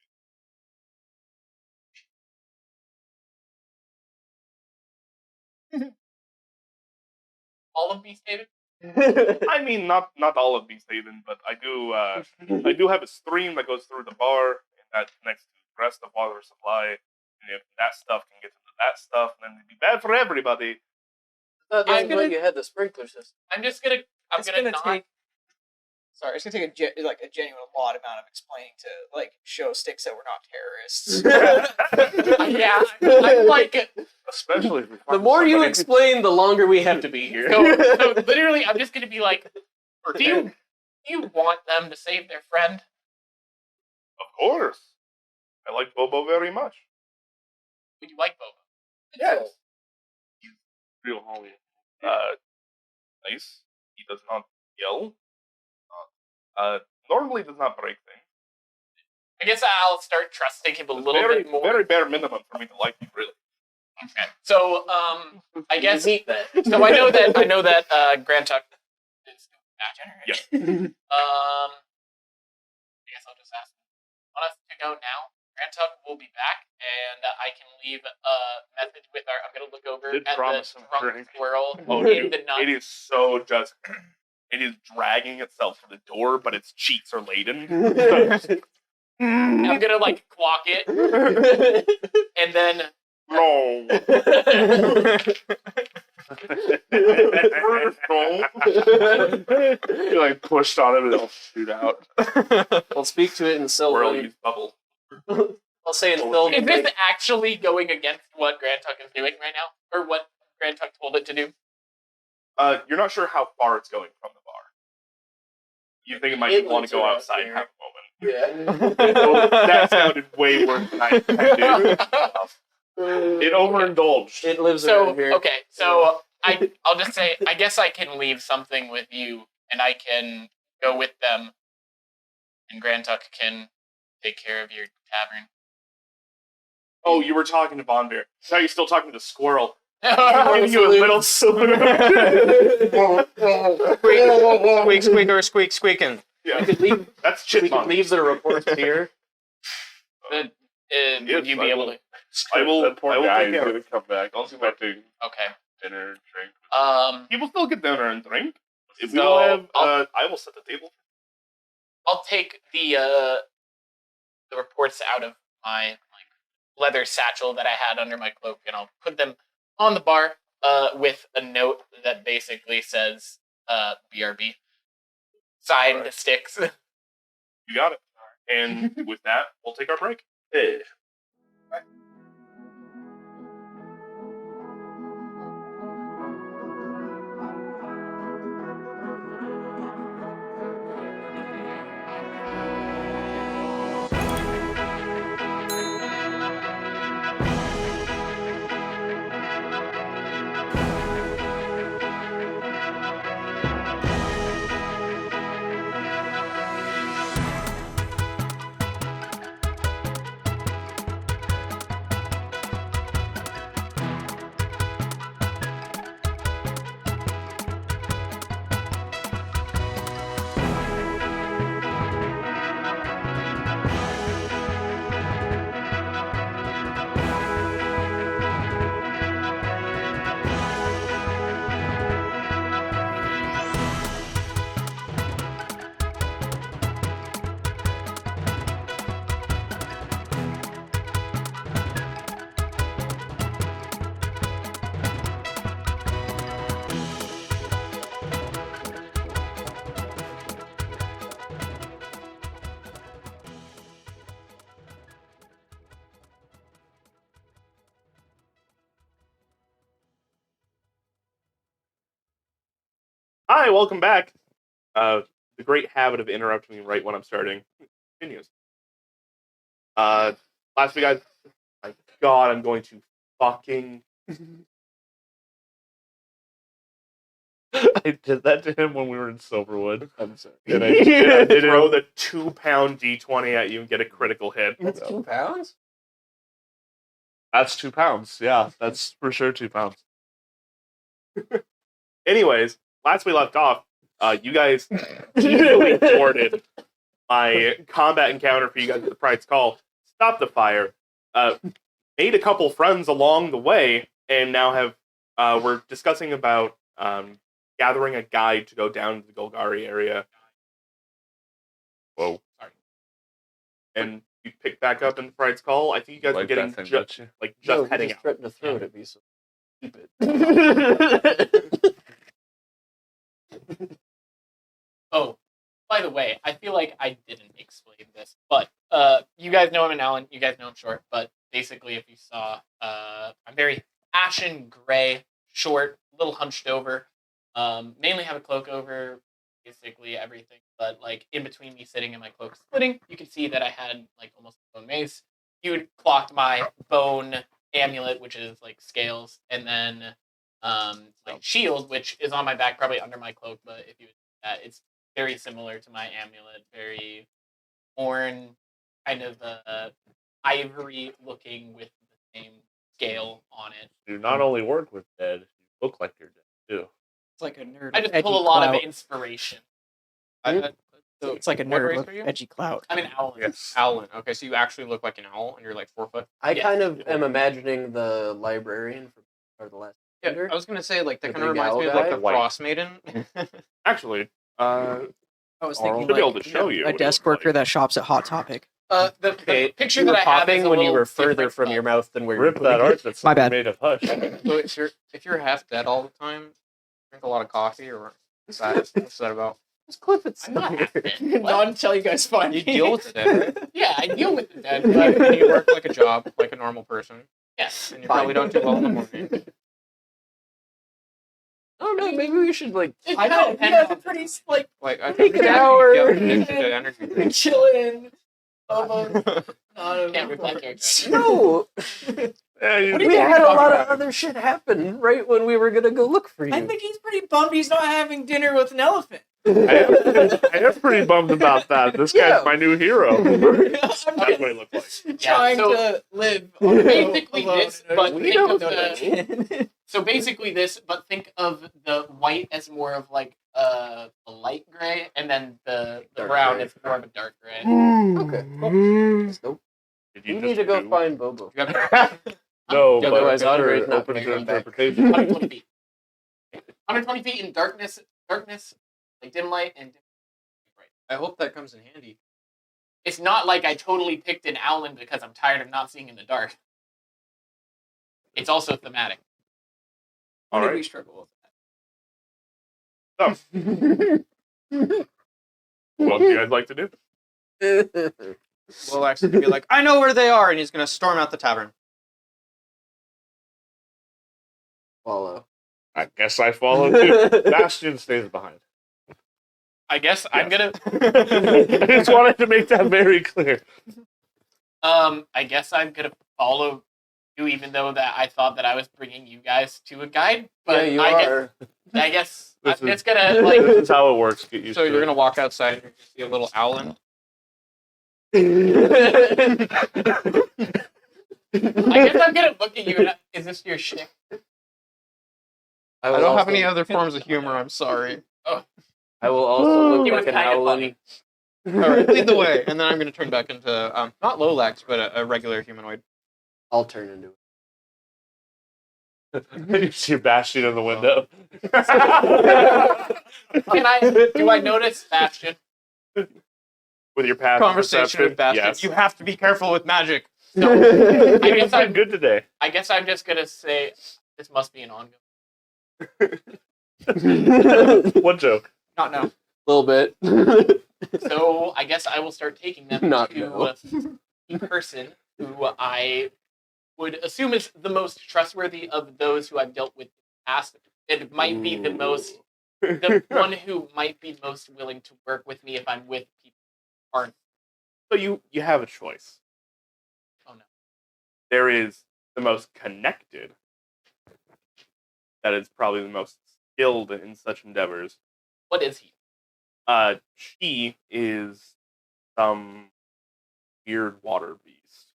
All of Beast Haven? I mean, not all of Beast Haven, but I do have a stream that goes through the bar, and that connects to the rest of water supply. And if that stuff can get into that stuff, then it'd be bad for everybody. That's I'm why gonna- you had the sprinkler system. I'm gonna not. take. Sorry, it's gonna take a genuine lot amount of explaining to like show Styx that we're not terrorists. Yeah, I'm like. Especially if we The find more you somebody- explain, the longer we have to be here. So literally, I'm just gonna be like, do you want them to save their friend? Of course, I like Bobo very much. Would you like Bobo? Yes, real homie. nice. He does not yell. Normally does not break things. I guess I'll start trusting him a little very, bit more. very bare minimum for me to like you, really. Okay. So, I guess. Eat that. So I know that Grand Tuck is back. Yes. I guess I'll just ask him. Want us to go now? Grand Tuck will be back, and I can leave a message with our. I'm gonna look over Did at the promise him a drunk drink. squirrel Oh, in dude, the nuts. it is so just. It is dragging itself to the door, but its cheeks are laden. And I'm gonna like clock it, and then No. You like pushed on him and it'll shoot out. I'll speak to it in Swirl Sylvan. use bubble. I'll say in is Sylvan. this actually going against what Grand Tuck is doing right now, or what Grand Tuck told it to do? You're not sure how far it's going from the bar. You think it might It want lives to go around outside and here. have a moment. Yeah. That sounded way worse than I intended. It overindulged. It lives So around here. okay, so I'll just say I guess I can leave something with you, and I can go with them, and Grand Tuck can take care of your tavern. Oh, you were talking to Von Bear. Now you're still talking to the squirrel. Oh, Giving you a little silver. Squeak, squeaker, squeak, squeaking. We Yeah, could leave. that's We could chipmunk. leave the reports here. would Yes, you I be able will. to? I will. That poor I will guy take is care gonna of come back. Expecting Okay. dinner, drink. He will still get dinner and drink. If we So, will have, I'll- I will set the table. I'll take the reports out of my leather satchel that I had under my cloak, and I'll put them on the bar with a note that basically says BRB. Signed Alright. Styx. You got it. And with that, we'll take our break. Hey. Hi, welcome back. The great habit of interrupting me right when I'm starting continues. Last week my God, I'm going to fucking. I did that to him when we were in Silverwood. I'm sorry. And I did throw the 2-pound D20 at you and get a critical hit. That's 2 pounds? That's 2 pounds. Yeah, that's for sure 2 pounds. Anyways, last we left off, you guys easily thwarted my combat encounter for you guys at the Pride's Call. Stopped the fire, made a couple friends along the way, and now we're discussing about gathering a guide to go down to the Golgari area. Whoa. Sorry. And you pick back up in the Pride's Call. I think you guys were getting just heading out. Threatened to throw it at me, so keep it. Oh, by the way, I feel like I didn't explain this, but you guys know him and Alan. You guys know him short, but basically, if you saw, I'm very ashen gray, short, a little hunched over. Mainly have a cloak over basically everything, but like in between me sitting and my cloak splitting, you can see that I had like almost a bone mace. You had clocked my bone amulet, which is like scales, and then my shield, which is on my back, probably under my cloak, but if you would do that, it's very similar to my amulet, very worn, kind of ivory looking with the same scale on it. You not only work with dead, you look like you're dead too. It's like a nerd. I just pull a lot of inspiration. So it's like a What nerd race with are you? edgy clout. I'm an owl. Yes. Owlin. Okay, so you actually look like an owl, and you're like 4 foot. I Yes. kind of am imagining the librarian from the last Yeah, Thunder. I was gonna say like that The kind of big reminds me of owl like guy? the White. Frost Maiden. Actually, I was Oral. thinking should be able like to show you. a what it desk looks like. worker that shops at Hot Topic. The Okay, picture you that were I have is popping a when you little were further different, from but- your mouth than where you Rip that art that's My bad. made of hush. So if you're half dead all the time, drink a lot of coffee, or what's that about? Just clip it I'm not half dead. Not What? until you guys find You me. deal with the dead, right? Yeah, I deal with the dead, But but you work like a job, like a normal person, yes. and you probably don't do well in the morning. I don't know, maybe we should like It I kinda know, you depends guys on- are pretty like Like I Take think an you hour. get addicted to energy drinks. chilling. Almost not Can't rip my character. No, Yeah, you, What do we you had a talking lot of about? other shit happen right when we were gonna go look for you. I think he's pretty bummed he's not having dinner with an elephant. I am pretty bummed about that. This Yeah. guy's my new hero. I'm That's what it looked like. trying so to live. basically alone this, in a- but We think don't of know the so basically this, but think of the white as more of like a light gray, and then the Dark brown gray. is more of a dark gray. Okay, cool. Nope. Did We you need just to go do- find Bobo. You have- No, Yeah, but otherwise you're Andre's not open gonna to come back. interpretation. 120 feet. 120 feet in darkness, like dim light and dim bright. I hope that comes in handy. It's not like I totally picked an Owlin because I'm tired of not seeing in the dark. It's also thematic. All We right. struggle So, what do you guys like to do? Will actually be like, I know where they are, and he's gonna storm out the tavern. Follow. I guess I follow too. Bastion stays behind. I guess I'm gonna. I just wanted to make that very clear. I guess I'm gonna follow you, even though that I thought that I was bringing you guys to a guide. But Yeah, you I are. guess This I'm is- just gonna like. This is how it works. Get used So to you're it. gonna walk outside and you're gonna see a little owlin. I guess I'm gonna look at you. And is this your shtick? I don't have any other forms of humor. I'm sorry. I will also look It was like an kinda owlin. All right, lead the way, and then I'm gonna turn back into not Lolax, but a regular humanoid. I'll turn into it. You see Bastion in the window. Can I? Do I notice Bastion? With your passive Conversation perception? with Bastion. Yes. You have to be careful with magic. No. I You've guess been I'm. good today. I guess I'm just gonna say this must be an ongoing. What joke? Not no. little bit. So I guess I will start taking them Not to no. the person who I would assume is the most trustworthy of those who I've dealt with in the past. It might be the most the one who might be most willing to work with me if I'm with people who aren't. So you have a choice. Oh no. There is the most connected. That is probably the most skilled in such endeavors. What is he? She is some weird water beast.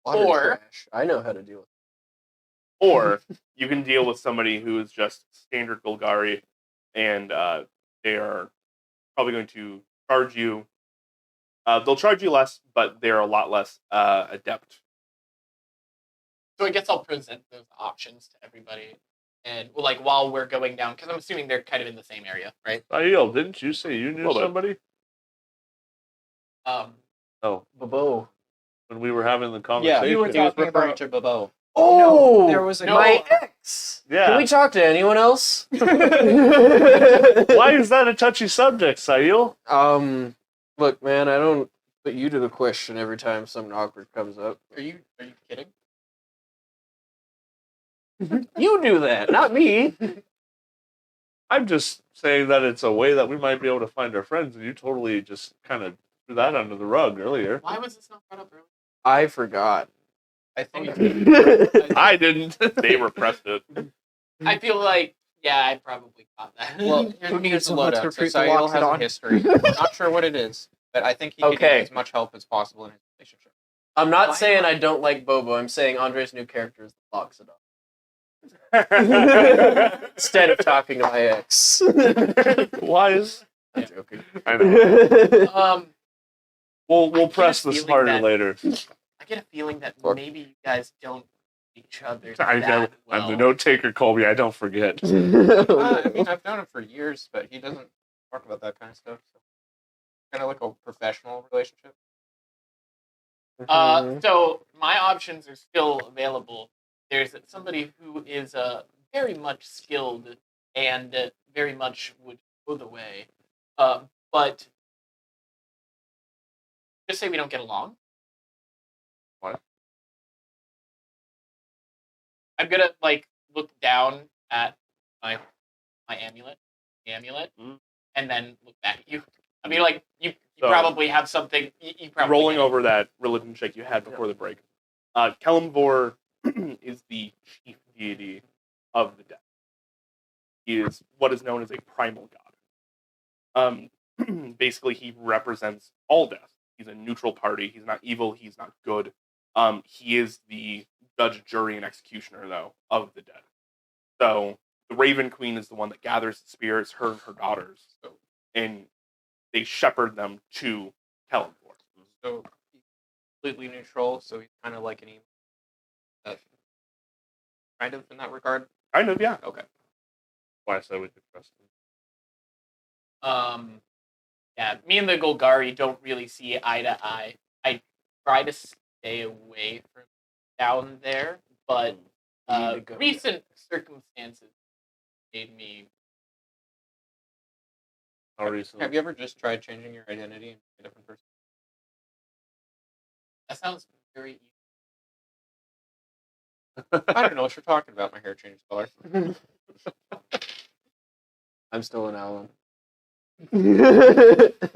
Water Or- trash. I know how to deal with Or you can deal with somebody who is just standard Golgari, and they are probably going to charge you. They'll charge you less, but they're a lot less adept. So I guess I'll present those options to everybody, and well, like while we're going down, because I'm assuming they're kind of in the same area, right? Aiel, didn't you say you knew Little bit. somebody? Oh, Bobo. when we were having the Yeah, conversation. you were He was talking referring about to Bobo. Oh, Oh, there was a my ex. Yeah. Can we talk to anyone else? Why is that a touchy subject, Sail? Look, man, I don't put you to the question every time something awkward comes up. Are you kidding? You do that, not me. I'm just saying that it's a way that we might be able to find our friends, and you totally just kind of threw that under the rug earlier. Why was this not brought up earlier? I forgot. I think I didn't. They repressed it. I feel like I probably caught that. well, here's the lowdown. So Sael has a history. Not sure what it is, but I think he could Okay. get as much help as possible in his relationship. I'm not Why saying not? I don't like Bobo. I'm saying Andre's new character is the Loxodon. Instead of talking to my ex. Why is? I'm joking. I know. We'll get press a this feeling harder that- later. I get a feeling that Fuck. maybe you guys don't know each other I know. that well. I'm the note taker, Colby. I don't forget. I mean, I've known him for years, but he doesn't talk about that kind of stuff. So. Kind of like a professional relationship. So my options are still available. There's somebody who is very much skilled and very much would go the way, but just say we don't get along. What? I'm gonna look down at my amulet, Mm. and then look back at you. I mean, like you So- probably have something. You probably Rolling get it. over that religion check you had before the break. Kelimvor is the chief deity of the dead. He is what is known as a primal god. Basically, he represents all death. He's a neutral party. He's not evil. He's not good. He is the judge, jury, and executioner, though, of the dead. So the Raven Queen is the one that gathers the spirits, her and her daughters, and they shepherd them to Kelimvor. So he's completely neutral. So he's kind of like an emo. That's kind of in that regard. Kind of, yeah. Okay. Why I said we could trust him. Yeah, me and the Golgari don't really see eye to eye. I try to stay away from down there, but You need to go recent circumstances made me. How recently? Have you ever just tried changing your identity and be a different person? That sounds very easy. I don't know what you're talking about. My hair changed color. I'm still an Alan.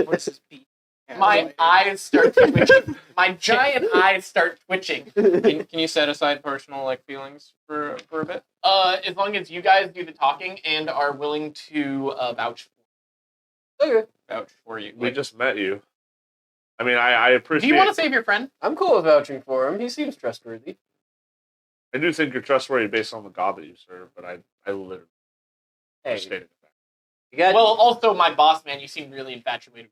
What's his beat? My eyes start twitching. My giant eyes start twitching. Can you set aside personal feelings for a bit? As long as you guys do the talking and are willing to vouch. Okay. Vouch for you. We just met you. I mean, I appreciate. Do you want to save your friend? I'm cool with vouching for him. He seems trustworthy. I do think you're trustworthy based on the god that you serve, but I literally Hey, just stated that. you got Well, also my boss man. You seem really infatuated.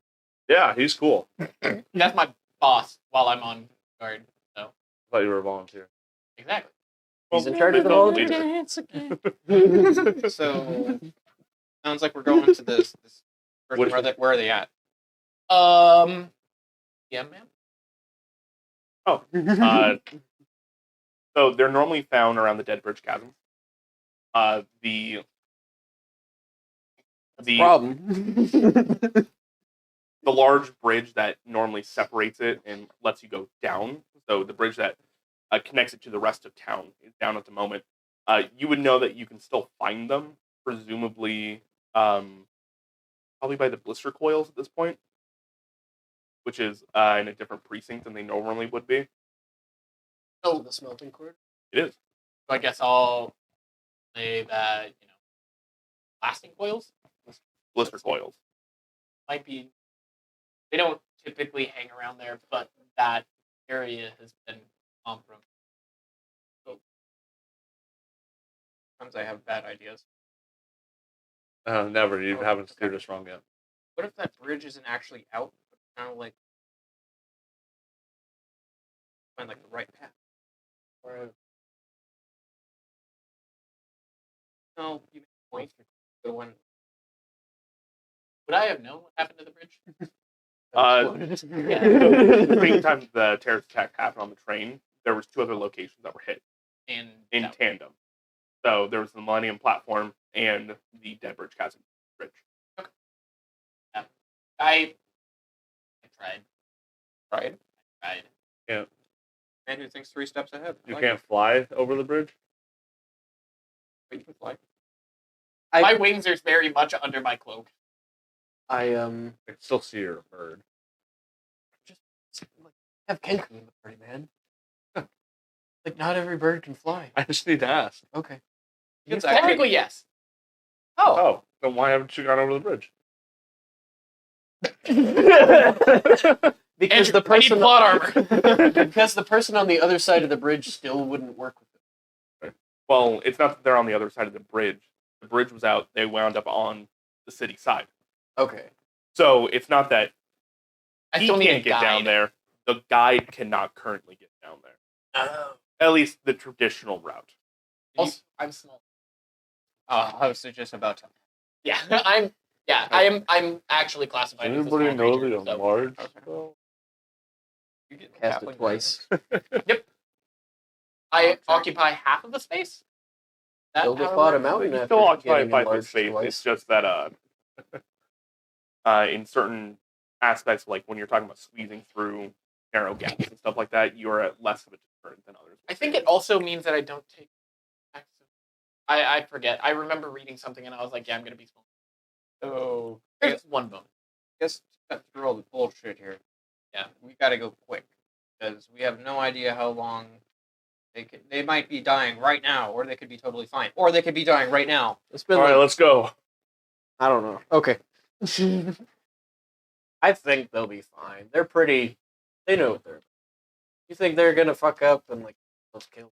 Yeah, he's cool. That's my boss while I'm on guard. I thought you were a volunteer. Exactly. he's in charge of the Well, volunteer. So sounds like we're going to this person. What- Where are they at? Yeah, man. So they're normally found around the Dead Bridge Chasm. The Problem. the large bridge that normally separates it and lets you go down. So the bridge that connects it to the rest of town is down at the moment. You would know that you can still find them presumably probably by the blister coils at this point, which is in a different precinct than they normally would be. So the smelting cord. It is. So I guess I'll say that, blasting coils Blister coils. might be. They don't typically hang around there, but that area has been from. Sometimes I have bad ideas. Never. You haven't steered us wrong yet. What if that bridge isn't actually out, but kind of like find like the right path? Or no, you make a point. The one. Would I have known what happened to the bridge? At the same time the terrorist attack happened on the train, there was 2 other locations that were hit And in tandem. So there was the Millennium Platform and the Dead Bridge Chasm Bridge. I tried. Tried. I tried. Man who thinks 3 steps ahead. You can't fly over the bridge? But you can fly. My wings are very much under my cloak. I can still see your bird. Have Kenku in the party, man. Like, not every bird can fly. I just need to ask. Okay. Technically, yes. Oh, then why haven't you gone over the bridge? Because Andrew, I need plot armor. because the person on the other side of the bridge still wouldn't work with it. Well, it's not that they're on the other side of the bridge. The bridge was out, they wound up on the city side. Okay. So it's not that I he still need a can't get down guide. there. The guide cannot currently get down there. Oh. At least the traditional route. Also, I'm small. I was just about to. Yeah, I'm actually classified as a small Anybody know creature, the so- large? You get Cast halfling it twice. I occupy half of the space. That Build a how it fought a works? mountain You after still occupy getting 5 foot enlarged space. twice. It's just that in certain aspects, like when you're talking about squeezing through narrow gaps and stuff like that, you're at less of a deterrent than others. I think it also means that I don't take. I forget. I remember reading something and I was like, yeah, I'm gonna be small. So There's one bonus. just to cut through all the bullshit here. Yeah. We gotta go quick because we have no idea how long they might be dying right now, or they could be totally fine, or they could be dying right now. It's been All right, like, let's go. I don't know. Okay. I think they'll be fine. They're pretty. They know what they're. You think they're gonna fuck up and like let's kill?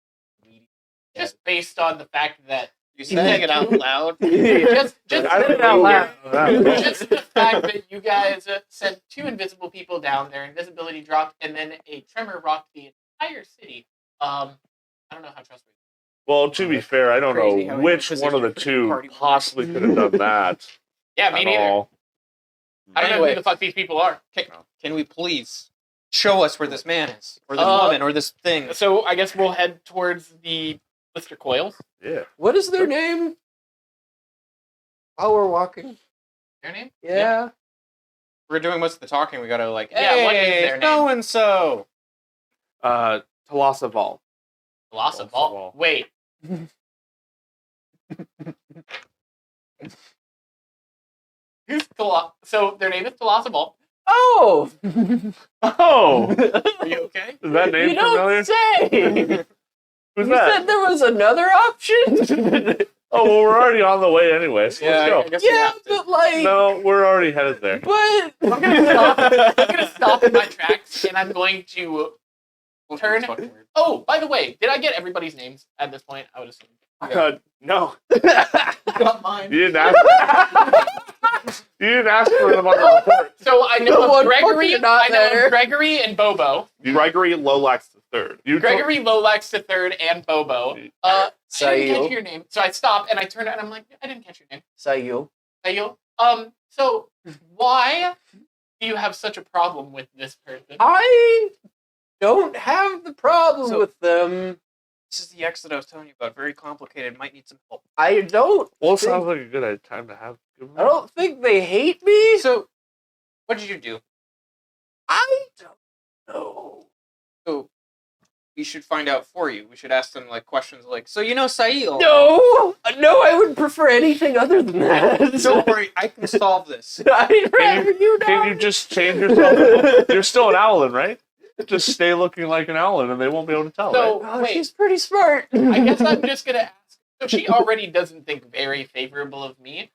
Just based on the fact that You saying it out loud. just I did it out loud. just the fact that you guys sent 2 invisible people down there, invisibility dropped, and then a tremor rocked the entire city. I don't know how trustworthy. Well, to be fair, I don't Crazy how know he which positioned one of the for 2 party possibly could have done that. Yeah, me at neither. all. I don't know Anyway. who the fuck these people are. Can we please show us where this man is, or this Uh, woman, or this thing? So I guess we'll head towards the blister coils. Yeah. What is their name? While we're walking. Their name? Yeah. We're doing most of the talking. We gotta like, Yeah, what is hey, their name? so and so. Talasa Vol. Velociball. Velociball. Wait. Who's So their name is Velociball. Oh. Oh! Are you okay? Is that name You don't familiar? say. Who's You that? said there was another option. Oh, well, we're already on the way anyway, so let's go. I guess we Yeah, have to. but like. No, we're already headed there. But I'm gonna stop in my tracks and I'm going to turn. Oh, by the way, did I get everybody's names at this point? I would assume. No. Got mine. You didn't ask. You didn't ask for them on the report. So I know No of one Gregory. fucking not I know there. of Gregory and Bobo. Gregory Lolax III. You Gregory Lolax III and Bobo. I didn't catch Sayo. your name, so I stop and I turn and I'm like, I didn't catch your name. Sayo. Sayo. So why do you have such a problem with this person? I don't have the problem So- with them. This is the X that I was telling you about. Very complicated. Might need some help. I don't. Well, it think- sounds like a good time to have. I don't think they hate me. So, what did you do? I don't know. So, we should find out for you. We should ask them like questions like, so you know Sail? No, I would prefer anything other than that. Don't worry, I can solve this. I'd rather you Can you not. just change yourself? You're still an owlin, right? Just stay looking like an owlin, and they won't be able to tell, So right? Oh, wait, she's pretty smart. I guess I'm just gonna ask. So she already doesn't think very favorable of me.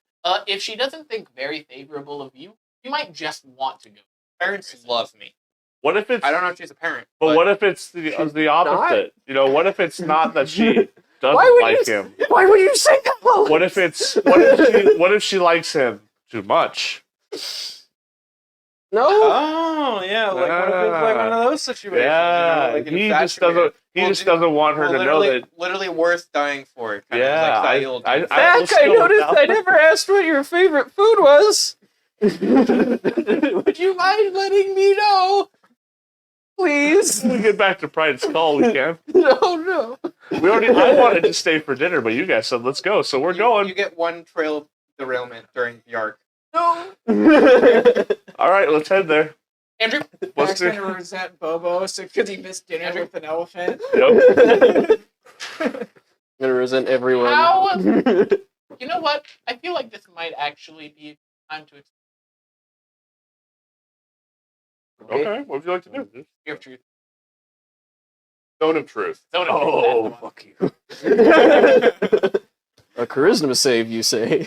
If she doesn't think very favorable of you, you might just want to go. Parents love me. What if it's? I don't know if she's a parent, But what if it's the opposite? You know, what if it's not that she doesn't Why would like you? him? Why would you say that, Lola? What if she likes him too much? No. Oh yeah, like what if it's like one of those situations? Yeah, like an he just infatuated- doesn't. He Well, just dude, doesn't want her to know literally, that. literally worth dying for. Kind Yeah, of like Sail did. I Back, will still noticed doubt- I never asked what your favorite food was. Would you mind letting me know? Please. When we get back to Pride's Call, we can. No. We already. I wanted to stay for dinner, but you guys said let's go, so we're going. You get one trail derailment during the arc. No. All right, let's head there. Andrew, What's Max the? gonna resent Bobo because he missed dinner with an elephant. Yep. Gonna resent everyone. How? You know what? I feel like this might actually be time to Okay, what would you like to do? Spear of Truth. Zone of truth. Zone of Truth, Oh, that's the one. fuck you. A charisma save, you say?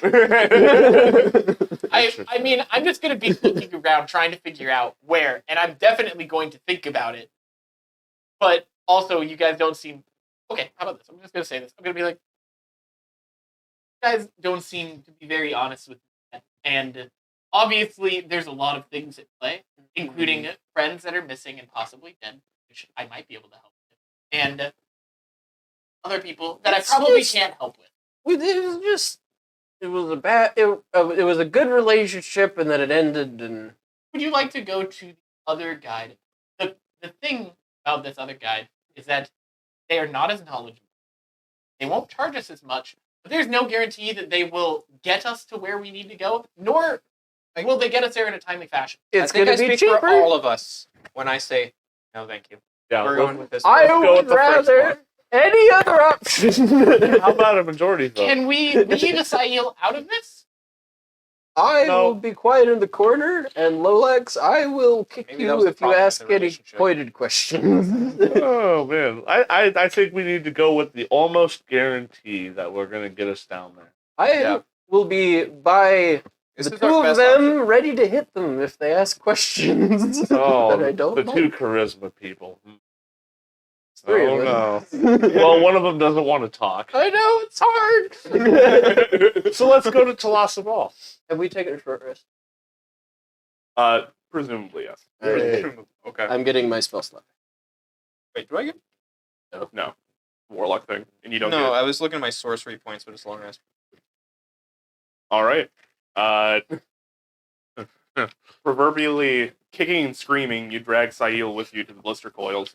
I mean, I'm just going to be looking around trying to figure out where, and I'm definitely going to think about it. But also, you guys don't seem... Okay, how about this? I'm just going to say this. I'm going to be like, you guys don't seem to be very honest with me. And obviously, there's a lot of things at play, including friends that are missing and possibly dead, which I might be able to help with. And other people that It's I probably just- can't help with. It was a bad. It was a good relationship, and then it ended. And Would you like to go to the other guide? The thing about this other guide is that they are not as knowledgeable. They won't charge us as much, but there's no guarantee that they will get us to where we need to go, nor will they get us there in a timely fashion. it's I think gonna I be speak cheaper. for all of us when I say no, thank you. Yeah, We're going with this. I Let's go with would the first rather one. any other option. How about a majority vote? Can we lead Asail out of this? I No. will be quiet in the corner, and Lolax, I will kick Maybe that you was the if you problem with ask the any relationship. pointed questions. Oh man, I think we need to go with the almost guarantee that we're gonna get us down there. I Yeah. will be by This the is two our of best them option. ready to hit them if they ask questions Oh, that I don't the like. two charisma people. It's three Oh of no. us. Well, one of them doesn't want to talk. I know it's hard. So let's go to Talassa Ball. Have we taken a short rest? Presumably, yes. Okay. I'm getting my spell slot. Wait, do I get? No. Warlock thing. And you don't No, get it. I was looking at my sorcery points, but it's long as. All right. Proverbially kicking and screaming, you drag Sail with you to the blister coils.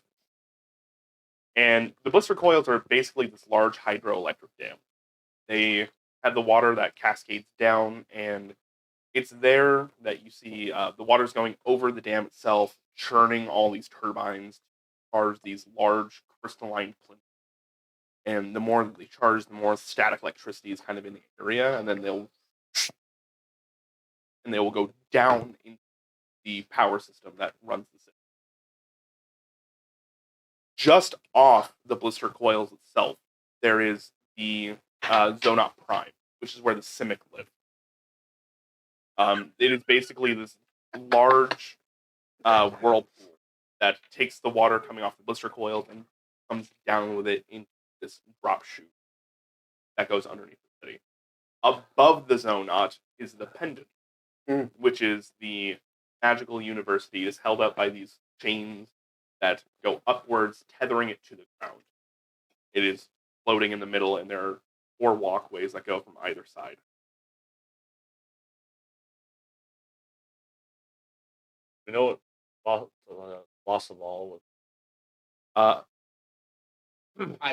And the blister coils are basically this large hydroelectric dam. They have the water that cascades down, and it's there that you see the water's going over the dam itself, churning all these turbines, charge these large crystalline plinths. And the more they charge, the more static electricity is kind of in the area, and then they will go down into the power system that runs the city. Just off the blister coils itself, there is the Zonot Prime, which is where the Simic live. It is basically this large whirlpool that takes the water coming off the blister coils and comes down with it into this drop chute that goes underneath the city. Above the Zonot is the Pendant, which is the magical university. It is held up by these chains that go upwards, tethering it to the ground. It is floating in the middle, and there are 4 walkways that go from either side. You know what? Loss of all was. I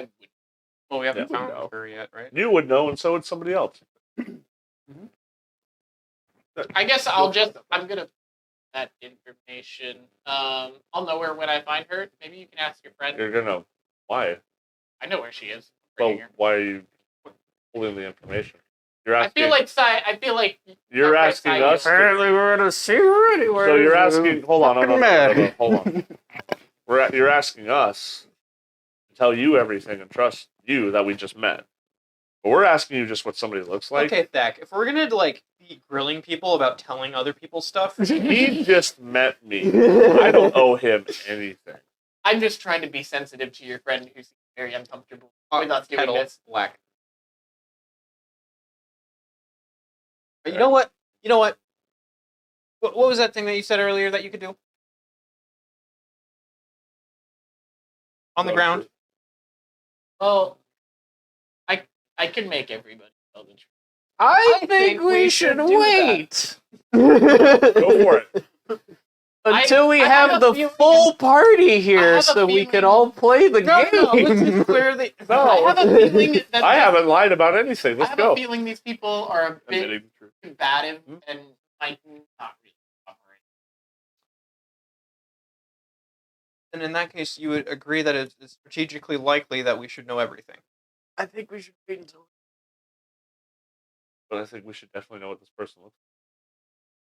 would. Well, we haven't Yeah. found No. her yet, right? You would know, and so would somebody else. I guess I'm gonna that information. I'll know her when I find her. Maybe you can ask your friend. You're gonna Why? I know where she is. Right Well, here. why are you holding the information? You're I asking. feel like You're asking us. Apparently, we're in a secret anyway. So you're asking. Hold on, no, hold on. on. You're asking us to tell you everything and trust you that we just met. But we're asking you just what somebody looks like. Okay, Thak, if we're gonna like be grilling people about telling other people stuff, He just met me. I don't owe him anything. I'm just trying to be sensitive to your friend who's very uncomfortable with us doing Kettle this. black. You know what? You know what? What was that thing that you said earlier that you could do? On the ground? Well, I can make everybody tell the truth. I think we should do wait. Go for it. Until we I have have a the feeling- full party I here have a so we feeling- can all play the No, game. no, let's just clear the. No. I have a feeling that I haven't lied about anything. I Let's have go. a feeling these people are a bit Admitting the truth. combative and might not really cooperate. And in that case, you would agree that it's strategically likely that we should know everything. I think we should wait until. But I think we should definitely know what this person looks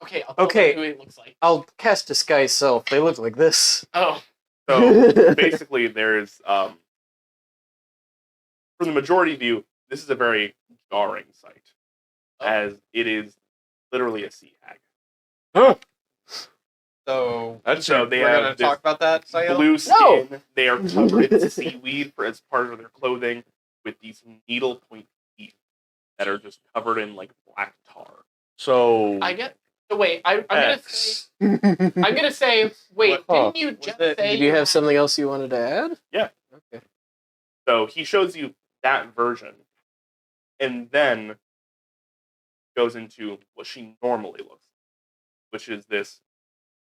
Okay, I'll tell Okay. them who it looks like. I'll cast disguise self. They look like this. Oh, like. So basically, there's from the majority view, this is a very jarring sight, as it is literally a sea hag. So, So they we're have gonna this talk about that, Sayo? blue skin. They are covered in seaweed as part of their clothing, with these needle point teeth that are just covered in like black tar. So I get. So wait, I'm gonna say. X. I'm gonna say. Wait, What- didn't you just Did say? you have had- something else you wanted to add? Yeah. Okay. So he shows you that version, and then goes into what she normally looks like, which is this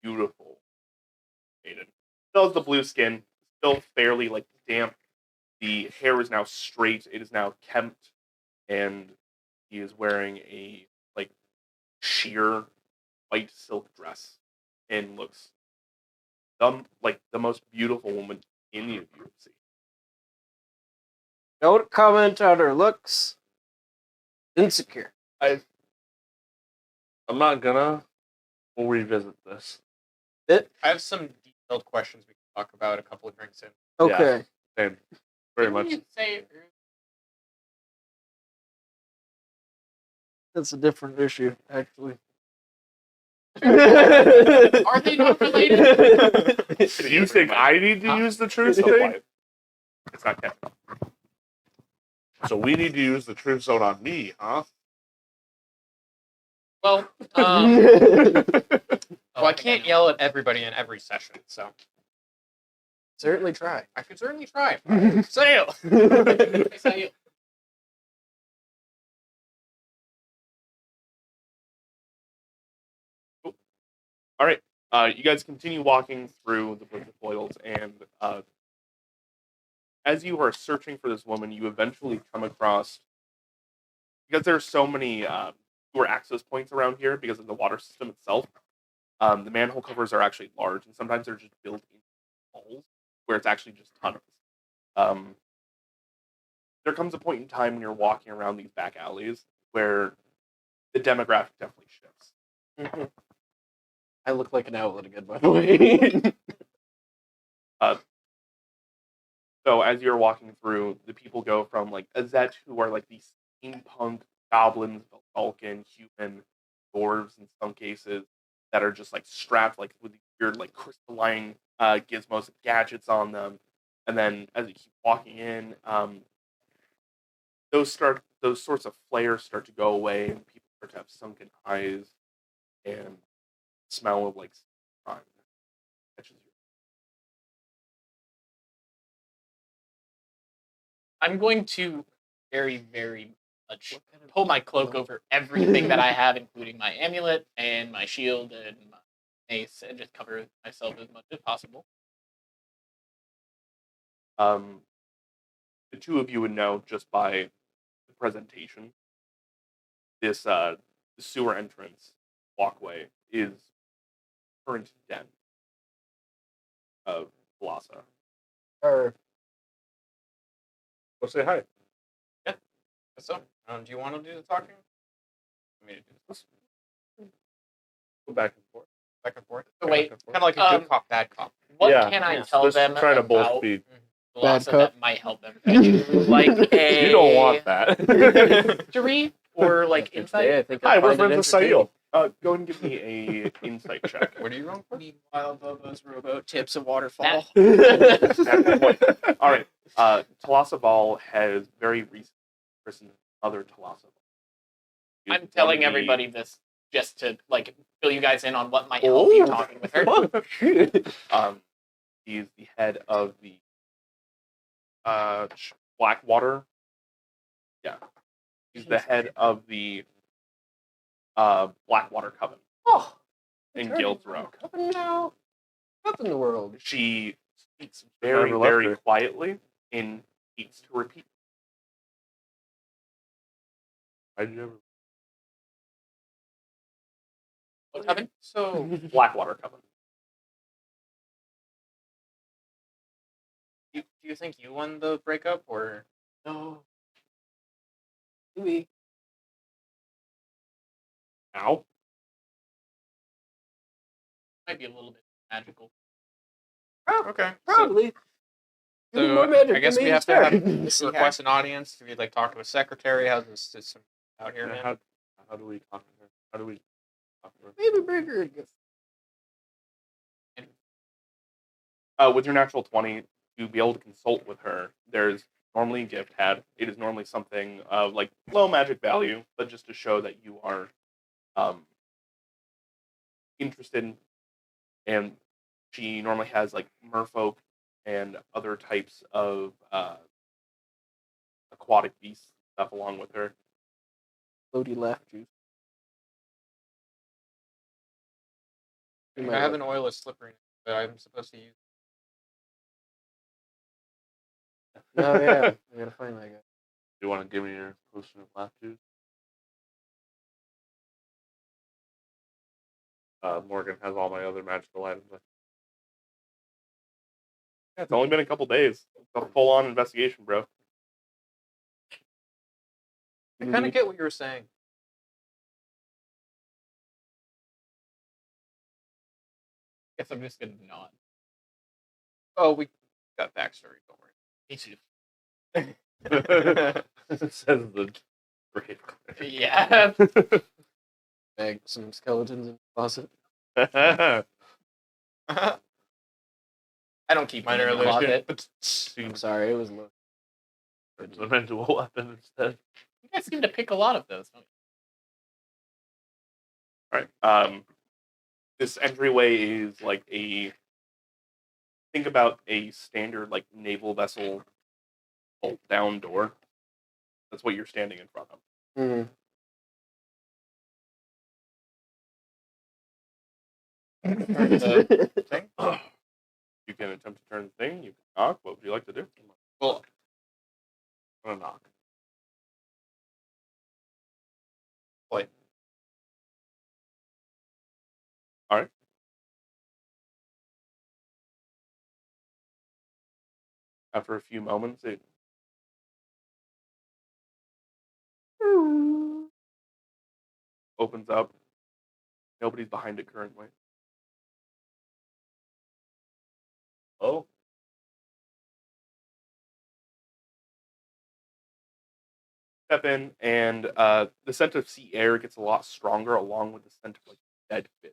beautiful maiden. Still has the blue skin, still fairly like damp. The hair is now straight. It is now kempt, and he is wearing a like sheer white silk dress, and looks like the most beautiful woman any of you would see. Don't comment on her looks. Insecure. I'm not gonna. We'll revisit this. I have some detailed questions we can talk about a couple of drinks in. Okay. And very Didn't much. you say? That's a different issue, actually. Are they not related? Do you think I need to use the truth So thing? quiet. It's not canon. So we need to use the truth zone on me, huh? Well, Well, I can't yell at everybody in every session, so Certainly try. I could certainly try. Sail! Say All right. You guys continue walking through the Blizzard Foils, and as you are searching for this woman, you eventually come across, because there are so many sewer access points around here because of the water system itself. The manhole covers are actually large, and sometimes they're just built in holes where it's actually just tunnels. There comes a point in time when you're walking around these back alleys where the demographic definitely shifts. I look like an outlet again, by the way. So as you're walking through, the people go from like Azet, who are like these steampunk goblins, Vulcan, human, dwarves in some cases, that are just like strapped like with these weird like crystalline gizmos and gadgets on them. And then as you keep walking in, those sorts of flares start to go away, and people start to have sunken eyes and smell of like crime catches you. I'm going to very, very much pull my cloak over everything that I have, including my amulet and my shield and my mace, and just cover myself as much as possible. The two of you would know just by the presentation. This the sewer entrance walkway is current den of Blasa. Or Go say hi. So, do you want to do the talking? I mean, this Go back and forth. back and forth. So wait, Kind of like a good cop, bad cop. what Yeah. can I Yeah. tell Let's them try to both about be. Blossom Bad that might help them? Would you like a You don't want that. history or like insight? I think Hi, I'll we're find it friends with entertaining. Sail. Go and give me a insight check. What are you wrong for? Meanwhile, Bobo's rowboat tips a waterfall. All right. Tolosaval has very recently christened other Tolosaval. I'm telling everybody this just to like fill you guys in on what might help you talking with her. He's the head of the Blackwater. Yeah, he's the head of the Blackwater Coven Oh, in Guild's Row. up in the world. She speaks very, Never left very her. quietly and eats to repeat. Why'd you ever? What coven? So, Blackwater Coven. do you think you won the breakup, or No. Maybe. Ow. Might be a little bit magical. okay? Probably. So, Even more magic I guess than we me, have to sure. have request an audience to be like talk to a secretary. How's this system out here, man? How do we talk to her? How do we talk to her? Maybe bigger. With your natural 20, to be able to consult with her, there's normally a gift had. It is normally something of like low magic value, but just to show that you are interested. And she normally has like merfolk and other types of aquatic beast stuff along with her. Lodi laugh juice. I have an oilless slipper that I'm supposed to use. Oh yeah, I gotta find that guy. Do you want to give me your potion of laugh juice? Morgan has all my other magical items. Yeah, it's only been a couple days. It's a full-on investigation, bro. I kind of get what you were saying. Guess I'm just gonna nod. Oh, we got backstory. Don't worry. Me too. It says the brave. Yeah. Bag some skeletons in the closet. I don't keep mine Minor in the illusion. closet. I'm sorry, it was low. It's a mental weapon instead. You guys seem to pick a lot of those. Don't All right. This entryway is like think about a standard like naval vessel bolt down door. That's what you're standing in front of. Mm. Thing? You can attempt to turn the thing. You can knock. What would you like to do? Well, I'm gonna knock. Play. All right. After a few moments, it opens up. Nobody's behind it currently. Oh, Step in, and the scent of sea air gets a lot stronger, along with the scent of like dead fish.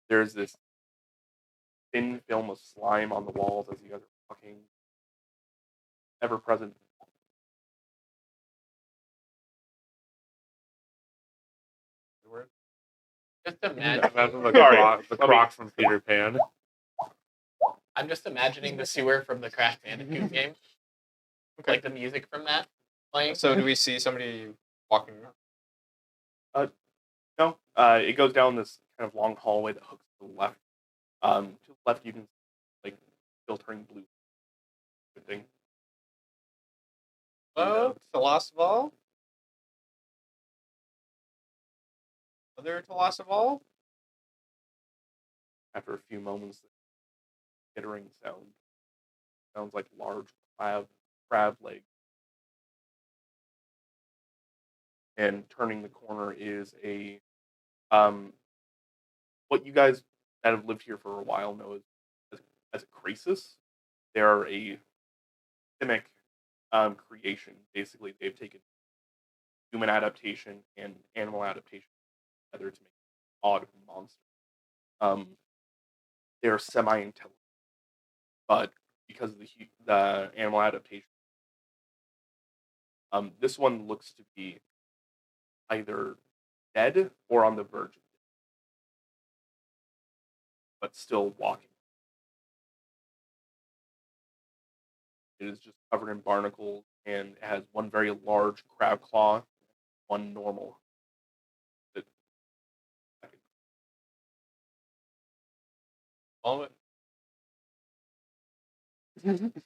There's this thin film of slime on the walls as you guys are walking. Ever present. Just imagine. imagine the Sorry. croc, the croc from Peter Pan. I'm just imagining the sewer from the Crash Bandicoot game. Okay. Like the music from that playing. So do we see somebody walking around? No, it goes down this kind of long hallway that hooks to the left. To the left, you can like filtering blue. Good thing. Hello, Tolosaval? Other Tolosaval? After a few moments, the skittering sounds like large crab legs. And turning the corner is a what you guys that have lived here for a while know as a crisis. They're a systemic creation. Basically, they've taken human adaptation and animal adaptation together to make an odd monster. Um, they're semi-intelligent, but because of the animal adaptation, this one looks to be either dead or on the verge of death, but still walking. It is just covered in barnacles and it has one very large crab claw, one normal. That- All of it.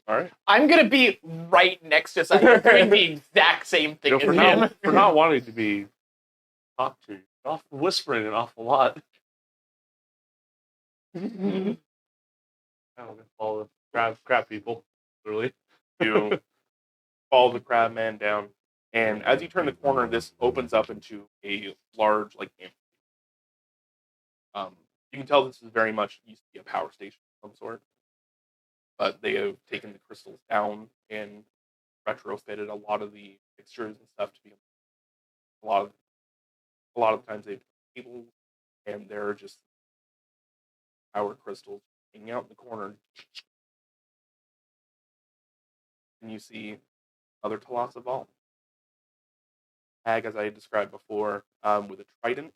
All right. I'm gonna be right next to Sire doing the exact same thing as for him. not wanting to be talked to, whispering an awful lot. I don't know, all the crab people, literally. You follow the crab man down, and as you turn the corner, this opens up into a large like amphitheater. You can tell this is very much used to be a power station of some sort, but they have taken the crystals down and retrofitted a lot of the fixtures and stuff to be a lot of times they have tables and there are just power crystals hanging out in the corner. And you see other Talassa Vault. Hag, as I described before, with a trident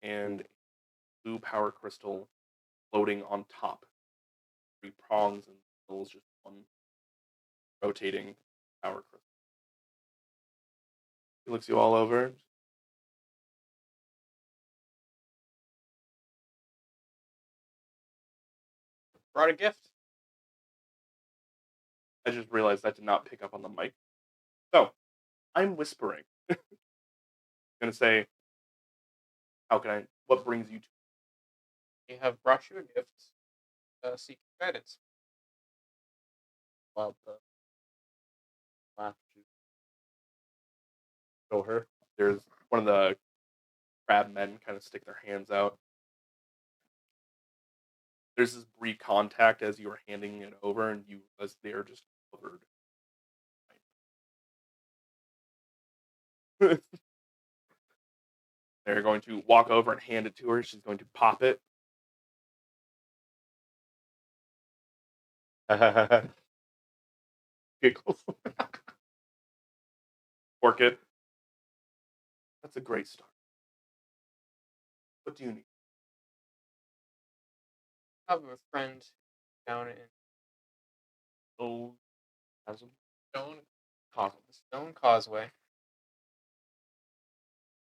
and a blue power crystal floating on top. 3 prongs and it's just one rotating power crystal. He looks you all over. Brought a gift. I just realized that did not pick up on the mic. So, I'm whispering. I'm gonna say, what brings you to We have brought you a gift. Seek guidance. Wow, laugh. Show her. There's one of the crab men kind of stick their hands out. There's this brief contact as you are handing it over, and as they are just covered. They're going to walk over and hand it to her. She's going to pop it. Giggles. Fork it. That's a great start. What do you need? I have a friend down in Oh, chasm. Stone Causeway.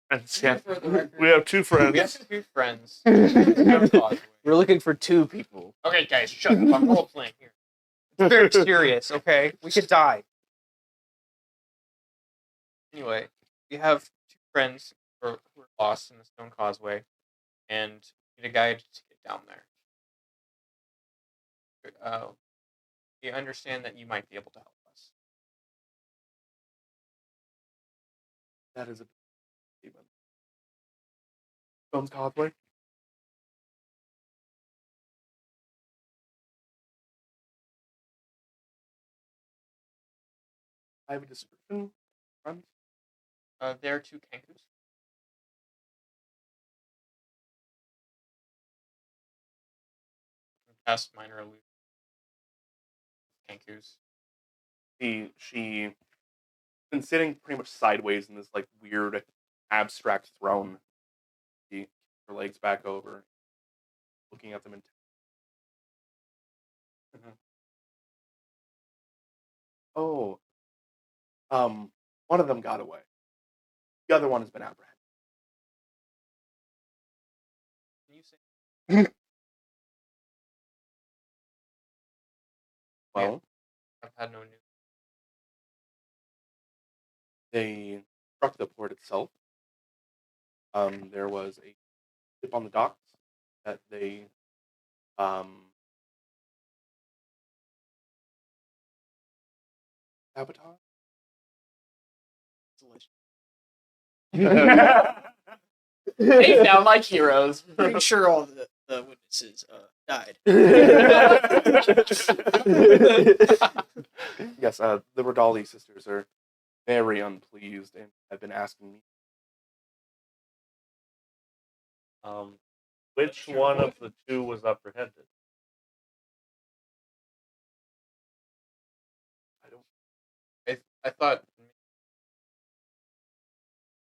Friends, yeah. For the record. We have 2 friends. We have 2 friends. Stone Causeway. We're looking for 2 people. Okay, guys, shut up. I'm role playing here. It's very serious, okay? We could die. Anyway, we have 2 friends who are lost in the Stone Causeway, and need a guide to get down there. We understand that you might be able to help us. That is a statement. Stone's Causeway? I have a description, friends. There are 2 kankus. Past minor illusion. Kankus. She's been sitting pretty much sideways in this like weird abstract throne. She keeps her legs back over, looking at them in. Oh, one of them got away. The other one has been apprehended. Can you say Well, I've had no news? they struck the port itself. There was a ship on the docks that they Sabotage. They sound like heroes. Pretty sure all the witnesses died. Yes, the Rodali sisters are very unpleased and have been asking me. Which one of the two was apprehended? I don't. I thought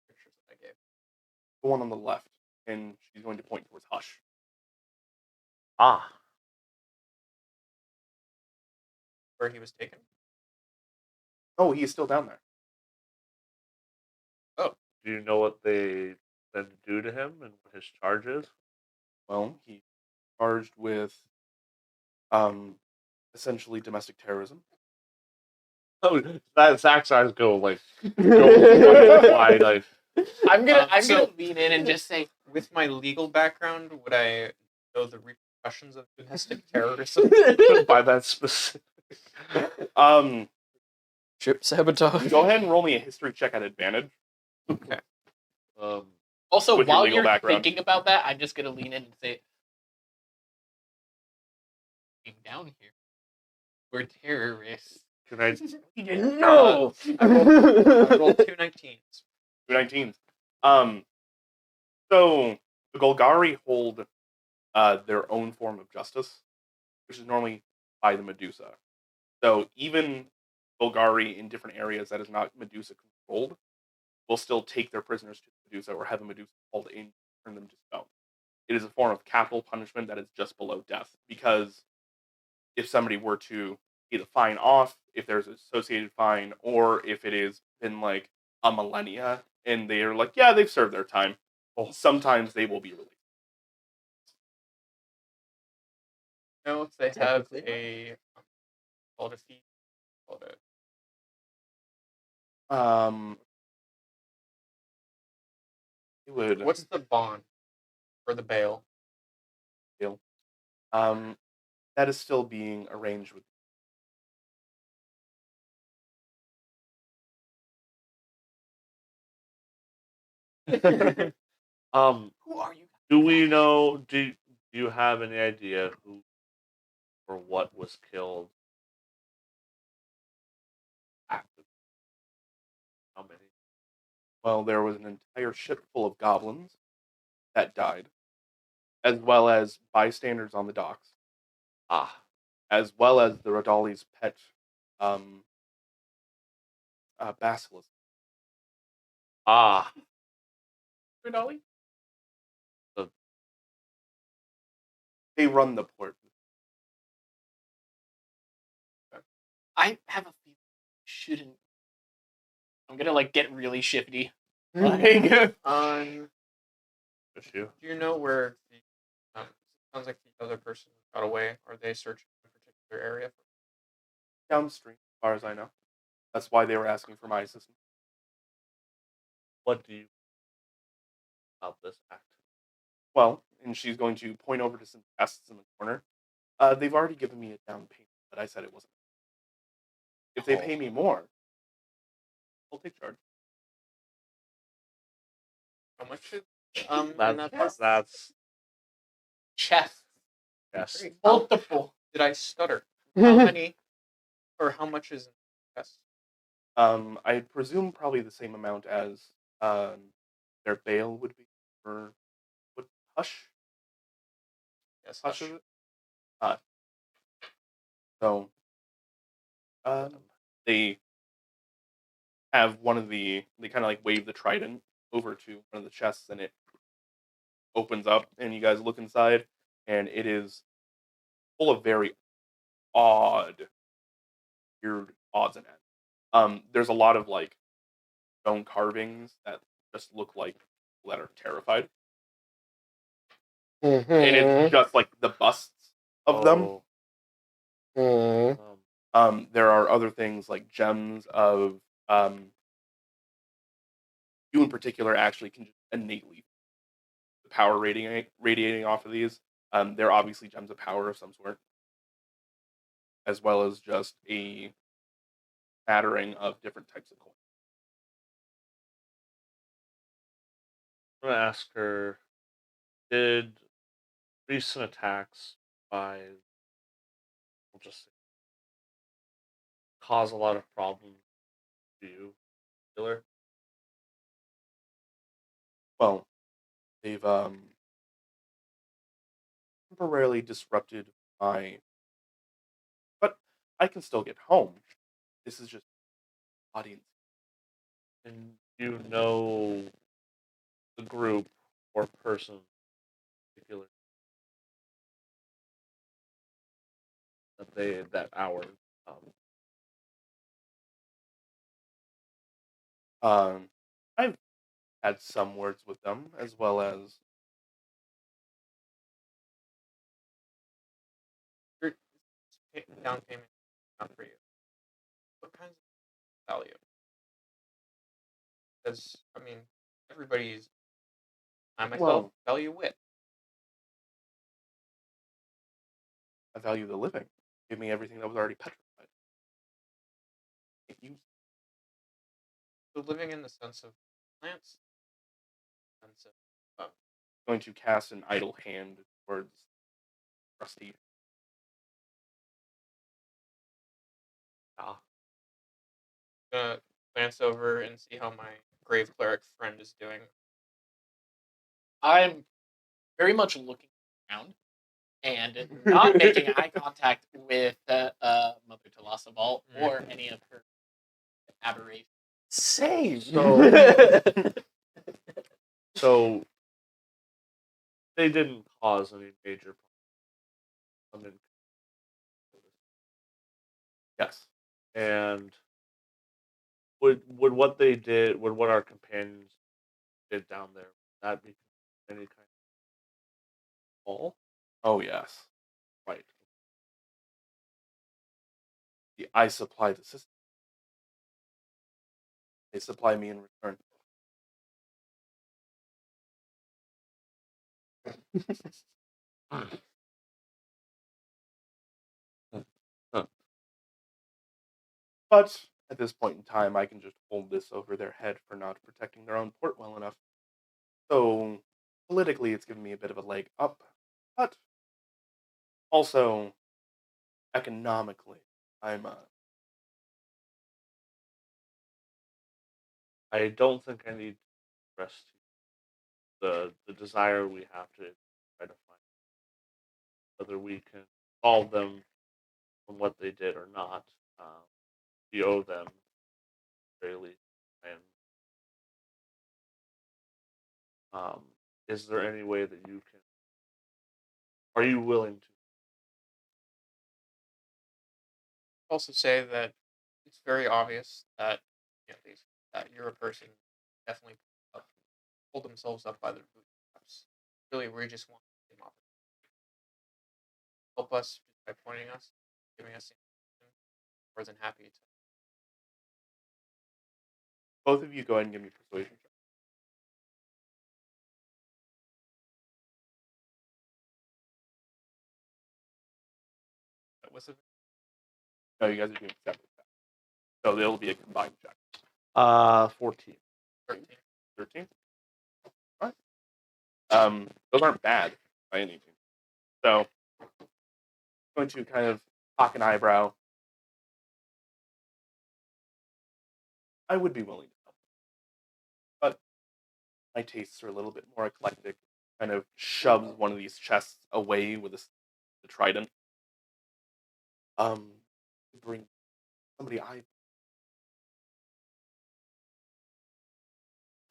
pictures that I gave. The one on the left, and she's going to point towards Hush. Ah, Where he was taken. Oh, he is still down there. do you know what they then do to him and what his charge is? Well, he's charged with essentially domestic terrorism. Oh, that Zach's eyes go wide. Like, I'm gonna So- lean in and just say, With my legal background, would I know the repercussions of domestic terrorism? by that specific. Ship sabotage. Go ahead and roll me a history check at advantage. Okay. also, With your while legal you're background. thinking about that, I'm just gonna lean in and say, down here, we're terrorists. Can I? We didn't know. I rolled 2 19s. 219s. So the Golgari hold their own form of justice, which is normally by the Medusa. So even Golgari in different areas that is not Medusa controlled will still take their prisoners to Medusa or have a Medusa called in, turn them to stone. It is a form of capital punishment that is just below death, because if somebody were to pay the fine off, if there's an associated fine, or if it has been like a millennia and they are like, yeah, they've served their time, well, sometimes they will be released. No, if they have a called a fee, called a It would. what's the bond for the bail? That is still being arranged with. Who are you? Do we know? Do you have any idea who or what was killed? After how many? Well, there was an entire ship full of goblins that died, as well as bystanders on the docks, Ah, as well as the Rodali's pet basilisk. ah. Dolly? They run the port. I have a feeling I shouldn't. I'm gonna like get really shifty. Like, Just you. Do you know where the sounds like the other person got away? Are they searching a particular area? Downstream, as far as I know. That's why they were asking for my assistance. What do you about this act? Well, and she's going to point over to some chests in the corner. They've already given me a down payment, but I said it wasn't. If they pay me more, I'll take charge. How much is That's chest. yes. Multiple. did I stutter? How many or how much is in the chest? I presume probably the same amount as their bail would be for what Hush? Yes, Hush hush. is it? So they have they kind of like wave the trident over to one of the chests, and it opens up, and you guys look inside, and it is full of very odd, weird odds and ends. There's a lot of like stone carvings that just look like people that are terrified, and it's just like the busts of them. There are other things like gems of you in particular actually can just innately the power radiating off of these. They're obviously gems of power of some sort, as well as just a smattering of different types of coins. I'm gonna ask her, did recent attacks by, we'll just say, cause a lot of problems to you, Killer? Well, they've temporarily disrupted my, but I can still get home. This is just audience. And you know the group or person in particular that hour. I've had some words with them, as well as Your down payment not for you. What kinds of value? Because I mean, everybody's. I myself Well- value wit. I value the living. Give me everything that was already petrified. Can't use So living in the sense of plants, sense of going to cast an idle hand towards Rusty. gonna glance over and see how my grave cleric friend is doing. I'm very much looking around and not making eye contact with Mother Talasabal or any of her aberrations. Same. So they didn't cause any major problems. Yes. And would what they did, would what our companions did down there, would that be any kind of fall? Oh, yes. Right. I supply the system. They supply me in return. But at this point in time, I can just hold this over their head for not protecting their own port well enough. So politically, it's given me a bit of a leg up, but also economically, I'm I don't think I need to rest the desire we have to try to find whether we can solve them from what they did or not. We owe them daily. And is there any way that you can? Are you willing to? Also say that it's very obvious that at least that you're a person who definitely hold themselves up by their bootstraps. Really, we just want the same opportunity. Help us by pointing us, giving us information. More than happy to. both of you go ahead and give me persuasion check. What's it? No, you guys are doing separate checks. So it'll be a combined check. 14. 13. 13? Alright. Those aren't bad by any means. So, going to kind of cock an eyebrow. I would be willing to help. But my tastes are a little bit more eclectic. Kind of shoves one of these chests away with the trident. To bring somebody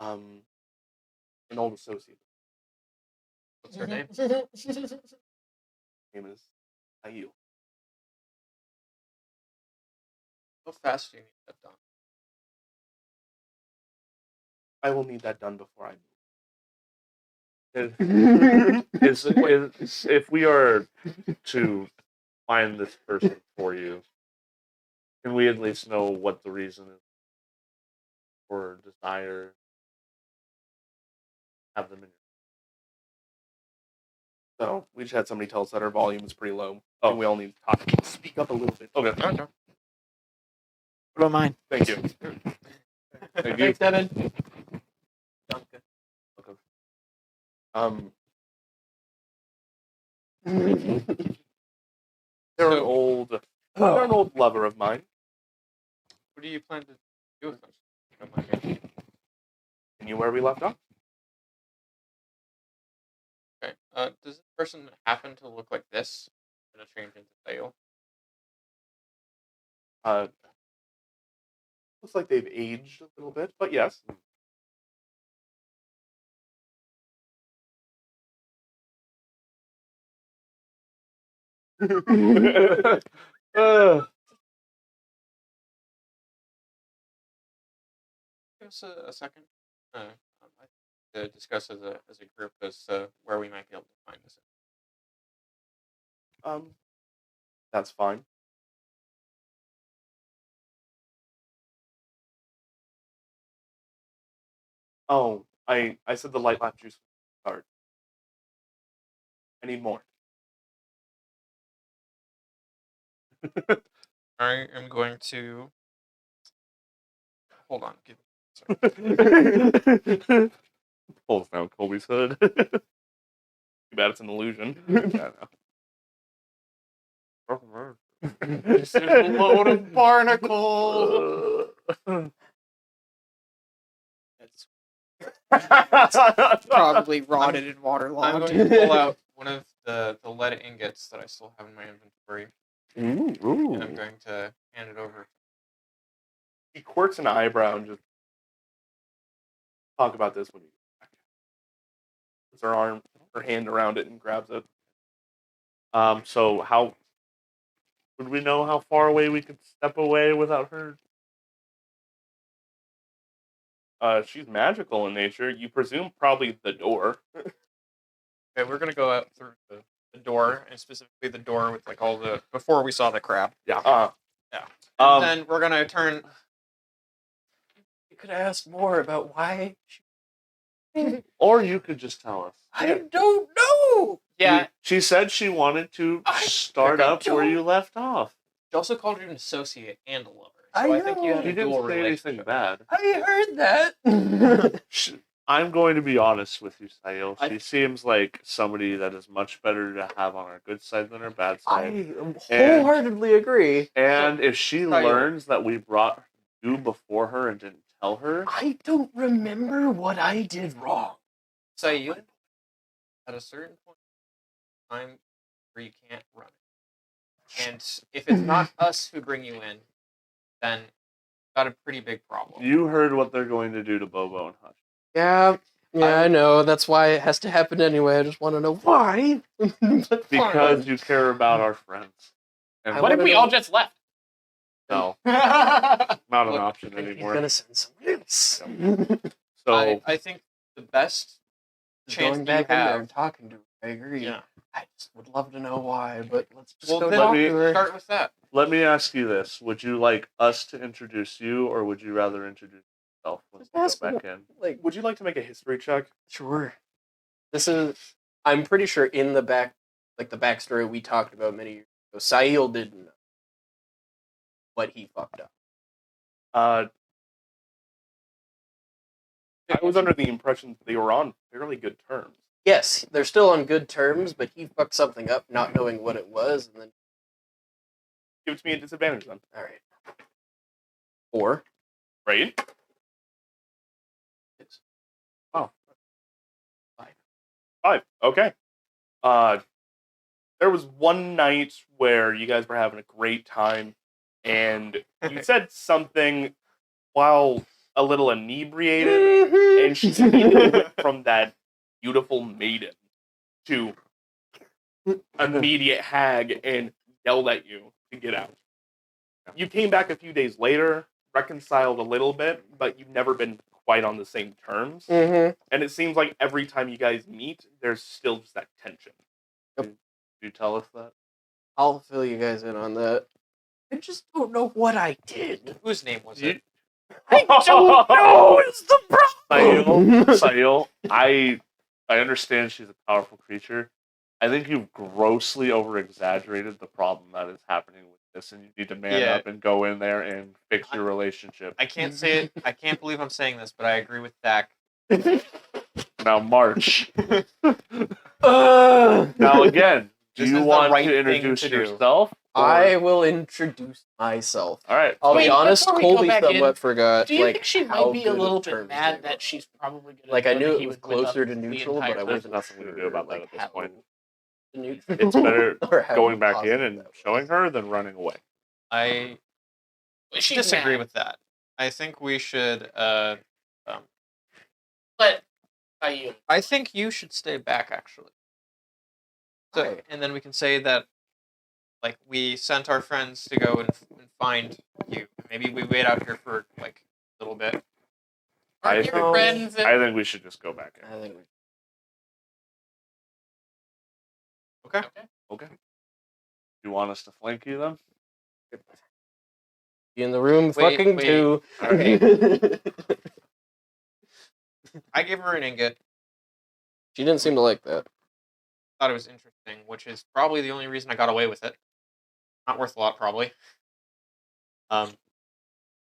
an old associate. What's her name? Name is Ayu. How fast do you need that done? I will need that done before I move. If we are to find this person for you, can we at least know what the reason is or desire have them in So we just had somebody tell us that our volume is pretty low. Oh, and we all need to speak up a little bit. Okay. Okay. What about mine? Thank you. Thank you. Thanks, Devin. Duncan. They're an old lover of mine. What do you plan to do with them? Don't mind me. Continue where we left off. Okay. Does this person happen to look like this? I'm gonna change into Sayo. Looks like they've aged a little bit, but yes. Give us a second. To discuss as a group as where we might be able to find this. That's fine. Oh, I said the light lap juice card. I need more. I am going to hold on. Give me a second. Pulls down Colby's hood. Too bad it's an illusion. Yeah, Just a load of barnacles. Probably rotted and I'm waterlogged. going to pull out one of the lead ingots that I still have in my inventory, Ooh. and I'm going to hand it over. He quirks an eyebrow and just talk about this when you get back. Puts her hand around it and grabs it. So how would we know how far away we could step away without her? She's magical in nature. You presume probably the door. Okay, we're gonna go out through the door, and specifically the door with like all the before we saw the crab. Yeah. And then we're gonna turn. You could ask more about why. Or you could just tell us. I don't know. Yeah, She said she wanted to start up where you left off. She also called you an associate and a lover. So I I think you know. had She a didn't dual say anything relationship. bad. I heard that. I'm going to be honest with you, Sayo. I- She seems like somebody that is much better to have on our good side than our bad side. I wholeheartedly agree. And if she Sayo. learns that we brought you before her and didn't tell her, I don't remember what I did wrong. So you, at a certain point in time where you can't run it, and if it's not us who bring you in, then you've got a pretty big problem. you heard what they're going to do to Bobo and Hush. Yeah, I know. That's why it has to happen anyway. I just want to know why. But Because fine. you care about our friends. And I what if wanna we know- all just left? no, Not not an Look, option He's anymore. gonna send someone else. So I think the best chance Going that you back in there have. and talking to her. I agree. Yeah. I just would love to know why, but let's just Well, go then talk me- to her. Start with that. let me ask you this: would you like us to introduce you, or would you rather introduce yourself when Just we ask go back in? Like, Would you like to make a history check? sure. This is. I'm pretty sure in the back, like the backstory we talked about many years ago, Sahil didn't know what he fucked up. I was under the impression they were on fairly good terms. Yes, they're still on good terms, but he fucked something up, not knowing what it was, and then Give it to me at disadvantage then. all right. 4. Right? Six. Oh. 5. 5. Okay. There was one night where you guys were having a great time, and you said something while a little inebriated, and she immediately went from that beautiful maiden to immediate hag and yelled at you to get out. You came back a few days later, reconciled a little bit, but you've never been quite on the same terms. Mm-hmm. And it seems like every time you guys meet, there's still just that tension. Did you tell us that? I'll fill you guys in on that. I just don't know what I did. Whose name was You- it? I don't know. It's the problem. Sayil, I understand she's a powerful creature. I think you've grossly over-exaggerated the problem that is happening with this, and you need to man Yeah. up and go in there and fix your relationship. I can't say it. I can't believe I'm saying this, but I agree with Dak. Now, March. Ugh. Now, again, do This you is the want right to thing introduce to do. yourself? or- I will introduce myself. All right. I'll Wait, be honest, before we go Colby back somewhat in, forgot. Do you like, think she how might be a good little of bit terms they mad were that on. she's probably gonna Like, I know knew that it he was with us closer to the neutral, but I entire There's wasn't nothing we sure, can do about that like, at this how point. the neutral. It's better or how going back in positive and that was. showing her than running away. I She's disagree mad, with that. I think we should. but you. I think you should stay back, actually. So, Why? and then we can say that, like, we sent our friends to go and find you. Maybe we wait out here for like a little bit. Are I your think- friends? I think we should just go back in. I think we Okay. Okay. You want us to flank you then? be in the room Wait, fucking wait. too. Okay. I gave her an ingot. She didn't seem to like that. Thought it was interesting, which is probably the only reason I got away with it. Not worth a lot, probably. And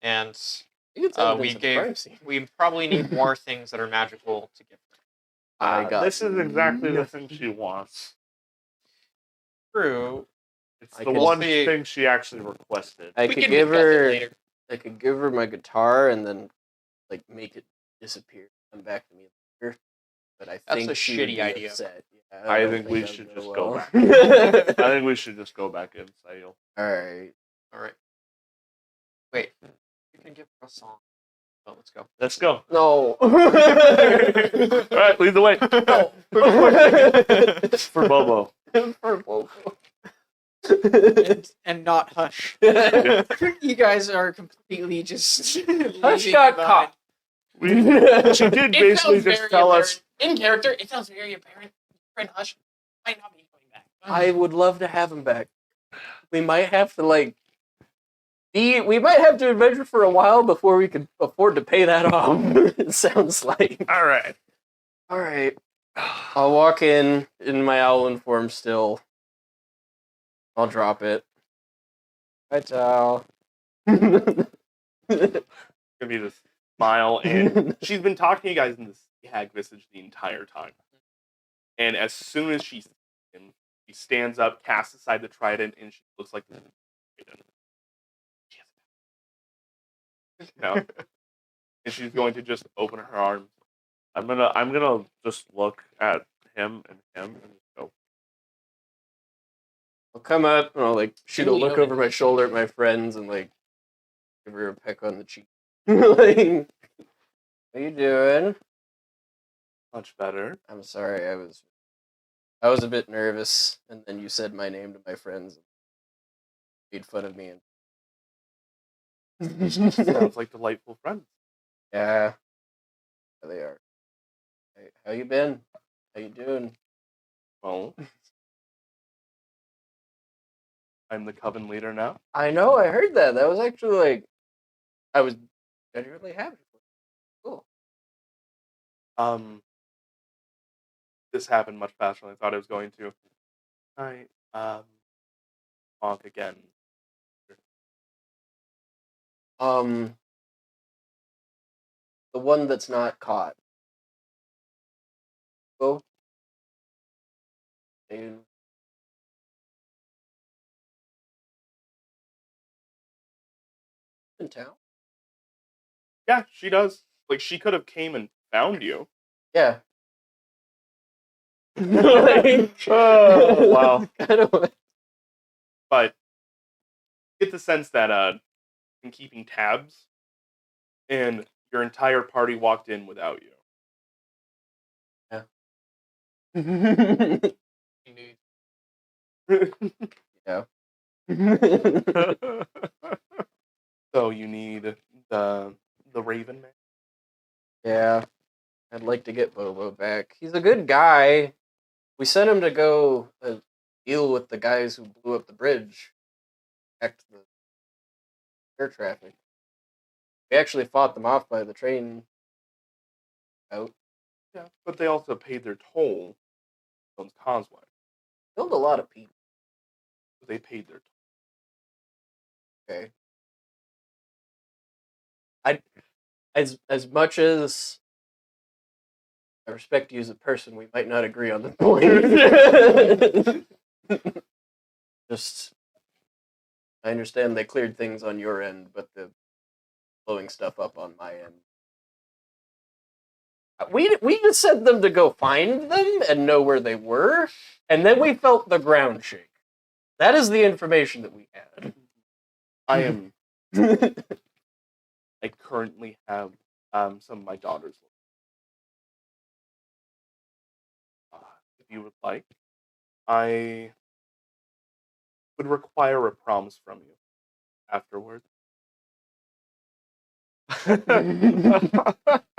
It's we evidence of a gave. crime scene. We probably need more things that are magical to give her. I got This is exactly the nothing. thing she wants. True. It's I the could one see- thing she actually requested. I We could can give discuss it her. later. I could give her my guitar and then, like, make it disappear. Come back to me later. But I That's think a she would shitty be idea. upset. Yeah, I don't think we that would should go just go well. back. I think we should just go back in, Sail. All right. All right. Wait. You can give her a song. Oh, let's go. Let's go. No. All right, lead the way. No. For Bobo. For Bobo. and not Hush. Yeah. You guys are completely just. Hush leaving got me caught. She did It basically sounds just very tell apparent. us. In character. It sounds very apparent. Friend Hush might not be coming back. I would love to have him back. We might have to we might have to adventure for a while before we can afford to pay that off. It sounds like. All right. All right. I'll walk in my owlin form still. I'll drop it. Hi, Tal. Gonna be this smile, and she's been talking to you guys in this hag visage the entire time. And as soon as she sees him, she stands up, casts aside the trident, and she looks like this. No. And she's going to just open her arms. I'm gonna just look at him and just go. I'll come up and I'll shoot a Give me look Odin. over my shoulder at my friends and give her a peck on the cheek. What you doing? Much better. I'm sorry, I was a bit nervous, and then you said my name to my friends, and made fun of me. Sounds like delightful friends. Yeah, they are. Hey, how you been? How you doing? Well, I'm the coven leader now. I know, I heard that. That was actually I was genuinely happy. Cool. This happened much faster than I thought it was going to. Alright, talk again. The one that's not caught. Go. In town? Yeah, she does. Like, she could have came and found you. Yeah. Oh, wow. Kind of. But get the sense that in keeping tabs, and your entire party walked in without you. Yeah. So you need the Raven Man. Yeah. I'd like to get Bobo back. He's a good guy. We sent him to go deal with the guys who blew up the bridge. Back to the air traffic. We actually fought them off by the train out. Yeah, but they also paid their toll on Causeway. Killed a lot of people. They paid their Okay. As much as I respect you as a person, we might not agree on the point. Just, I understand they cleared things on your end, but the blowing stuff up on my end. We just sent them to go find them and know where they were, and then we felt the ground shake. That is the information that we had. I currently have some of my daughters. If you would like, I would require a promise from you afterwards.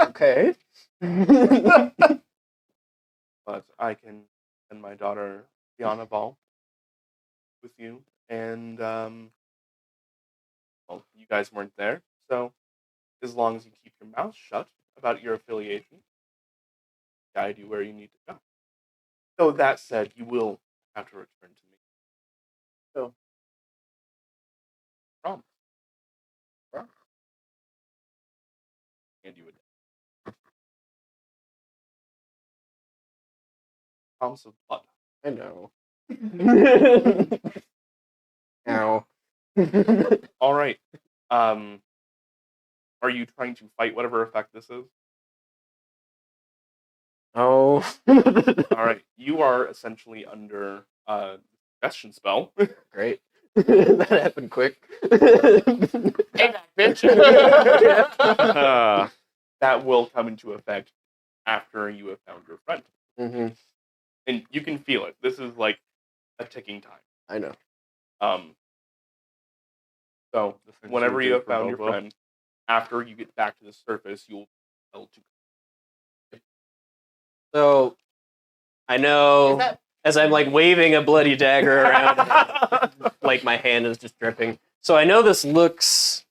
Okay. But I can send my daughter Diana Ball with you, and well, you guys weren't there, so as long as you keep your mouth shut about your affiliation, guide you where you need to go. So that said, you will have to return to me. So, promise. And you would. Promise of blood. I know. Ow. All right. Are you trying to fight whatever effect this is? Oh. All right. You are essentially under suggestion spell. Great. That happened quick. Hey back, bitch. That will come into effect after you have found your friend. Mm-hmm. And you can feel it. This is like a ticking time. I know. So things whenever we you did have for found your Bobo. friend, after you get back to the surface, you'll be able to. So, I know, Is that- as I'm like waving a bloody dagger around, like my hand is just dripping. So I know this looks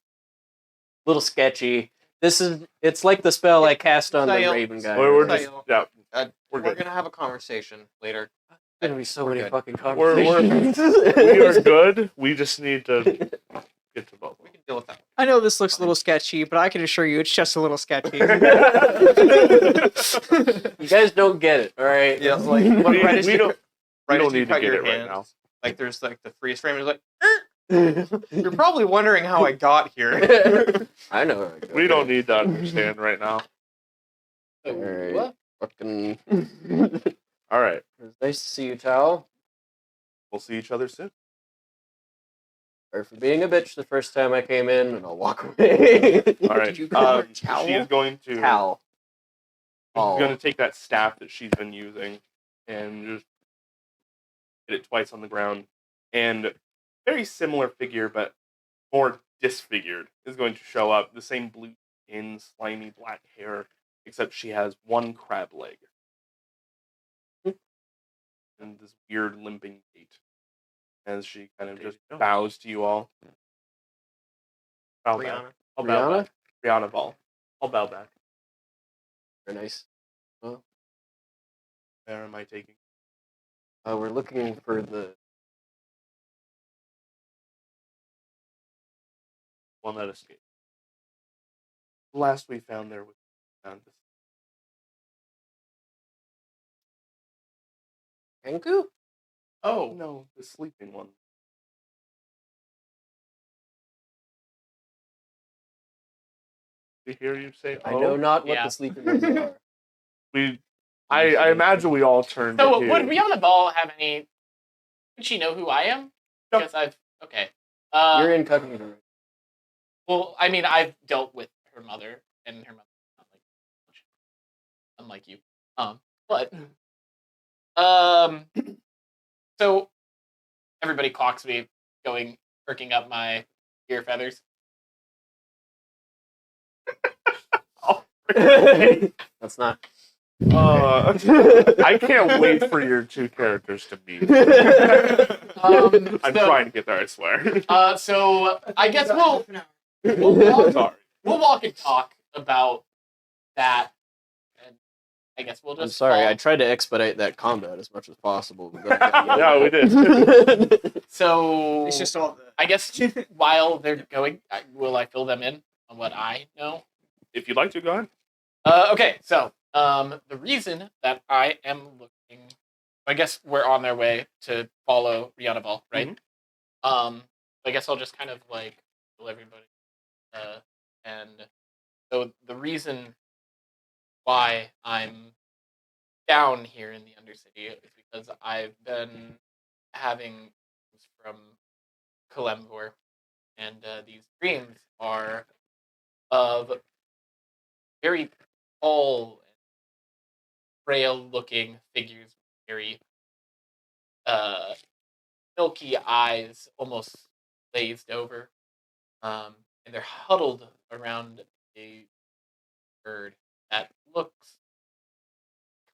a little sketchy. It's like the spell I cast on the Sail. Raven guy. We're right? just yeah. We're good. gonna have a conversation later. There's gonna be so We're many good. fucking We're- conversations. We are good. We just need to get to Bobo. We can deal with that. I know this looks a little sketchy, but I can assure you it's just a little sketchy. You guys don't get it, all right? Yeah, It's like We, right as we you, don't. right we as don't you need to cut get your it right hands, now. like there's like the freeze frame. It's like you're probably wondering how I got here. I know. We don't need to understand right now. All right. What? Fucking. All right. It's nice to see you, Tal. We'll see each other soon. Sorry for being a bitch the first time I came in, and I'll walk away. All right. Did you call her She Towel? is going to. Tal. She's going to take that staff that she's been using and just hit it twice on the ground. And very similar figure, but more disfigured, is going to show up. The same blue skin, slimy black hair, except she has one crab leg. And this weird limping gait as she kind of just bows to you all. Bow back. Rihanna. I'll bow Rihanna? back. Rihanna Ball. I'll bow back. Very nice. Where am I taking? We're looking for the. One that escaped. The last we found there was found this. Kenku? Oh no, the sleeping one. We hear you say, I know not what Yeah. the sleeping ones are. I imagine we all turned So to would you. Rihanna Ball have any? Would she know who I am? No. Because I've okay. You're incognito. Well, I mean, I've dealt with her mother, and her mother, not like much, unlike you. But so everybody clocks me, perking up my ear feathers. That's not. I can't wait for your two characters to meet. I'm So, trying to get there, I swear. So I guess we'll Sorry. walk and talk about that, and I guess we'll just. I'm sorry, call- I tried to expedite that combat as much as possible. But then Yeah, we did. So It's just all the. I guess while they're going, will I fill them in on what I know? If you'd like to, go ahead. Okay, so the reason that I am looking, I guess we're on their way to follow Rihanna Ball, right? I guess I'll just kind of like fill everybody, and so the reason why I'm down here in the Undercity is because I've been having dreams from Kalembor, and these dreams are of very tall, frail-looking figures, with very milky eyes, almost glazed over, and they're huddled around a bird that looks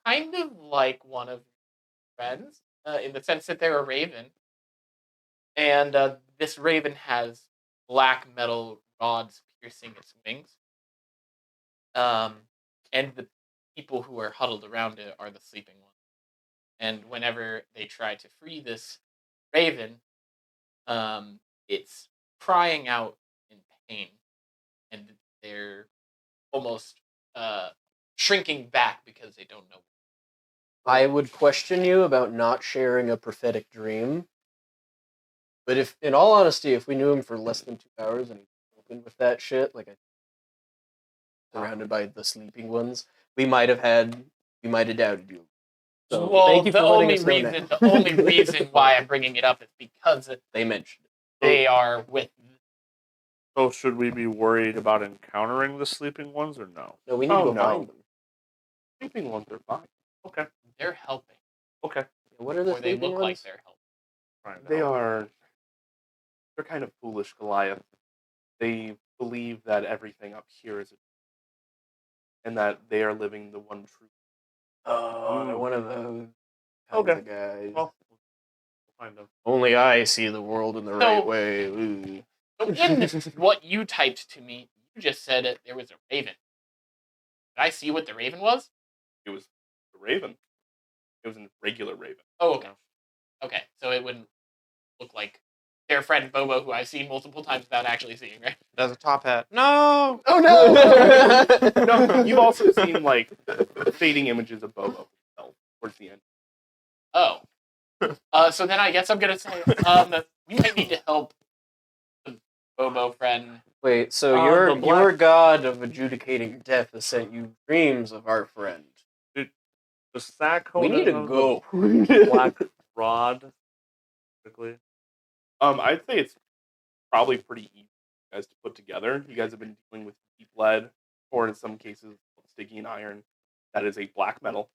kind of like one of your friends, in the sense that they're a raven. And this raven has black metal rods piercing its wings. And the people who are huddled around it are the sleeping ones. And whenever they try to free this raven, it's crying out in pain, and they're almost shrinking back because they don't know. I would question you about not sharing a prophetic dream. But if, in all honesty, if we knew him for less than 2 hours and he opened with that shit, like surrounded by the sleeping ones, we might have doubted you. So Well, thank you the for letting only us know reason, now. the only reason why I'm bringing it up is because They mentioned it. they are with. So should we be worried about encountering the sleeping ones or no? No, we need to go no. find them. Sleeping ones are fine. Okay. They're helping, Okay. What are the or they sleeping look ones? like they're helping. They are. They're kind of foolish, Goliath. They believe that everything up here is, and that they are living the one truth. Oh, they're one of those Okay. kinds of guys. Well, we'll find them. Only I see the world in the right way. Ooh. So in what you typed to me, you just said there was a raven. Did I see what the raven was? It was a raven. It was a regular raven. Oh, okay. Okay, so it wouldn't look like their friend Bobo, who I've seen multiple times without actually seeing, right? That's a top hat. No. Oh no! No, you've also seen like fading images of Bobo himself towards the end. Oh. So then I guess I'm gonna say, we might need to help the Bobo friend. Wait, so The your black- god of adjudicating death has sent you dreams of our friend. The sack We need to go. black rod. Quickly. I'd say it's probably pretty easy for you guys to put together. You guys have been dealing with deep lead, or in some cases, Stygian iron. That is a black metal.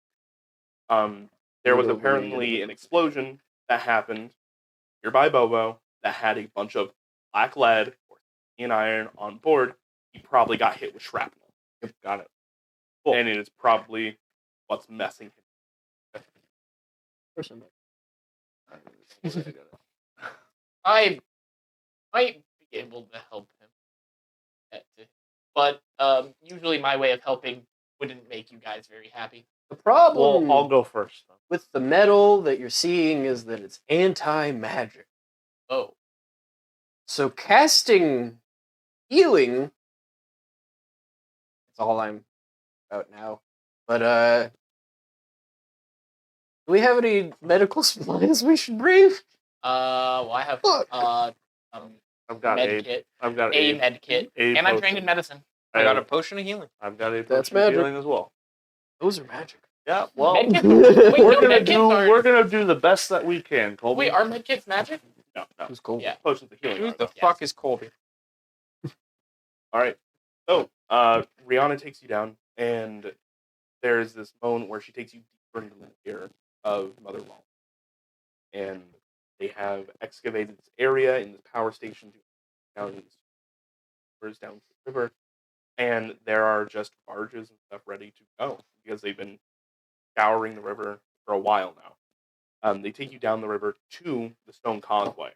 There was apparently an explosion that happened nearby Bobo that had a bunch of black lead or Stygian iron on board. He probably got hit with shrapnel. Yep, got it. Cool. And it is probably what's messing him. I might be able to help him. But usually my way of helping wouldn't make you guys very happy. The problem Well, I'll go first. Then. with the metal that you're seeing is that it's anti-magic. Oh. So casting healing, that's all I'm about now. But do we have any medical supplies we should bring? Well, I have Fuck. I've got med a. kit, I've got a med kit, a and I'm potion. trained in medicine. I got a potion of healing. I've got a That's potion of magic. healing as well. Those are magic. Yeah. Well, Med kits? Wait, Wait, we're no, gonna med do. kits are. We're gonna do the best that we can, Colby. Wait, are med kits magic? No, no. Who's cool? Yeah. Potions of healing. Who aren't. the Yes. fuck is Colby? All right. So, Rihanna takes you down, and there's this moment where she takes you deeper into the lair of Mother Law. And they have excavated this area in this power station down in down the river, and there are just barges and stuff ready to go because they've been scouring the river for a while now. They take you down the river to the Stone Causeway.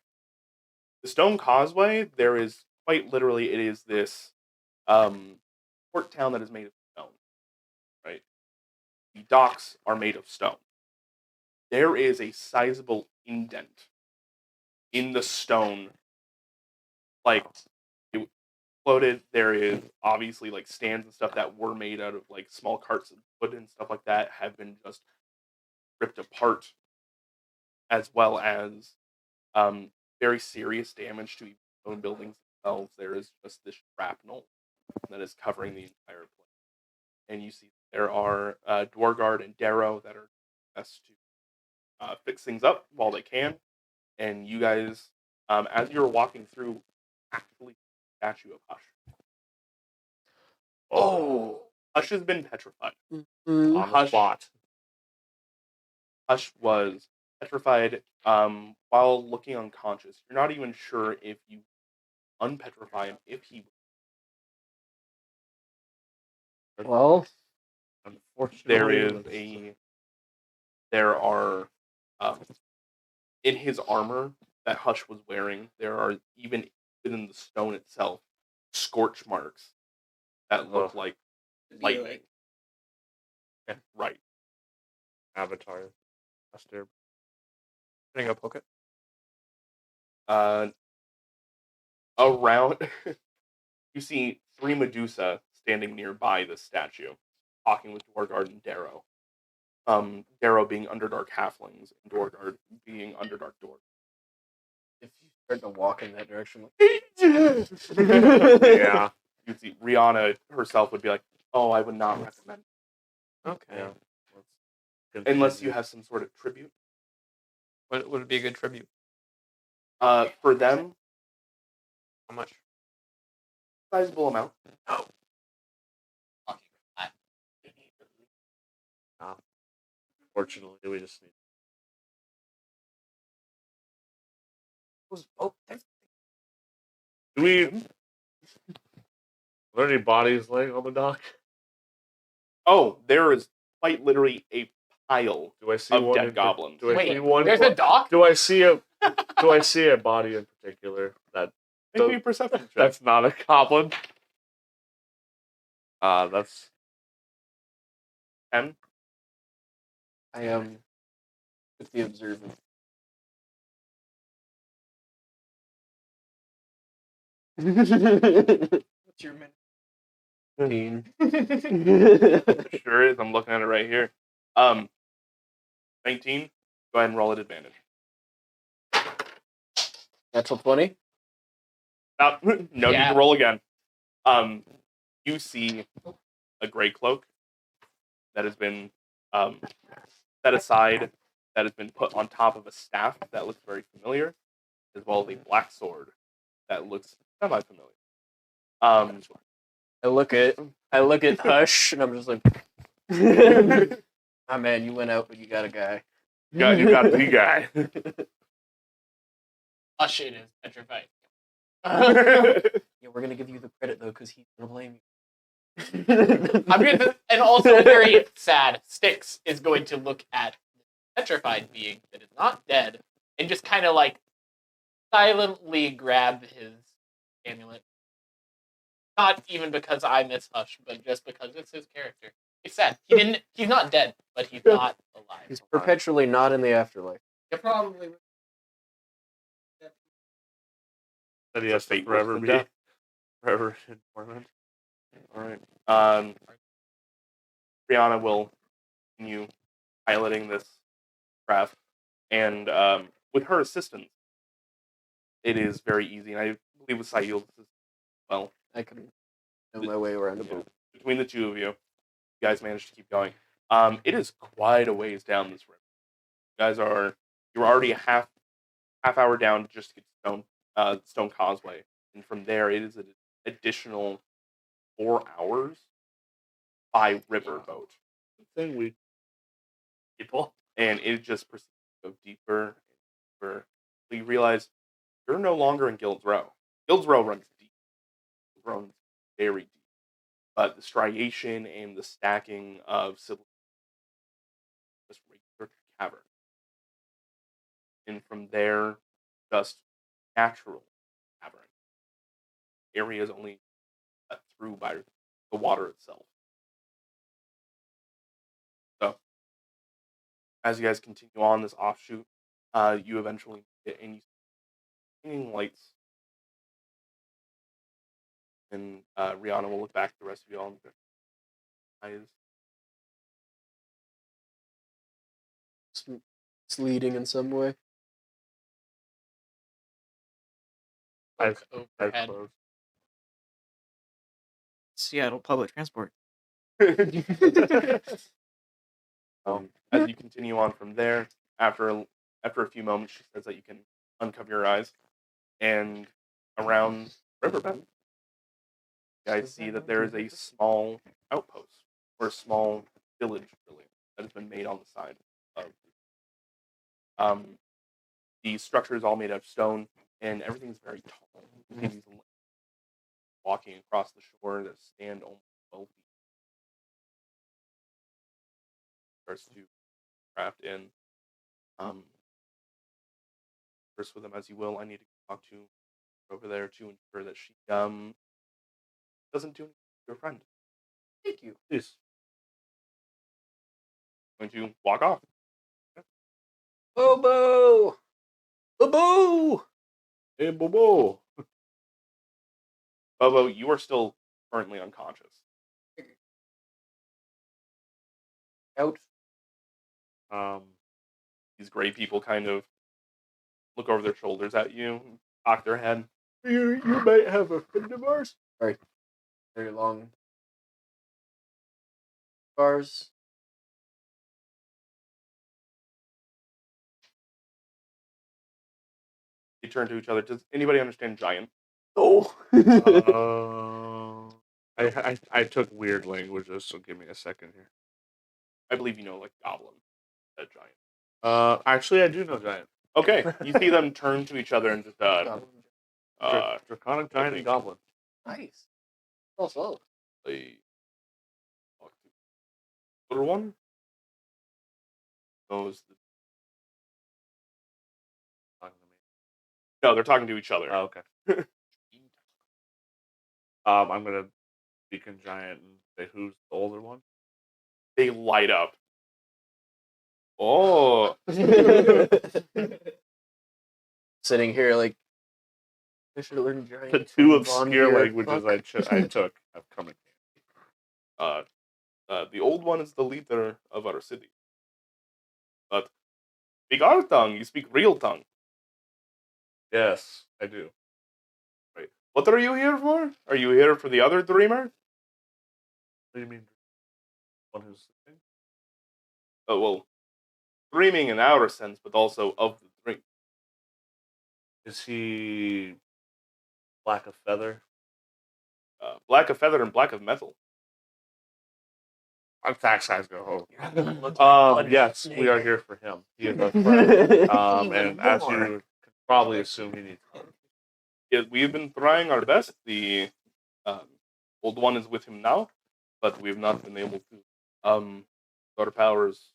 The Stone Causeway, there is quite literally, it is this port town that is made of stone, right? The docks are made of stone. There is a sizable indent in the stone. Like, it floated. There is obviously like stands and stuff that were made out of like small carts of wood and stuff like that have been just ripped apart, as well as very serious damage to stone buildings themselves. There is just this shrapnel that is covering the entire place. And you see there are Dwargard and Darrow that are best to fix things up while they can. And you guys, as you're walking through, actually statue of Hush. Oh. Hush has been petrified. On the Hush- spot. Hush was petrified while looking unconscious. You're not even sure if you unpetrify him, if he. Well, Unfortunately, There are in his armor that Hush was wearing, there are even within the stone itself scorch marks that look Ugh. like It'd be lightning. like- Right. Avatar. That's terrible. can I go poke it? Around, you see 3 Medusa standing nearby the statue, talking with Dwargard and Darrow. Darrow being Underdark halflings, and Dwargard being Underdark dwarves. If you start to walk in that direction, Yeah. You see Rihanna herself would be like, "Oh, I would not recommend," okay. Yeah. unless you have some sort of tribute. What would be a good tribute? For them, How much? sizable amount. Fortunately, we just need. Do we? Are there any bodies laying on the dock? Oh, there is quite literally a pile Do I see of one? dead goblins. Do I see Wait, one? there's a dock? Do I see a? Do I see a body in particular that Make me a perception check. that's not a goblin? That's 10. I am with the observant. What's your minute? 15. Sure is. I'm looking at it right here. 19. Go ahead and roll at advantage. Natural 20. No need Yeah. to roll again. You see a gray cloak that has been set aside, that has been put on top of a staff that looks very familiar, as well as a black sword that looks semi-familiar. I look at Hush and I'm just like, ah man, you went out, but you got a guy. you got the guy. Hush it is petrified. Yeah, we're gonna give you the credit though, because he's gonna blame you. I'm gonna, and also very sad. Styx is going to look at the petrified being that is not dead and just kind of like silently grab his amulet. Not even because I miss Hush, but just because it's his character. It's sad. He's not dead, but he's not alive. He's perpetually not in the afterlife. You probably That he has to Fate forever worse be than death. forever in torment. All right. Brianna will continue piloting this craft, and with her assistance, it is very easy. And I believe with Saeed, well, I can know my way around a boat. between the two of you, you guys managed to keep going. It is quite a ways down this river. You're already a half hour down just to get to Stone Causeway, and from there it is an additional 4 hours by river boat. Thing we people. And it just proceeds to go deeper and deeper. So you realize you're no longer in Guild's Row. Guild's Row runs deep. It runs very deep. But the striation and the stacking of civil just regular cavern. And from there, just natural cavern. Area is only cut through by the water itself. So as you guys continue on this offshoot, you eventually get any lights. And Rihanna will look back at the rest of you all and go, eyes. It's leading in some way. Eyes Overhead. closed. Seattle public transport. As you continue on from there, after a few moments, she says that you can uncover your eyes, and around Riverbend, you guys see that there is a small outpost, or a small village, really, that has been made on the side of. The structure is all made of stone, and everything's very tall. You see these walking across the shore that stand almost 12 feet. Starts to craft in. First with them as you will. I need to talk to her over there to ensure that she doesn't do anything to your friend. Thank you. Please. Going to walk off. Bobo! Bobo! Hey, Bobo. Bobo, you are still currently unconscious. Out. These gray people kind of look over their shoulders at you, cock their head. You might have a friend of ours. Sorry. Very long bars. They turn to each other. Does anybody understand giant? Oh. I took weird languages, so give me a second here. I believe you know, like goblin, that giant. Actually, I do know giant. Okay, you see them turn to each other and just Draconic giant and goblin. Nice. Also. the little one knows. No, they're talking to each other. Oh, okay. I'm gonna beacon giant and say who's the older one. They light up. Oh, Sitting here like I should have learned giant. The two from Von obscure here. languages Fuck. I took have come in the old one is the leader of our city. But speak our tongue. You speak real tongue. Yes, I do. Right. What are you here for? Are you here for the other dreamer? What do you mean? One who's sleeping? Oh, well, dreaming in our sense, but also of the dream. Is he black of feather? Black of feather and black of metal. Our tax guys go Looks home. like Yes, we are here for him. He is our friend. And as you can probably assume, he needs help. Yes, we've been trying our best. The old one is with him now, but we have not been able to. Our powers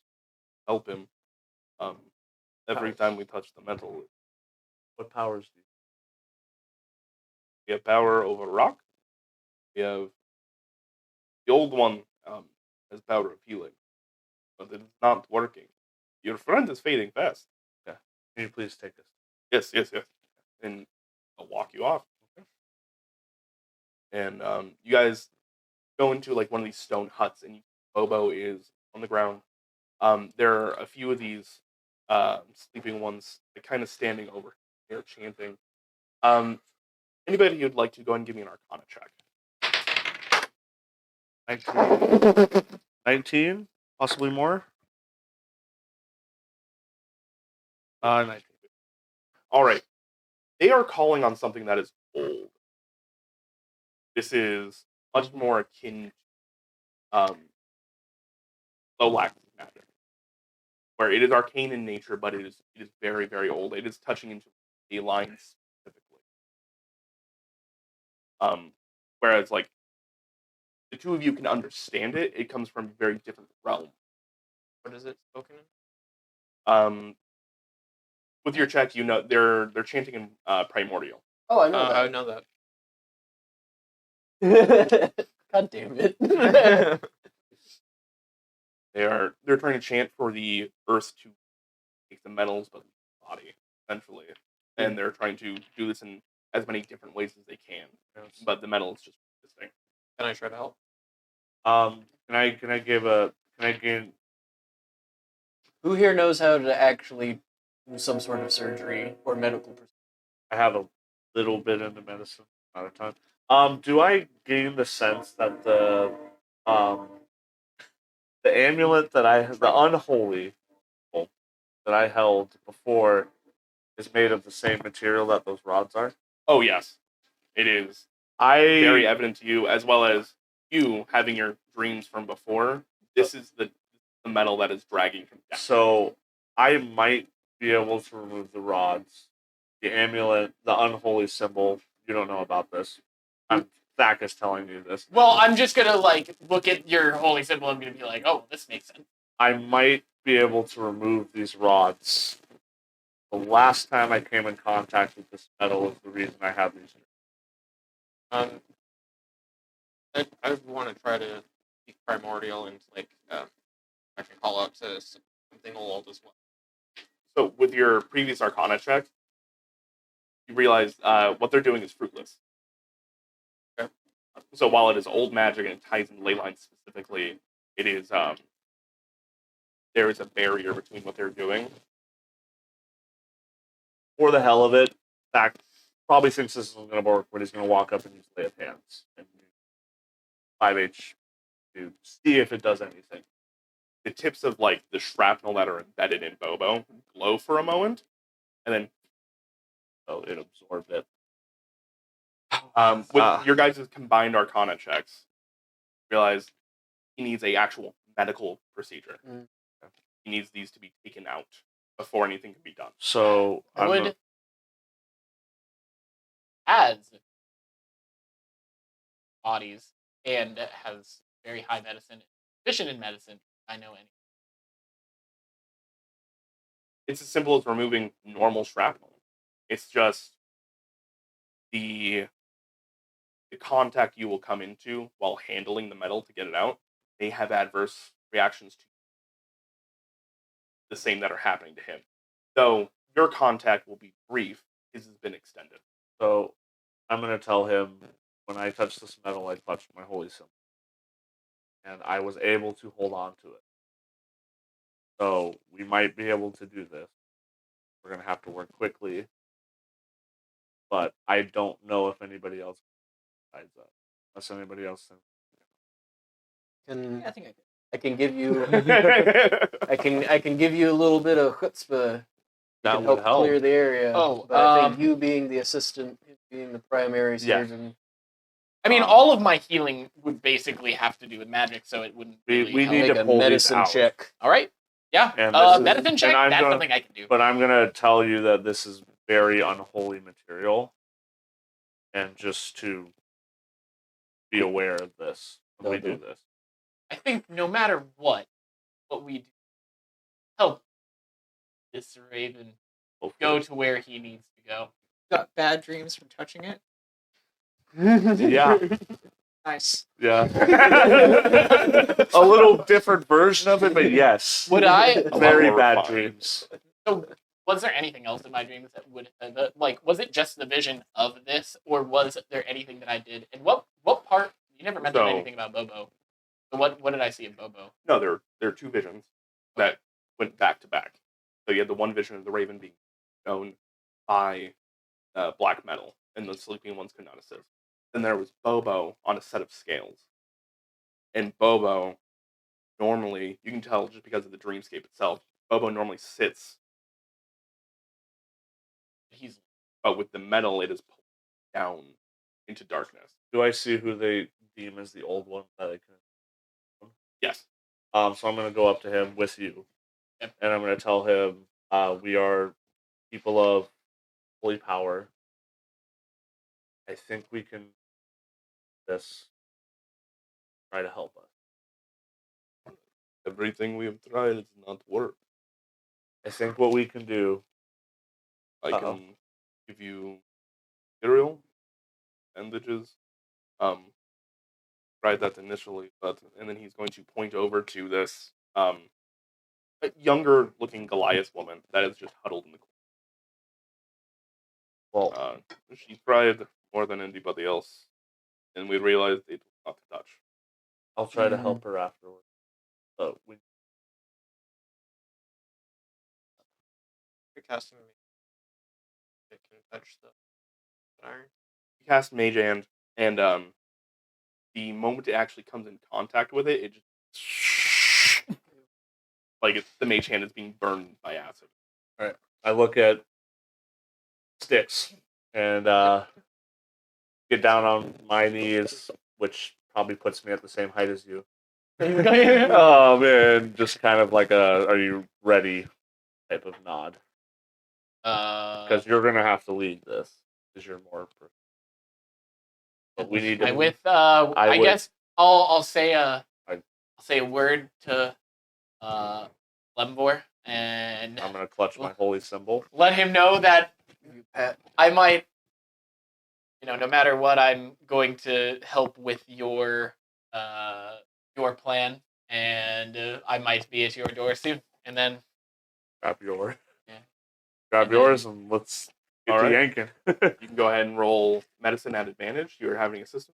help him. Every time we touch the metal, What powers do you? we have power over rock. We have the old one has power of healing, but it is not working. Your friend is fading fast. Can you please take us? Yes, yes, yes. And I'll walk you off. And you guys go into like one of these stone huts, and Bobo is on the ground. There are a few of these sleeping ones, like, kind of standing over here, chanting. Anybody who'd like to go and give me an Arcana check? 19? Possibly more? 19. All right. They are calling on something that is old. This is much more akin to Lolac magic, where it is arcane in nature, but it is very, very old. It is touching into a line specifically. Whereas like the two of you can understand it, it comes from a very different realm. What is it spoken in? With your check, you know they're chanting in primordial. Oh, I know I know that. that. God damn it. They're trying to chant for the earth to take the metals, but the body essentially, and they're trying to do this in as many different ways as they can. Yes. But the metal is just this thing. Can I try to help? Can I gain? Who here knows how to actually do some sort of surgery or medical procedure? I have a little bit into medicine, not a ton. Do I gain the sense that the amulet that the unholy that I held before is made of the same material that those rods are? Oh yes, it is very evident to you, as well as you having your dreams from before. This is the metal that is dragging from down. So I might be able to remove the rods, the amulet, the unholy symbol. You don't know about this. Zach is telling you this. Well, I'm just gonna like look at your holy symbol. I'm gonna be like, oh, this makes sense. I might be able to remove these rods. The last time I came in contact with this metal is the reason I have these. I want to try to be primordial and like I can call out to something old as well. So with your previous Arcana check, you realize what they're doing is fruitless. Okay. So while it is old magic and it ties in ley lines specifically, it is there is a barrier between what they're doing. For the hell of it, Zach probably thinks this isn't going to work, but he's going to walk up and use lay of hands and use 5H to see if it does anything. The tips of like the shrapnel that are embedded in Bobo glow for a moment, and then it absorbed it. With your guys' combined Arcana checks, realize he needs a actual medical procedure. He needs these to be taken out before anything can be done. So Would has bodies and has very high medicine, efficient in medicine. I know any. It's as simple as removing normal shrapnel. It's just the contact you will come into while handling the metal to get it out may have adverse reactions to the same that are happening to him. Though your contact will be brief, his has been extended. So I'm going to tell him when I touched this metal, I touched my holy symbol. And I was able to hold on to it. So we might be able to do this. We're going to have to work quickly. But I don't know if anybody else decides that. Unless anybody else thinks. I think I can give you. I can give you a little bit of chutzpah. That Can would help. clear the area. Oh, but I think you being the assistant, being the primary surgeon. I mean, all of my healing would basically have to do with magic, so it wouldn't. We Really help. need Make to a pull these medicine out. check. All right. Yeah. And this is- medicine check. and I'm That's gonna- something I can do. But I'm going to tell you that this is very unholy material. And just to be aware of this when we do this. I think no matter what we do, help this Raven go to where he needs to go. Got bad dreams from touching it. Yeah. Nice. Yeah. A little different version of it, but yes. Would I? Very more bad refined. dreams. So, was there anything else in my dreams that would like? Was it just the vision of this, or was there anything that I did? And what part? You never mentioned So- anything about Bobo. So what did I see of Bobo? No, there are two visions that went back to back. So you had the one vision of the Raven being known by black metal, and the sleeping ones could not assist. Then there was Bobo on a set of scales. And Bobo, normally, you can tell just because of the dreamscape itself, Bobo normally sits, but with the metal, it is pulled down into darkness. Do I see who they deem as the old one that I can? Yes. So I'm going to go up to him with you. Yep. And I'm going to tell him we are people of holy power. I think we can try to help us. Everything we have tried has not worked. I think what we can do. I can give you material, bandages. Tried that initially, and then he's going to point over to this a younger looking Goliath woman that is just huddled in the Well, corner. She cried more than anybody else, and we realized it was not to touch. I'll try to help her afterwards. You're casting me. It can touch the iron. You cast Mage Hand, and the moment it actually comes in contact with it, it just like the Mage Hand is being burned by acid. I look at Styx and get down on my knees, which probably puts me at the same height as you. Man, just kind of like "Are you ready?" type of nod. Because you're gonna have to lead this, because you're more. But we need to. I guess I'll say I- I'll say a word to Lemvor, and I'm gonna clutch my holy symbol. let him know that I might, no matter what, I'm going to help with your plan, and I might be at your door soon. And then Grab yours. Yeah. Grab And then- yours and let's get All to right. yanking. You can go ahead and roll medicine at advantage. You're having a system.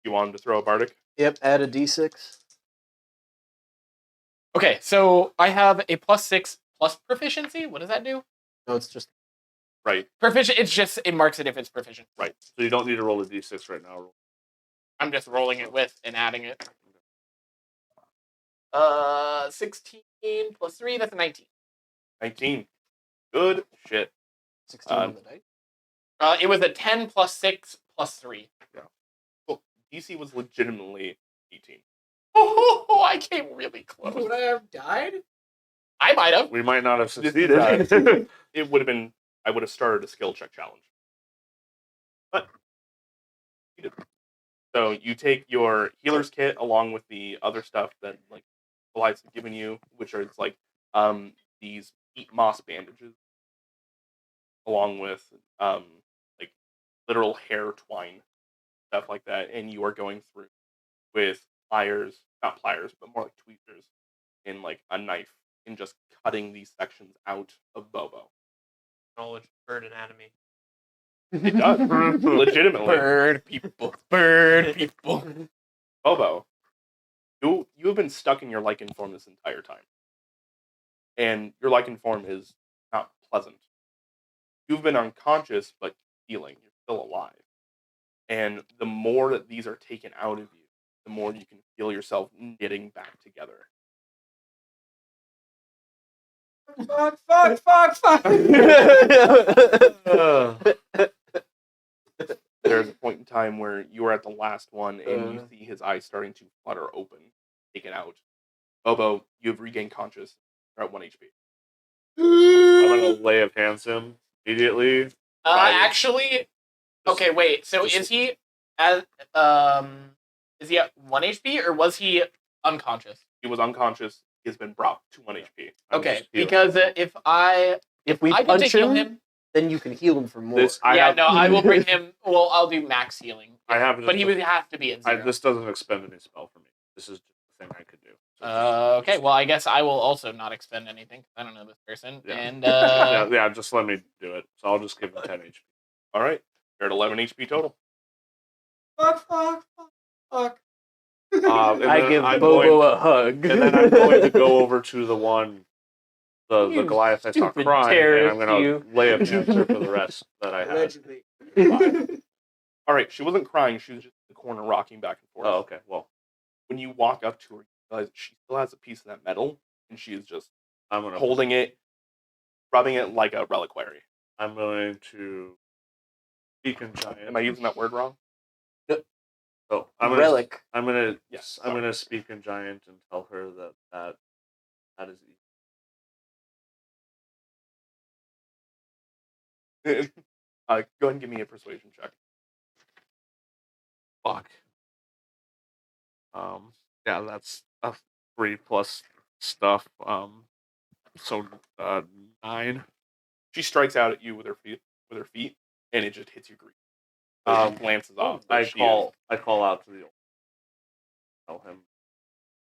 You want him to throw a bardic? Yep, add a d6. okay, so I have a +6 plus proficiency. What does that do? No, it's just Right. Proficient. It's just it marks it if it's proficient. So you don't need to roll a d6 right now. I'm just rolling it with and adding it. 16 plus 3. That's a 19. 19. Good shit. 16 on the dice. It was a 10 plus 6 plus 3. DC was legitimately 18. Oh, I came really close. Would I have died? I might have. We might not have This is, succeeded. It would have been. I would have started a skill check challenge. But you did. So you take your healer's kit along with the other stuff that like Goliath's have given you, which are like these peat moss bandages, along with like literal hair twine, stuff like that, and you are going through with pliers, not pliers, but more like tweezers, and like a knife, and just cutting these sections out of Bobo. Knowledge of bird anatomy. It does. Legitimately. Bird people. Bird people. Bobo, you have been stuck in your lichen form this entire time. And your lichen form is not pleasant. You've been unconscious, but healing. You're still alive. And the more that these are taken out of you, the more you can feel yourself knitting back together. Fuck. There's a point in time where you are at the last one and you see his eyes starting to flutter open, taken out. Bobo, you have regained conscious. You're at 1 HP. I'm gonna lay of hands him immediately. Actually, okay, wait. So is he at 1 HP or was he unconscious? He was unconscious. He has been brought to 1 HP. I'm Okay, just healing. because If we I get to punch heal him, him. then you can heal him for more. I will bring him. Well, I'll do max healing. I have, But he would have to be at 0. this doesn't expend any spell for me. This is just the thing I could do. So Okay, well, I guess I will also not expend anything. I don't know this person. Yeah. And yeah, just let me do it. So I'll just give him 10 HP. All right. You're at 11 HP total. Fuck. And I then give I'm Bobo going- a hug. And then I'm going to go over to the one, the You Goliath I saw stupid crying, and I'm terrorist, going to you. lay a cancer for the rest that I have. Allegedly. All right. She wasn't crying. She was just in the corner rocking back and forth. Oh, okay. Well, When you walk up to her, you realize she still has a piece of that metal, and she is just I'm going to holding it, rubbing it like a reliquary. I'm going to speak in giant. Am I using that word wrong? Oh, I'm gonna, Relic. I'm gonna, Yes, I'm sorry. gonna speak in giant and tell her that is Go ahead and give me a persuasion check. fuck. Yeah, that's a 3 plus stuff. So 9. She strikes out at you with her feet, and it just hits your grease. She glances off. but I she call out to the old. Tell him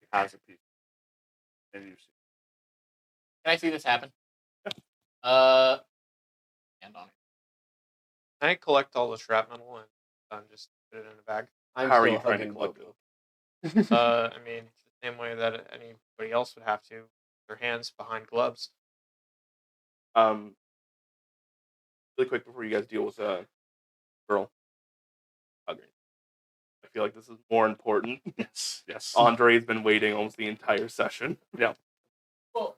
he has a piece. And you see. Can I see this happen? Hand on it. Can I collect all the shrapnel and just put it in a bag? I'm How are still you trying to hugging collect Bobo. I mean, it's the same way that anybody else would have to. Their hands behind gloves. Really quick before you guys deal with girl. Hugger. I feel like this is more important. Yes. Andre's been waiting almost the entire session. Yeah. Well,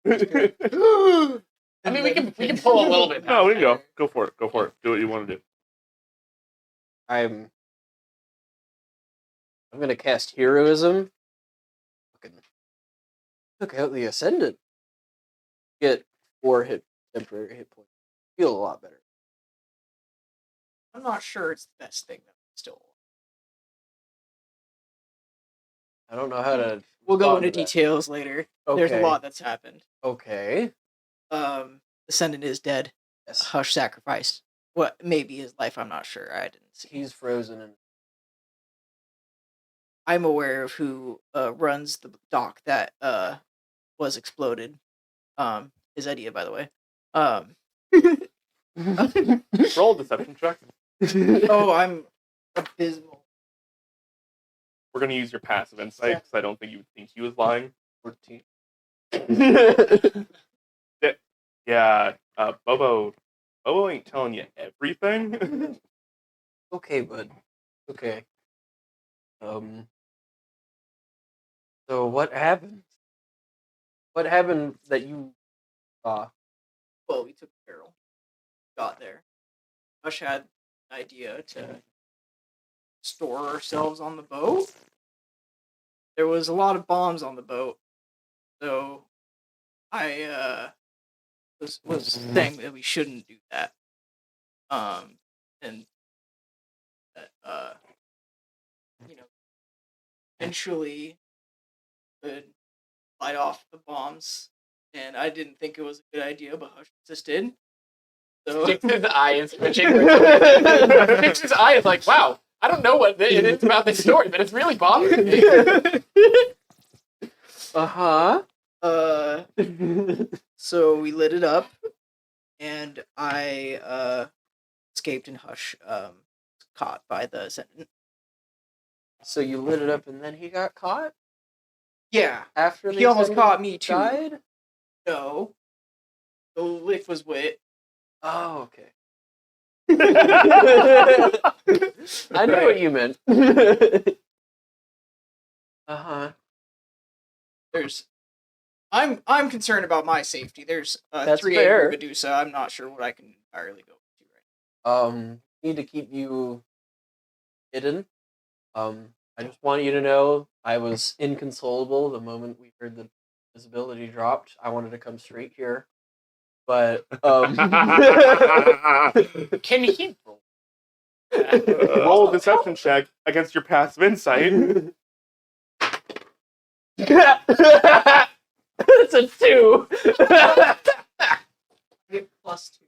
No, I mean, we can pull a little bit. We past can go. that. Go for it. Go for it. Do what you want to do. I'm gonna cast heroism. Fucking took out the ascendant. Get 4 temporary hit points. Feel a lot better. I'm not sure it's the best thing, though. Still. I don't know how to. We'll go respond into to that. details later. Okay. There's a lot that's happened. Okay. Ascendant is dead. Yes. Hush sacrificed. What maybe his life, I'm not sure. I didn't see. He's frozen and I'm aware of who runs the dock that was exploded. His idea, by the way. roll a deception check. Oh, I'm abysmal. We're gonna use your passive insight because I don't think you would think he was lying. 14. Yeah, Bobo ain't telling you everything. Okay, bud. Okay. So what happened? What happened that you saw? Well, we took the barrel. Got there. Hush had an idea to store ourselves on the boat. There was a lot of bombs on the boat, so I was saying that we shouldn't do that. And that eventually could light off the bombs, and I didn't think it was a good idea, but Hush insisted. So Styx's eye is twitching. Styx's eye is like, wow, I don't know what it is about this story, but it's really bothering me. Uh-huh. So we lit it up, and I escaped, and Hush caught by the ascendant. So you lit it up and then he got caught? Yeah, After he almost caught me too. died? No, the lick was wet. Oh, okay. I know what you meant. Uh-huh. I'm concerned about my safety. There's That's 3 fair. Medusa. I'm not sure what I can entirely go to right Need to keep you hidden. I just want you to know I was inconsolable the moment we heard the visibility dropped. I wanted to come straight here. But Can he roll? Roll a deception check against your passive insight. It's a 2. now. Get +2.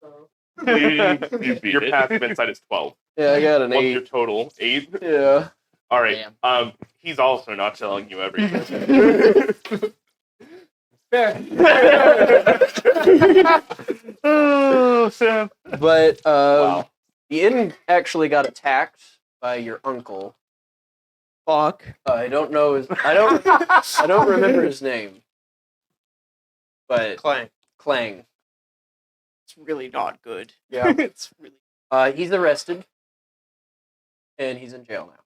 So You beat Your it. passive insight is 12. Yeah, I got an What's 8. your total? 8? Yeah. All right. Damn. He's also not telling you everything. fair. Oh, Sam. But Wow. the inn actually got attacked by your uncle. Fuck. I don't know his. I don't remember his name. But Clang. It's really not good. Yeah. It's really. He's arrested, and he's in jail now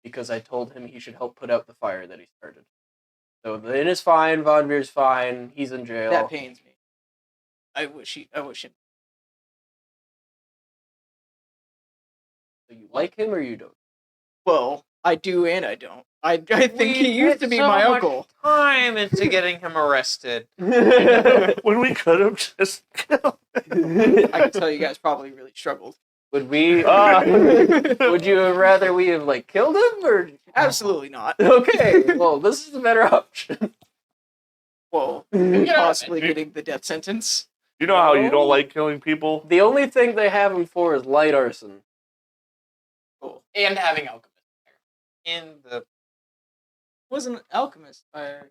because I told him he should help put out the fire that he started. So the inn is fine. Von Veer's fine. He's in jail. That pains me. I wish him. So you like him or you don't? Well, I do and I don't. I think he used to be my uncle. Time into getting him arrested. When we could have just killed I can tell you guys probably really struggled. Would we? Would you rather we have killed him or? Absolutely not. Okay. Well, this is a better option. Well, Yeah. possibly getting the death sentence. You know how you don't like killing people? The only thing they have him for is light arson. Cool. And having alchemy. In the wasn't alchemist fire.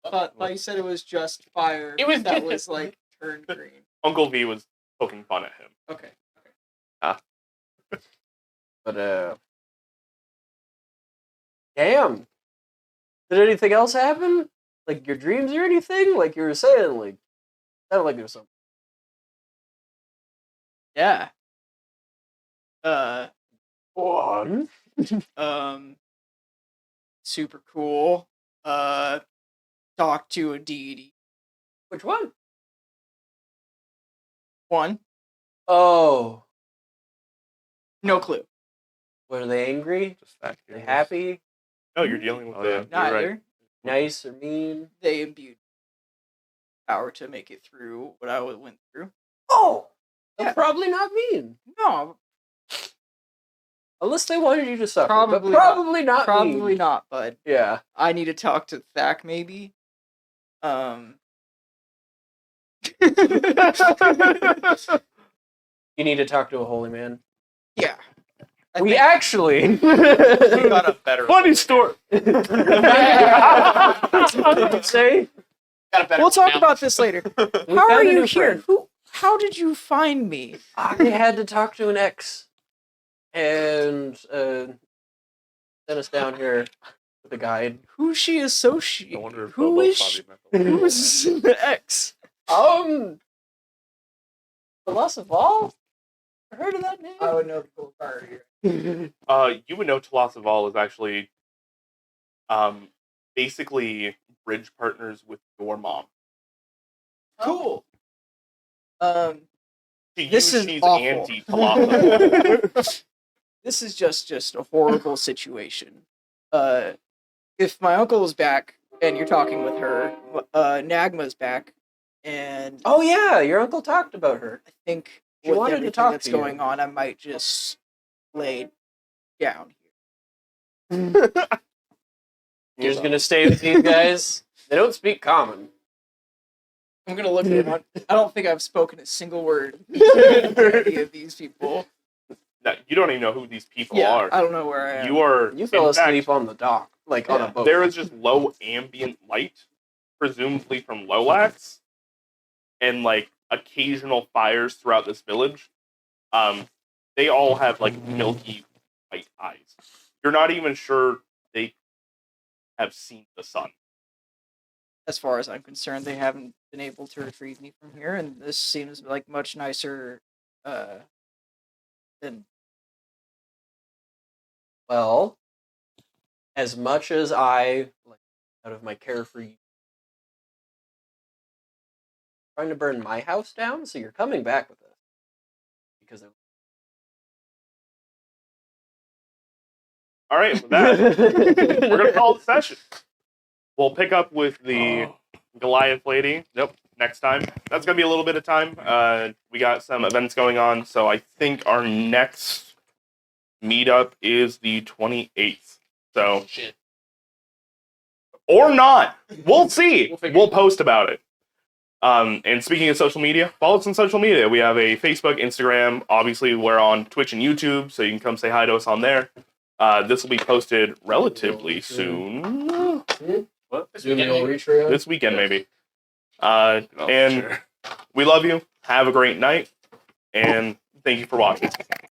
Thought you said it was just fire. It was that just- was like turned green. Uncle V was poking fun at him. Okay. But damn. Did anything else happen? Like your dreams or anything? Like you were saying, like sounded like there was something. Yeah. One. Super cool. Talk to a deity. Which one? One. Oh. No clue. Were they angry? Just that Were they curious. happy? No, you're dealing with Oh, yeah. the. Neither. right. Nice or mean? They imbued power to make it through what I went through. Oh! Yeah. Probably not mean. No, Unless they wanted you to suffer. Probably but not. probably not probably mean. not, bud. Yeah. I need to talk to Thack, maybe. You need to talk to a holy man. Yeah. I We think actually We got a better. Funny story. say Got a better. we'll talk now. about this later. we How are found a you new here? friend. How did you find me? I had to talk to an ex and sent us down here with a guide. Who's she associated? I wonder if Who Bobo is probably she? meant the Who is the ex? Philosopher? Heard of that name? I would know the full card here. You would know Tolosaval is actually, basically bridge partners with your mom. Cool. To This you, is she's awful. anti-Tolosaval. This is just a horrible situation. If my uncle is back and you're talking with her, Nagma's back, and Oh yeah, your uncle talked about her. I think She with wanted to everything talk that's to you. going on, I might just lay down here. You're just gonna stay with these guys? They don't speak common. I'm gonna look at him. I don't think I've spoken a single word to any of these people. No, you don't even know who these people Yeah, are. I don't know where I am. You are. You fell in fact, asleep on the dock, like on a Yeah. boat. There is just low ambient light, presumably from Lolax, and like occasional fires throughout this village. They all have like milky white eyes. You're not even sure they have seen the sun. As far as I'm concerned, they haven't been able to retrieve me from here, and this seems like much nicer than Well, as much as I, like, out of my care for you, trying to burn my house down, so you're coming back with us. Because of... All right, with that, we're gonna call it a session. We'll pick up with the Goliath lady. Nope. Next time. That's gonna be a little bit of time. We got some events going on, so I think our next meetup is the 28th. So Shit. or not. We'll see. We'll figure We'll it post about it. And speaking of social media, follow us on social media. We have a Facebook, Instagram. Obviously, we're on Twitch and YouTube, so you can come say hi to us on there. This will be posted relatively soon. What? Zoom you'll reach for This weekend, maybe. Oh, And sure. we love you. Have a great night. And thank you for watching.